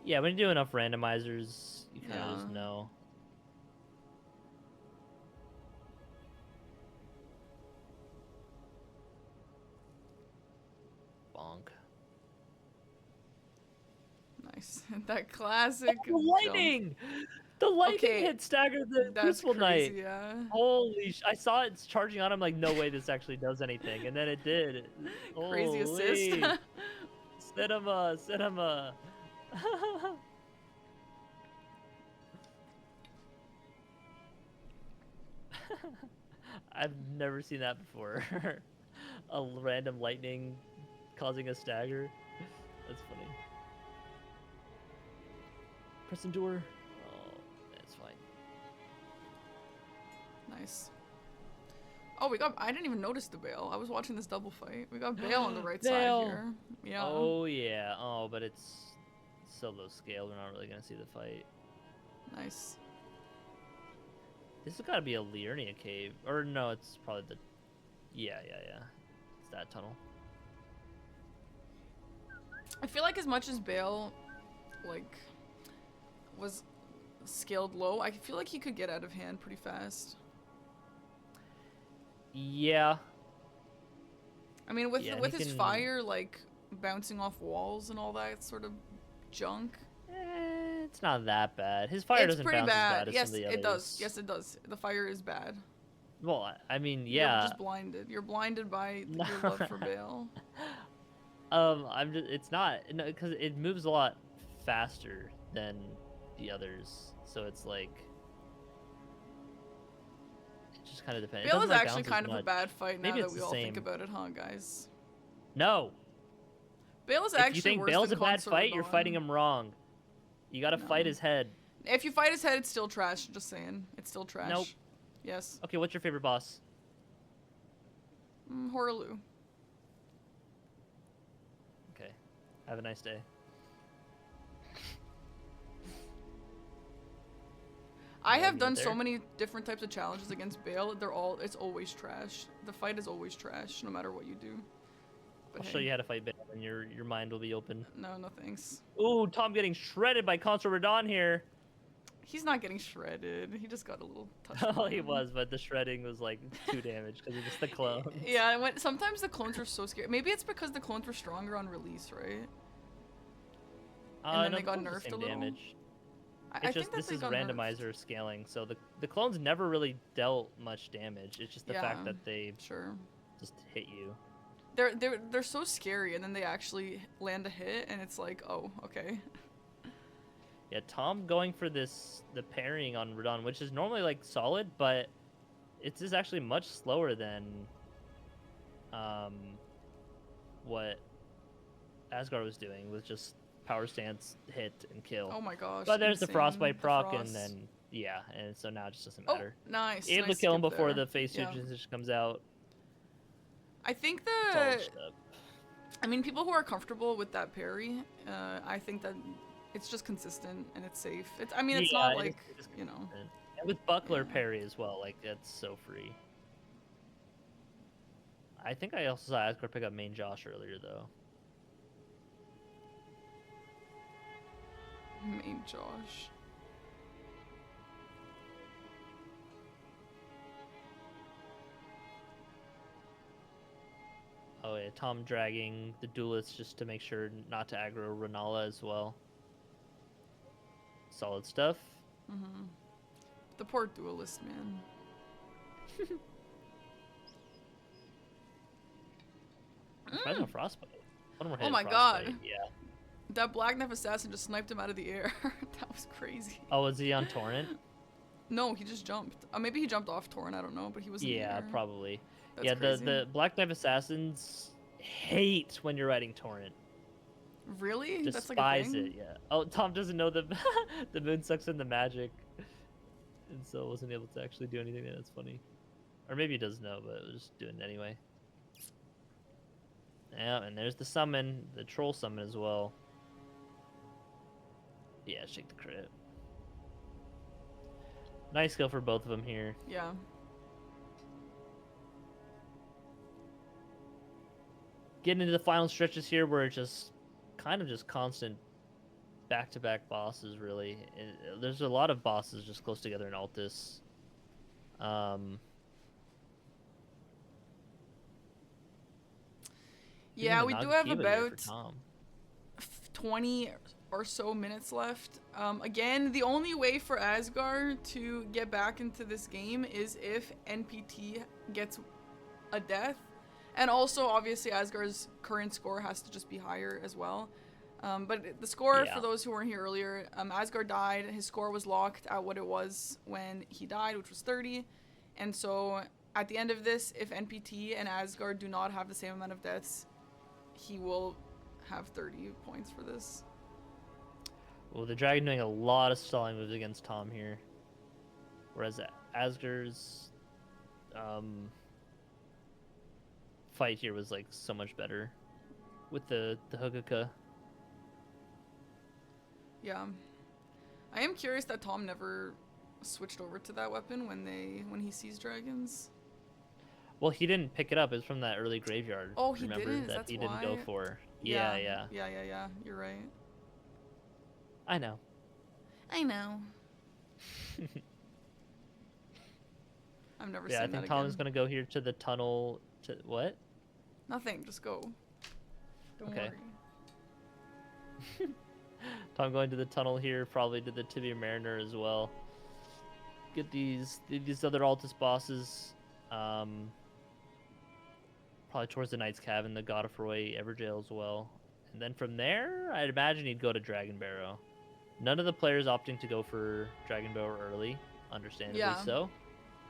Yeah, when you do enough randomizers, you kind of just know. Bonk. Nice. That classic. Oh, lightning! The lightning hit staggered the Crucible Knight. Yeah. Holy I saw it charging on him like, no way this actually does anything. And then it did. Crazy assist. Cinema. I've never seen that before. A random lightning causing a stagger. That's funny. Press endure. Oh, that's Nice. Oh, we got. I didn't even notice the Bale. I was watching this double fight. We got Bale on the right side Bale. here. Yeah. Oh yeah. Oh, but it's so low scale. We're not really gonna see the fight. Nice. This has got to be a Liurnia cave, or no? It's probably the. Yeah. It's that tunnel. I feel like as much as Bale, like, was scaled low, I feel like he could get out of hand pretty fast. Yeah. I mean, with Yeah, with he his can- fire, like, bouncing off walls and all that sort of junk. It's not that bad. His fire It's doesn't pretty bounce as bad. bad as Yes, some of the it others. does. Yes, it does. The fire is bad. Well, I mean, You're yeah. just blinded. You're blinded by your love for Bale. I'm just. It's not because it moves a lot faster than the others, so it's like. It just kind of depends. It Bale doesn't, is like, actually bounce as kind of a much. bad fight now Maybe that it's we the all think same. about it, huh, guys? No. Bale is If actually you think worse Bale's than a bad Consort fight, you're Radon. fighting him wrong. You gotta No. fight his head. If you fight his head, it's still trash. Just saying. It's still trash. Nope. Yes. Okay, what's your favorite boss? Horaloo. Okay. Have a nice day. I Yeah, have leave done it so there. many different types of challenges against Bale. It's always trash. The fight is always trash, no matter what you do. But I'll show you how to fight Bale, and your mind will be open. No, no thanks. Ooh, Tom getting shredded by Consort Radon here. He's not getting shredded. He just got a little touch. Oh, on he him. was, but the shredding was like 2 damage because of just the clone. Yeah, sometimes the clones were so scary. Maybe it's because the clones were stronger on release, right? And then No, they got the nerfed same a little. damage. I It's think just that this they is got nerfed. randomizer scaling, so the clones never really dealt much damage. It's just the Yeah, fact that they Sure. just hit you. They're so scary, and then they actually land a hit, and it's like, oh, okay. Yeah, Tom going for the parrying on Radon, which is normally like solid, but it's just actually much slower than what Asgard was doing with just power stance, hit, and kill. Oh my gosh. But there's the insane. frostbite The proc, frost. and then yeah, and so now it just doesn't Oh, matter. nice. Able nice to kill him skip before there. the phase 2 Yeah. transition comes out. I think Solid stuff. I mean, people who are comfortable with that parry, I think that it's just consistent and it's safe. I mean, it's Yeah, not it like, is you know. consistent. And with buckler Yeah. parry as well, like that's so free. I think I also saw Asgard pick up main Josh earlier though. Main Josh. Oh yeah, Tom dragging the duelist just to make sure not to aggro Renala as well. Solid stuff. The poor duelist, man. Tries no frostbite. One more hit. Oh of my frostbite, God. Yeah. That Black Knife Assassin just sniped him out of the air. That was crazy. Oh, was he on Torrent? No, he just jumped. Maybe he jumped off Torrent, I don't know, but he was in the Yeah, air. probably. That's Yeah, crazy. the Black Knife Assassins hate when you're riding Torrent. Really? That's like a Despise thing? it, yeah. Oh, Tom doesn't know the the moon sucks in the magic, and so wasn't able to actually do anything there. That's funny. Or maybe he does know, but was just doing it anyway. Yeah, and there's the summon, the troll summon as well. Yeah, shake the crit. Nice skill for both of them here. Yeah. Getting into the final stretches here where it's just kind of just constant back-to-back bosses, really. There's a lot of bosses just close together in Altus. Yeah, Even we the do have Nagakiba here for about Tom. 20 or so minutes left. Again, the only way for Asgard to get back into this game is if NPT gets a death. And also, obviously, Asgard's current score has to just be higher as well. But the score, Yeah. for those who weren't here earlier, Asgard died. His score was locked at what it was when he died, which was 30. And so, at the end of this, if NPT and Asgard do not have the same amount of deaths, he will have 30 points for this. Well, the Dragon doing a lot of stalling moves against Tom here. Whereas Asgard's fight here was like so much better with the Hookaka. Yeah. I am curious that Tom never switched over to that weapon when he sees dragons. Well, he didn't pick it up. It was from that early graveyard. Oh, he Remember didn't? that That's he didn't go why? for. Yeah. Yeah. Yeah. You're right. I know. I know. I've never Yeah, seen I that think again. Tom's gonna go here to the tunnel. To what? Nothing, just go. Don't Okay. worry. Tom going to the tunnel here, probably to the Tibia Mariner as well. Get these other Altus bosses. Probably towards the Knight's Cabin, the God of Roy, Everjail as well. And then from there, I'd imagine he'd go to Dragon Barrow. None of the players opting to go for Dragon Barrow early, understandably Yeah. so.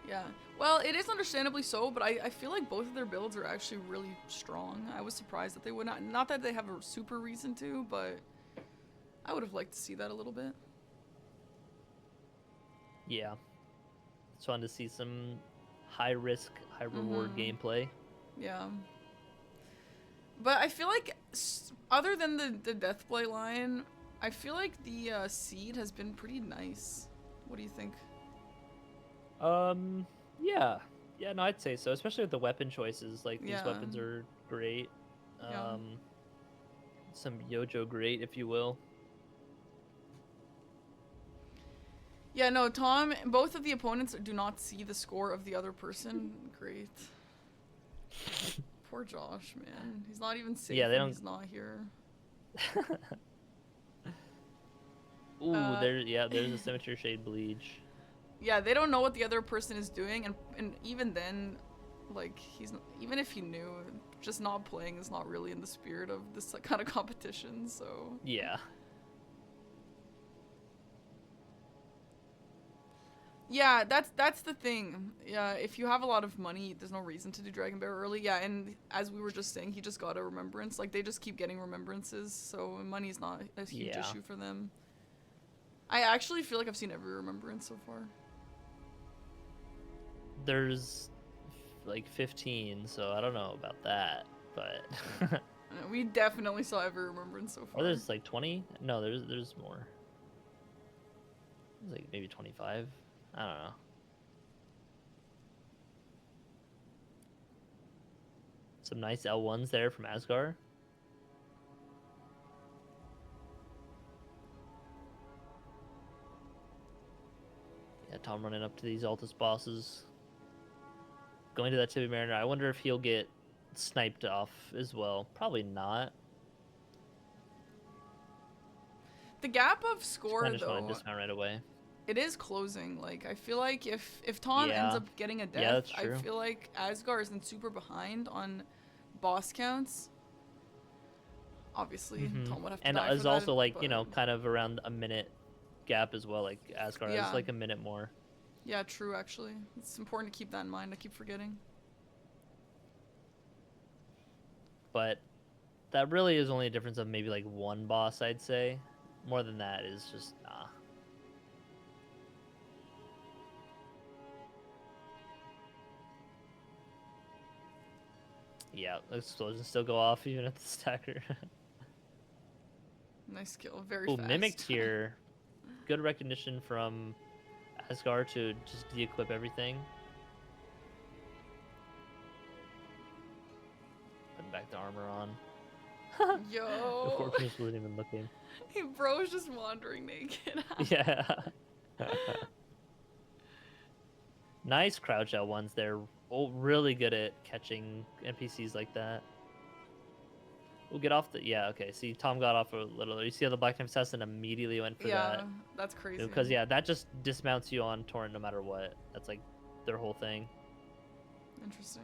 Yeah. Well, it is understandably so, but I feel like both of their builds are actually really strong. I was surprised that they would not. Not that they have a super reason to, but I would have liked to see that a little bit. Yeah. It's fun to see some high risk, high reward gameplay. Yeah. But I feel like, other than the Deathblade line, I feel like the seed has been pretty nice. What do you think? Yeah. Yeah, no, I'd say so, especially with the weapon choices. Like, these Yeah. weapons are great. Yeah. Some Yojo great, if you will. Yeah, no, Tom, both of the opponents do not see the score of the other person. Great. Poor Josh, man. He's not even safe Yeah, they when don't- he's not here. Ooh, there's a Cemetery Shade Bleach. Yeah, they don't know what the other person is doing, and even then, like, even if he knew, just not playing is not really in the spirit of this kind of competition, so... Yeah. Yeah, that's the thing. Yeah, if you have a lot of money, there's no reason to do Dragon Bear early. Yeah, and as we were just saying, he just got a remembrance. Like, they just keep getting remembrances, so money's not a huge Yeah. issue for them. I actually feel like I've seen every remembrance so far. There's like 15, so I don't know about that, but We definitely saw every remembrance so far. or there's like 20? No, there's more. There's like maybe 25. I don't know. Some nice L1s there from Asgard. Yeah, Tom running up to these Altus bosses. Going to that Tibia Mariner. I wonder if he'll get sniped off as well. Probably not. The gap of score, I just want though, to dismount right away. it is closing. Like, I feel like if Tom Yeah. ends up getting a death, Yeah, that's I true. feel like Asgard isn't super behind on boss counts. Obviously, Tom would have to And die for it's that, also like, you know, but- kind of around a minute gap as well. Like Asgard Yeah. has like a minute more. Yeah, true, actually. It's important to keep that in mind. I keep forgetting. But that really is only a difference of maybe like one boss, I'd say. More than that is just nah. Yeah, explosions still go off even at the stacker. Nice kill. Very Ooh, fast. mimicked here. Good recognition from Asgard to just de-equip everything. Putting back the armor on. The Yo. fortress wasn't even looking. Hey, bro's just wandering naked. Yeah. Nice crouch out ones there. Oh, really good at catching NPCs like that. We'll get off the... Yeah, okay. See, Tom got off a little... You see how the Black Knife Assassin immediately went for Yeah, that? that's crazy. Because, yeah, that just dismounts you on Torrent no matter what. That's, like, their whole thing. Interesting.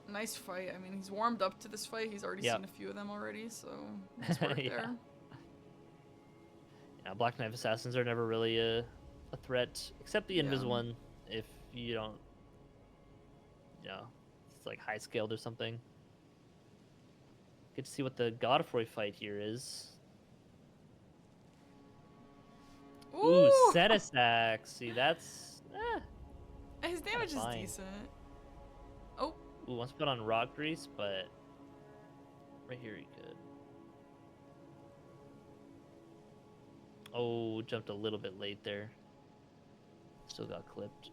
Nice fight. I mean, he's warmed up to this fight. He's already Yep. seen a few of them already, so nice work Yeah. there. Yeah, Black Knife Assassins are never really a threat, except the Invis Yeah. one, if you don't... You know, it's, like, high-scaled or something. Get to see what the Godfrey fight here is. Ooh, Setastax. See, that's... damage is fine. decent. Oh, Ooh, wants to put on rock grease, but right here he could. Oh, jumped a little bit late there. Still got clipped.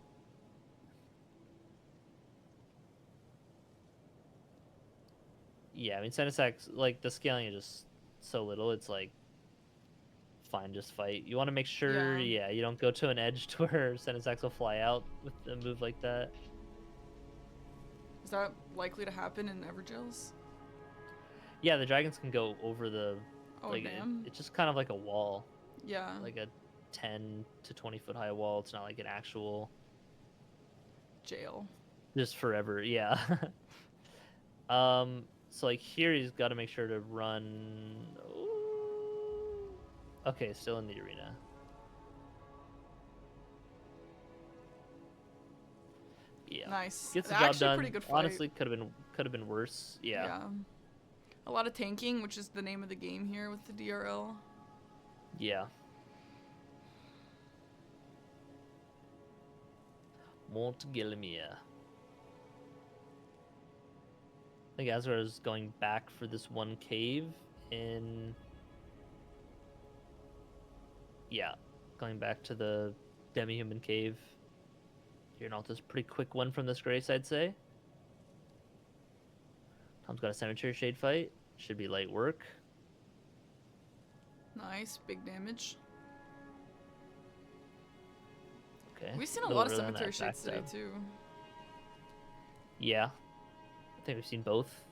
Yeah, I mean, Senesax, like, the scaling is just so little, it's like, fine, just fight. You want to make sure, Yeah. you don't go to an edge to where Senesax will fly out with a move like that. is that likely to happen in Evergills? Yeah, the dragons can go over the, Oh, like, damn. it's just kind of like a wall, Yeah. like a 10 to 20 foot high wall. It's not like an actual, Jail. just forever, yeah. So like here he's got to make sure to run. Ooh. Okay, still in the arena. Yeah. Nice. Gets the Actually, job done. pretty good fight. Honestly, could have been worse. Yeah. A lot of tanking, which is the name of the game here with the DRL. Yeah. Montgelimia. I think Asgard is going back for this one cave in. Yeah, going back to the demi-human cave. Here and Alta's pretty quick one from this grace, I'd say. Tom's got a cemetery shade fight. Should be light work. Nice, big damage. Okay. We've seen a lot of early on cemetery that shades today backstab. too. Yeah. I think we've seen both.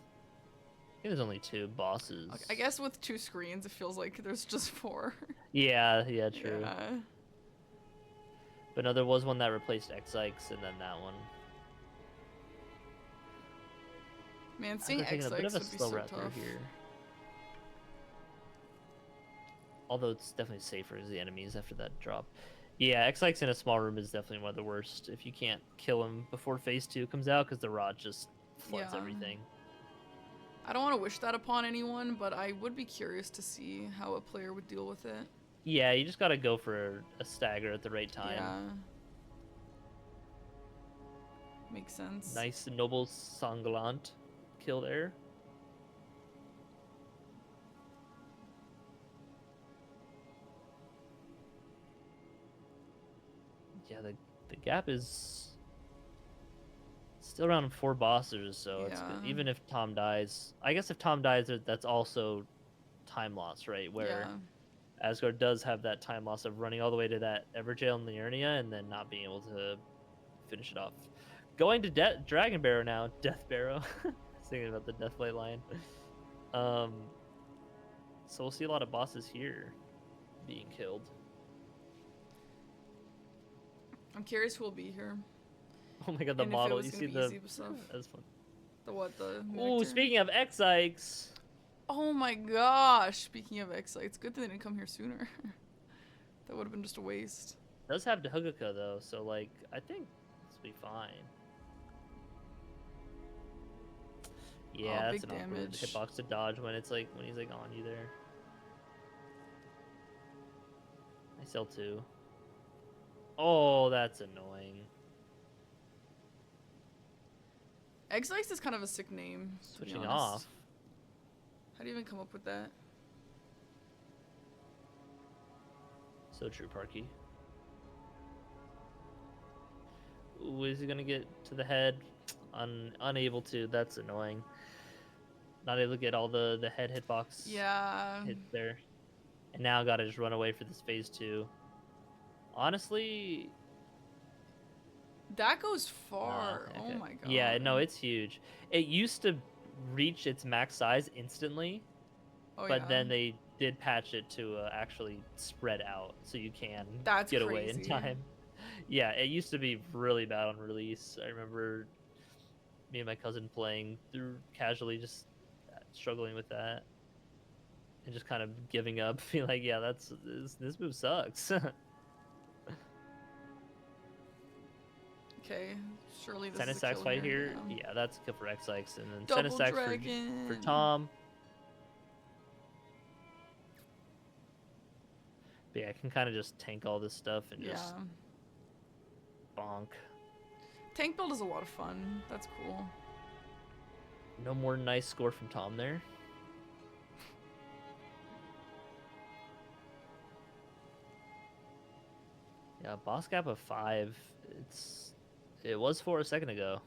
I think there's only 2 bosses. Okay, I guess with 2 screens, it feels like there's just 4. Yeah, true. Yeah. But no, there was one that replaced X-Ikes and then that one. Man, seeing Taking a bit X-Ikes of a would be slow so route through tough. here. Although it's definitely safer as the enemies after that drop. Yeah, X-Ikes in a small room is definitely one of the worst if you can't kill him before phase 2 comes out because the rod just floods Yeah. everything. I don't want to wish that upon anyone, but I would be curious to see how a player would deal with it. Yeah, you just gotta go for a stagger at the right time. Yeah. Makes sense. Nice noble sanglant kill there. Yeah, the gap is still around 4 bosses, so it's good. Yeah. Even if Tom dies. I guess if Tom dies, that's also time loss, right? Where Yeah. Asgard does have that time loss of running all the way to that Everjail in Liurnia and then not being able to finish it off. Going to Dragon Barrow now. Death Barrow. I was thinking about the Deathlight line. So we'll see a lot of bosses here being killed. I'm curious who will be here. Oh my god, the And if it model. was You gonna see be the. easy stuff. That's fun. The what? The Ooh, Nectar? speaking of X-Ikes. Oh my gosh! Speaking of X, it's good that they didn't come here sooner. That would have been just a waste. Does have Dahuguka though, so like I think this will be fine. Yeah, Oh, that's big an awkward damage. hitbox to dodge when it's like when he's like on you there. I sell 2. Oh, that's annoying. X-Ice is kind of a sick name. To be Switching honest. off. How do you even come up with that? So true, Parky. Ooh, is he gonna get to the head? Unable to. That's annoying. Not able to get all the head hitbox Yeah. hits there. And now gotta just run away for this phase 2. Honestly, That goes far. okay. Oh my god. Yeah, no, it's huge. It used to reach its max size instantly, Oh, but yeah. then they did patch it to actually spread out so you can That's get away in crazy. time. Yeah, it used to be really bad on release. I remember me and my cousin playing through casually, just struggling with that, and just kind of giving up, being like, "Yeah, this move sucks." Okay. Surely this is a Senesax kill fight here, Yeah. yeah, that's a kill for X-Ikes, and then Double Senesax dragon. for Tom. But yeah, I can kind of just tank all this stuff and just Yeah. bonk. Tank build is a lot of fun. That's cool. No more nice score from Tom there. Yeah, boss gap of 5. It was 4 a second ago.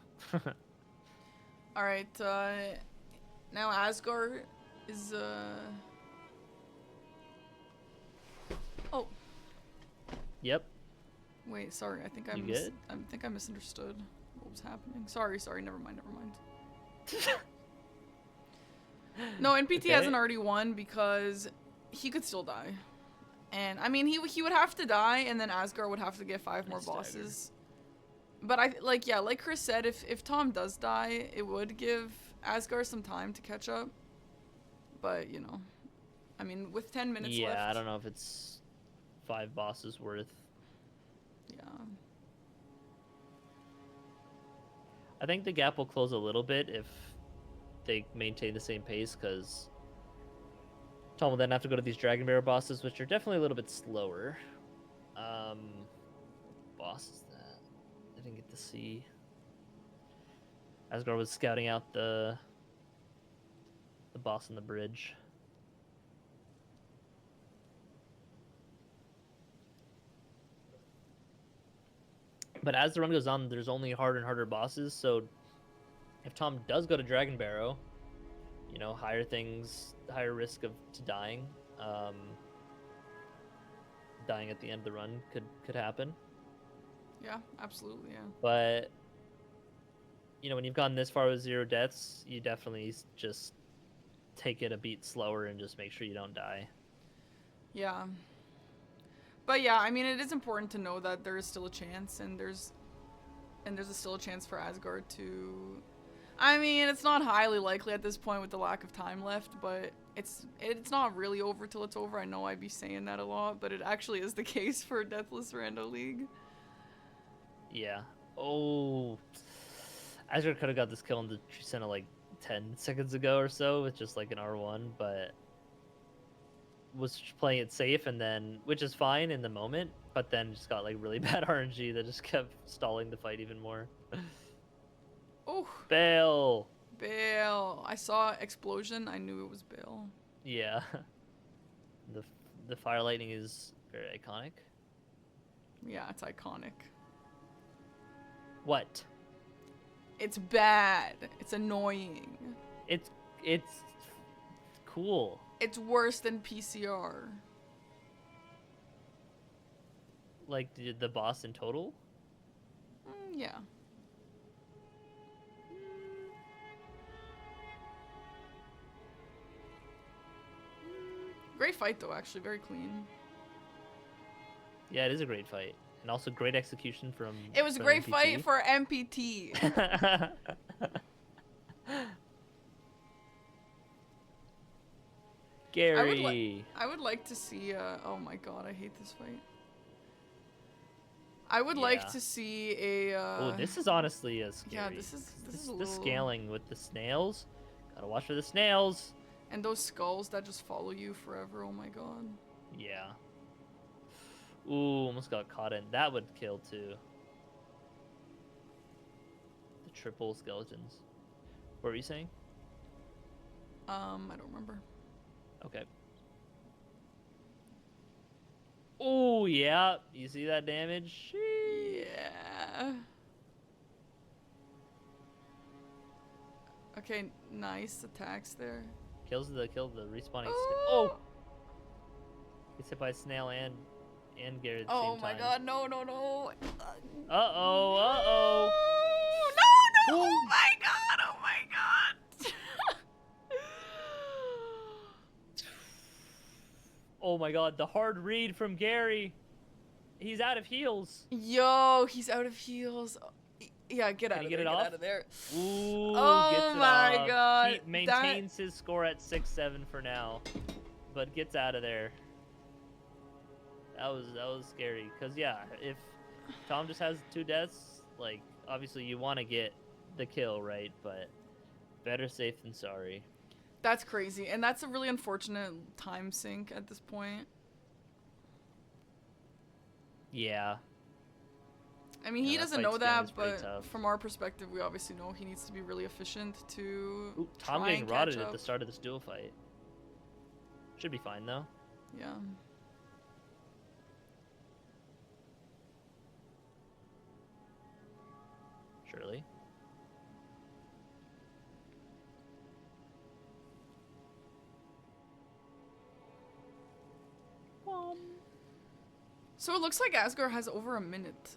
All right. Now Asgard is Oh, Yep. wait. Sorry. I think You good? I think I misunderstood what was happening. Sorry. Never mind. No, NPT Okay. hasn't already won because he could still die. And I mean, he would have to die, and then Asgard would have to get 5 more Staggered. bosses. But like Chris said, if Tom does die, it would give Asgard some time to catch up. But you know, I mean, with 10 minutes left. Yeah, I don't know if it's 5 bosses worth. Yeah. I think the gap will close a little bit if they maintain the same pace, because Tom will then have to go to these Dragon Bearer bosses, which are definitely a little bit slower. Bosses that I didn't get to see. Asgard was scouting out the boss on the bridge. But as the run goes on, there's only harder and harder bosses, so if Tom does go to Dragon Barrow, you know, higher risk to dying. Dying at the end of the run could happen. Yeah, absolutely, yeah. But you know, when you've gone this far with 0 deaths, you definitely just take it a beat slower and just make sure you don't die. Yeah. But yeah, I mean, it is important to know that there is still a chance, and there's still a chance for Asgard to. I mean, it's not highly likely at this point with the lack of time left, but it's not really over till it's over. I know I'd be saying that a lot, but it actually is the case for Deathless Rando League. Yeah. Oh, Asgard could have got this kill in the tree center like 10 seconds ago or so with just like an R1, but was playing it safe, and then, which is fine in the moment, but then just got like really bad RNG that just kept stalling the fight even more. Oh, Bail. I saw explosion. I knew it was Bale. Yeah. The fire lightning is very iconic. Yeah, it's iconic. What? It's bad. It's annoying. It's cool. It's worse than PCR. Like the boss in total? Yeah. Great fight though, actually, very clean. Yeah, it is a great fight. And also great execution from It was a great fight for NPT. Gary. I would like to see oh my god, I hate this fight. I would like to see a Oh, this is honestly a scary. Yeah, this is a the little scaling with the snails. Gotta watch for the snails. And those skulls that just follow you forever. Oh my god. Yeah. Ooh, almost got caught in. That would kill too. The triple skeletons. What were you saying? I don't remember. Okay. Oh, yeah. You see that damage? Yeah. Okay, nice attacks there. Kill the respawning. Oh! Gets hit by a snail and Gary at the Oh same my time. god, no. Uh-oh. No! Oh my god! Oh my god, the hard read from Gary. He's out of heals. Yo, he's out of heals. Yeah, get out of there. Get out of there. Ooh, oh gets it my off. god. He maintains his score at 6-7 for now, but gets out of there. That was scary. Cause yeah, if Tom just has 2 deaths, like obviously you want to get the kill, right? But better safe than sorry. That's crazy, and that's a really unfortunate time sink at this point. Yeah. I mean, Yeah, he that doesn't fight know scaling is that, pretty but tough. from our perspective, we obviously know he needs to be really efficient to Ooh, Tom try getting and catch rotted up. at the start of this duel fight. Should be fine though. Yeah. Surely. So it looks like Asgard has over a minute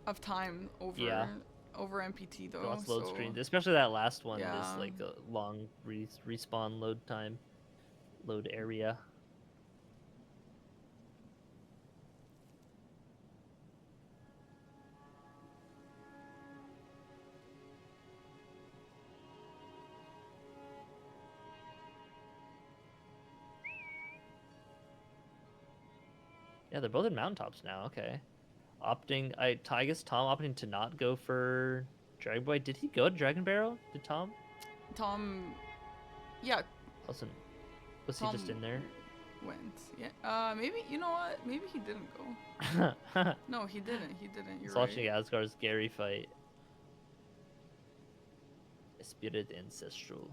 of time over NPT though. Lots of load so screens, especially that last one. yeah. There's like a long respawn load time, load area. Yeah, they're both in mountaintops now. Okay, I guess Tom opting to not go for Dragon Boy. Did he go to Dragon Barrel? Did Tom? Tom, yeah, Was he Tom just in there? went. Yeah. Maybe you know what? Maybe he didn't go. No, he didn't. He didn't. You're He's right. watching Asgard's Gary fight. Spirit Ancestral.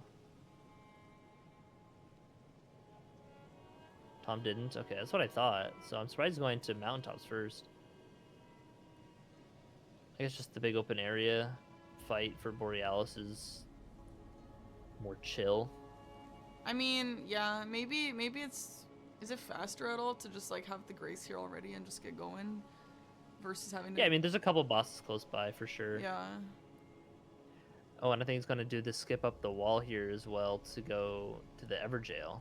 Tom didn't? Okay, that's what I thought. So I'm surprised he's going to mountaintops first. I guess just the big open area fight for Borealis is more chill. I mean, yeah, maybe it's. Is it faster at all to just like have the Grace here already and just get going, versus having to? Yeah, I mean, there's a couple bosses close by for sure. Yeah. Oh, and I think he's going to do the skip up the wall here as well to go to the Everjail.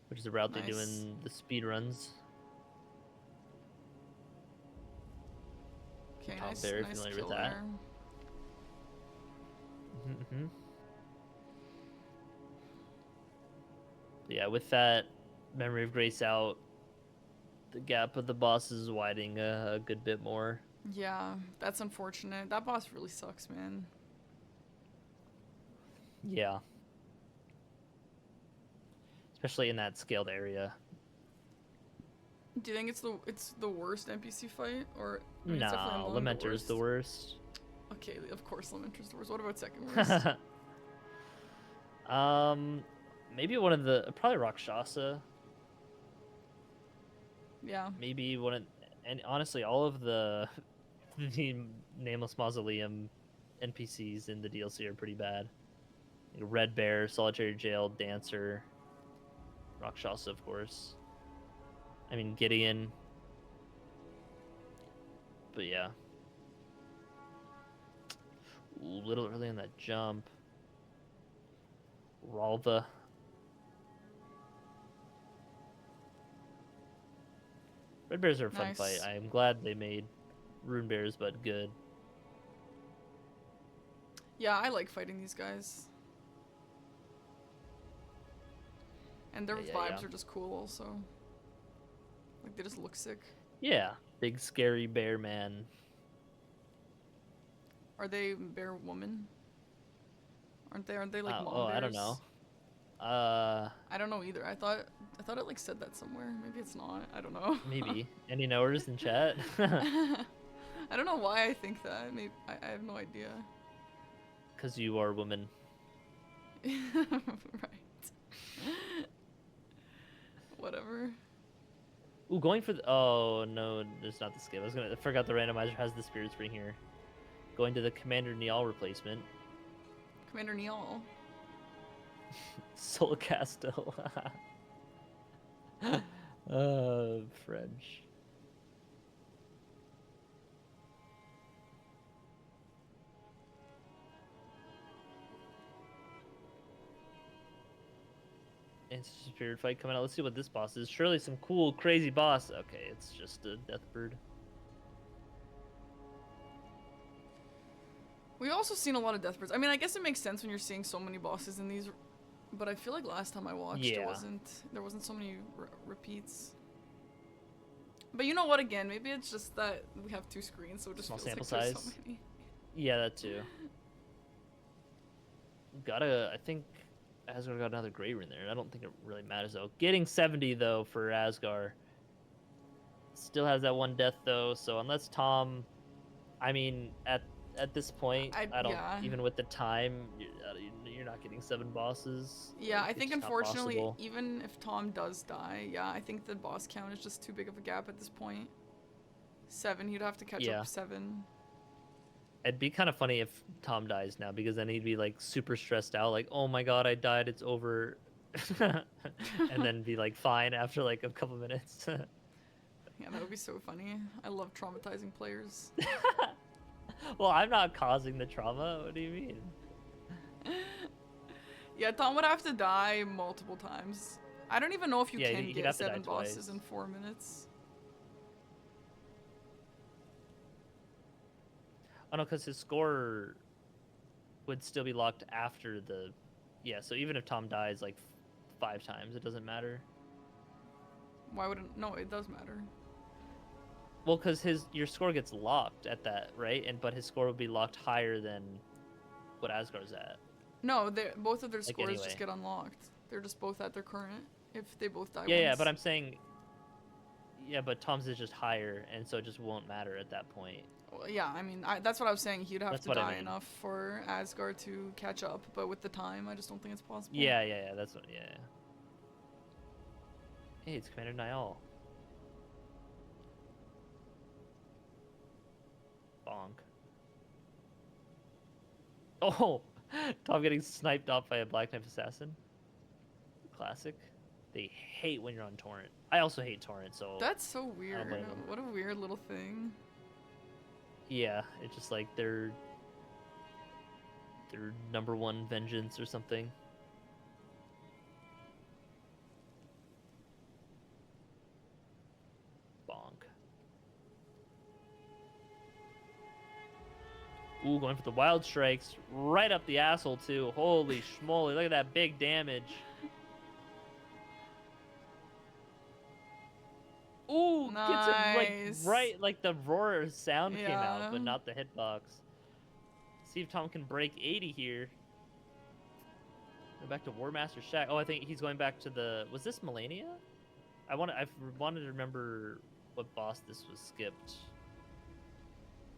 Which is the route they do Nice. in the speed runs. Okay, Tom nice, very nice familiar kill with that. there. Mm-hmm. Yeah, with that Memory of Grace out, the gap of the boss is widening a good bit more. Yeah, that's unfortunate. That boss really sucks, man. Yeah. Especially in that scaled area. Do you think it's the worst NPC fight, or I mean, it's definitely No, among Lamenter's the worst. Okay, of course Lamenter's the worst. What about second worst? Maybe one of the probably Rakshasa. Yeah. Maybe one of, and honestly, all of the Nameless Mausoleum NPCs in the DLC are pretty bad. Like Red Bear, Solitary Jail, Dancer, Rakshasa, of course. I mean Gideon. But yeah. Ooh, a little early on that jump. Ralva. Red Bears are a fun Nice. fight. I am glad they made Rune Bears, but good. Yeah, I like fighting these guys. And their Yeah, vibes yeah. are just cool also. Like they just look sick. Yeah, big scary bear man. Are they bear woman? Aren't they like mom Oh, bears? I don't know. I don't know either. I thought it like said that somewhere. Maybe it's not. I don't know. Maybe. Any knowers in chat? I don't know why I think that. Maybe I have no idea. Because you are a woman. Right. Whatever. Ooh, going for the... Oh, no, there's not the skip. I forgot the randomizer has the Spirit Spring here. Going to the Commander Niall replacement. Commander Neil. Soul Castle. French. It's a spirit fight coming out. Let's see what this boss is. Surely some cool, crazy boss. Okay, it's just a Deathbird. We've also seen a lot of Deathbirds. I mean, I guess it makes sense when you're seeing so many bosses in these, but I feel like last time I watched, Yeah. there wasn't so many repeats. But you know what? Again, maybe it's just that we have two screens, so it just Small feels sample like there's size. so many. Yeah, that too. I think Asgard got another Grey Rune there. I don't think it really matters though. Getting 70 though for Asgard. Still has that one death though, so unless Tom, I mean, at this point, I don't Yeah. even with the time, you're not getting 7 bosses. Yeah, Like, I it's think just not unfortunately, possible. even if Tom does die, yeah, I think the boss count is just too big of a gap at this point. 7, he'd have to catch Yeah. up 7. It'd be kind of funny if Tom dies now because then he'd be like super stressed out, like, oh my god, I died, it's over, and then be like fine after like a couple minutes. Yeah, that would be so funny. I love traumatizing players. Well, I'm not causing the trauma. What do you mean? Yeah, Tom would have to die multiple times. I don't even know if you Yeah, can he'd get have to die 7 bosses twice. in 4 minutes. Oh no, because his score would still be locked after the. Yeah, so even if Tom dies like 5 times, it doesn't matter. Why wouldn't? No, it does matter. Well, because your score gets locked at that, right? But his score would be locked higher than what Asgard's at. No, both of their Like scores just anyway. get unlocked. They're just both at their current if they both die Yeah, once. but I'm saying. Yeah, but Tom's is just higher, and so it just won't matter at that point. Well, yeah, I mean, that's what I was saying. He'd have That's to what I die mean. enough for Asgard to catch up, but with the time, I just don't think it's possible. Yeah, that's what. Yeah. Hey, it's Commander Niall. Bonk. Oh, Tom getting sniped off by a Black Knife assassin. Classic. They hate when you're on torrent. I also hate torrent, so That's so I don't weird. blame them. What a weird little thing. Yeah, it's just like their number one vengeance or something. Bonk. Ooh, going for the wild strikes right up the asshole too. Holy schmoly! Look at that big damage. Ooh, gets him like Nice. right, like the roar sound came out, but Yeah. not the hitbox. See if Tom can break 80 here. Go back to War Master Shack. Oh, I think he's going back to the. Was this Melania? I wanted to remember what boss this was skipped.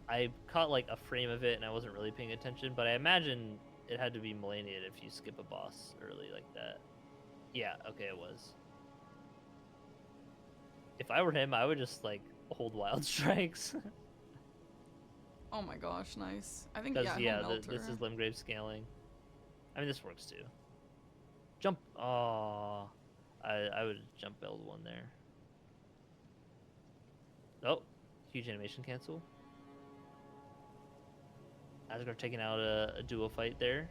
I caught like a frame of it and I wasn't really paying attention, but I imagine it had to be Melania if you skip a boss early like that. Yeah, okay, it was. If I were him, I would just like hold wild strikes. Oh my gosh, nice. I think Because yeah, this is Limgrave scaling. I mean, this works too. Jump. Oh, I would jump L1 there. Oh, huge animation cancel. Asgard taking out a duo fight there.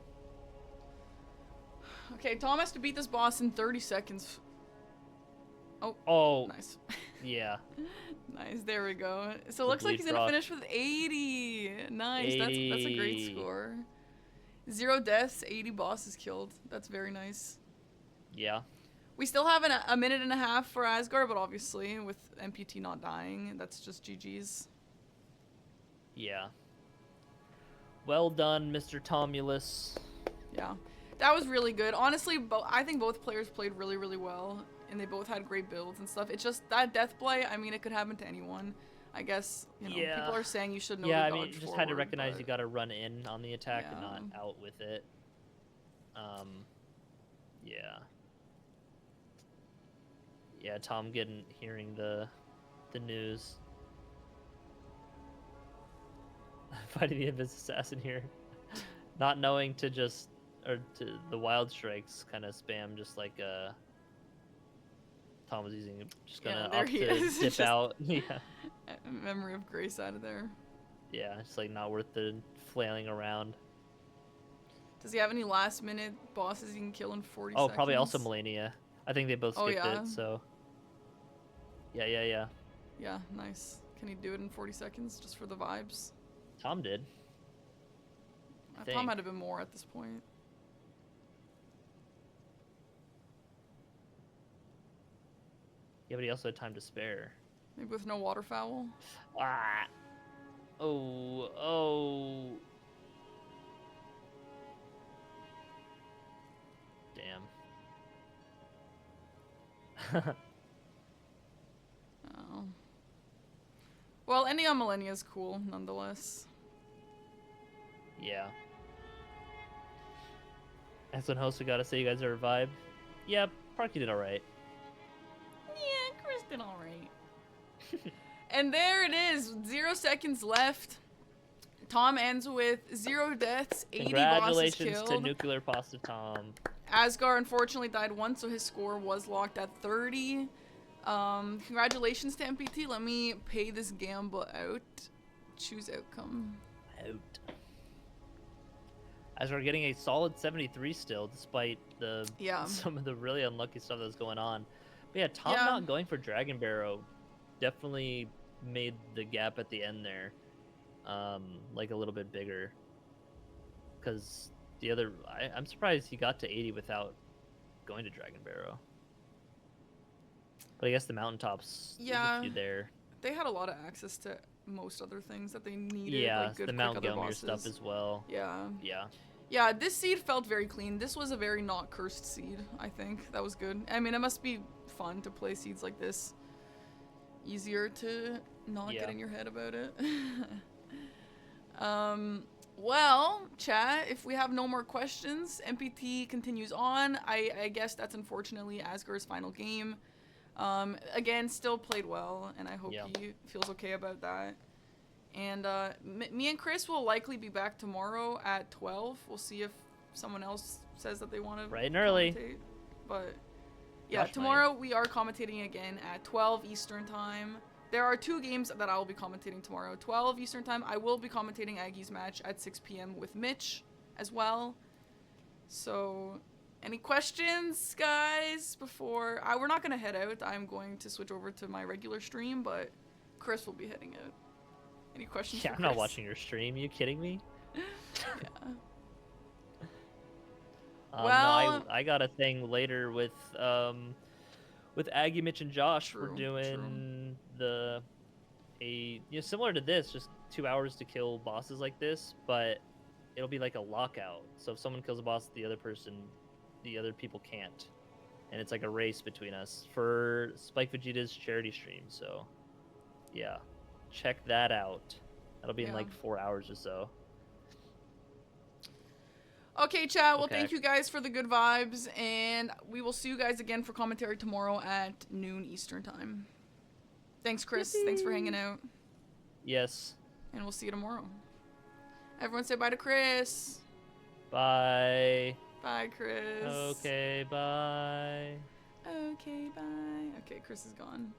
Okay, Tom has to beat this boss in 30 seconds. Oh, Nice. yeah. Nice, there we go. So it The looks like bleed he's gonna proc. finish with 80. Nice, that's a great 80. score. 0 deaths, 80 bosses killed. That's very nice. Yeah. We still have a minute and a half for Asgard, but obviously with NPT not dying, that's just GG's. Yeah. Well done, Mr. Tomulus. Yeah, that was really good. Honestly, I think both players played really, really well, and they both had great builds and stuff. It's just that death play, I mean, it could happen to anyone. I guess, people are saying you should know to Yeah, I dodge mean, you just forward, had to recognize but you got to run in on the attack and Yeah. not out with it. Yeah. Yeah, Tom hearing the news. Fighting the Invis Assassin here. Not knowing to to the wild strikes kind of spam just like Tom was using just Yeah, gonna there up he to is. dip Just- out. Yeah. Memory of Grace out of there. Yeah, it's like not worth the flailing around. Does he have any last minute bosses he can kill in 40 Oh, seconds? probably also Melania. I think they both Oh, skipped yeah. it, so. Yeah. Yeah, nice. Can he do it in 40 seconds just for the vibes? Tom did. I Tom think. might have been more at this point. Yeah, but he also had time to spare. Maybe with no waterfowl. Ah. Oh. Oh. Well, any on Millennia is cool, nonetheless. Yeah. Excellent host, we gotta say you guys are a vibe. Yeah, Parky did alright. Yeah, Chris did alright. And there it is, 0 seconds left. Tom ends with 0 deaths, 80 bosses Congratulations killed. to Nuclear Pasta Tom. Asgar unfortunately died once, so his score was locked at 30. Congratulations to NPT. Let me pay this gamble out. Choose outcome. Out. As we're getting a solid 73 still, despite the some of the really unlucky stuff that's going on. But yeah, Tom not going for Dragon Barrow definitely made the gap at the end there, like a little bit bigger. Because the other, I'm surprised he got to 80 without going to Dragon Barrow. But I guess the mountaintops, there's a few there. They had a lot of access to most other things that they needed. Yeah, like good, the Mount quick other Gelmir bosses. stuff as well. Yeah. Yeah. Yeah, this seed felt very clean. This was a very not cursed seed, I think. That was good. I mean, it must be fun to play seeds like this. Easier to not get in your head about it. Well, chat, if we have no more questions, NPT continues on. I guess that's unfortunately Asgar's final game. Again, still played well, and I hope he feels okay about that. And me and Chris will likely be back tomorrow at 12. We'll see if someone else says that they want to bright and early. But yeah, tomorrow we are commentating again at 12 Eastern time. There are 2 games that I will be commentating tomorrow. 12 Eastern time, I will be commentating Aggie's match at 6 p.m. with Mitch as well. So, any questions, guys, before... we're not going to head out. I'm going to switch over to my regular stream, but Chris will be heading out. Any questions? Yeah, I'm not watching your stream. Are you kidding me? Yeah. Well, no, I got a thing later with Aggie, Mitch, and Josh. We're doing similar to this, just 2 hours to kill bosses like this, but it'll be like a lockout. So if someone kills a boss, the other people can't, and it's like a race between us for Spike Vegeta's charity stream. So, yeah. Check that out. That'll be in like 4 hours or so. Okay, chat. Well, thank you guys for the good vibes, and we will see you guys again for commentary tomorrow at noon Eastern time. Thanks, Chris. Yippee. Thanks for hanging out. Yes. And we'll see you tomorrow. Everyone say bye to Chris. Bye. Bye, Chris. Okay, bye. Okay, bye. Okay, Chris is gone.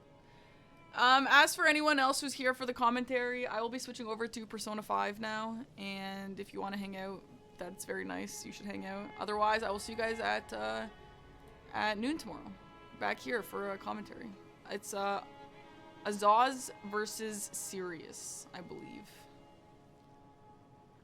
As for anyone else who's here for the commentary, I will be switching over to Persona 5 now, and if you want to hang out, that's very nice. You should hang out. Otherwise, I will see you guys at noon tomorrow, back here for a commentary. It's Azaz versus Sirius, I believe.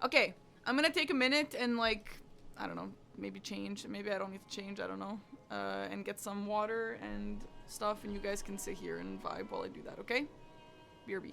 Okay, I'm gonna take a minute and like, I don't know, maybe change. Maybe I don't need to change. I don't know. And get some water and stuff, and you guys can sit here and vibe while I do that, okay? BRB.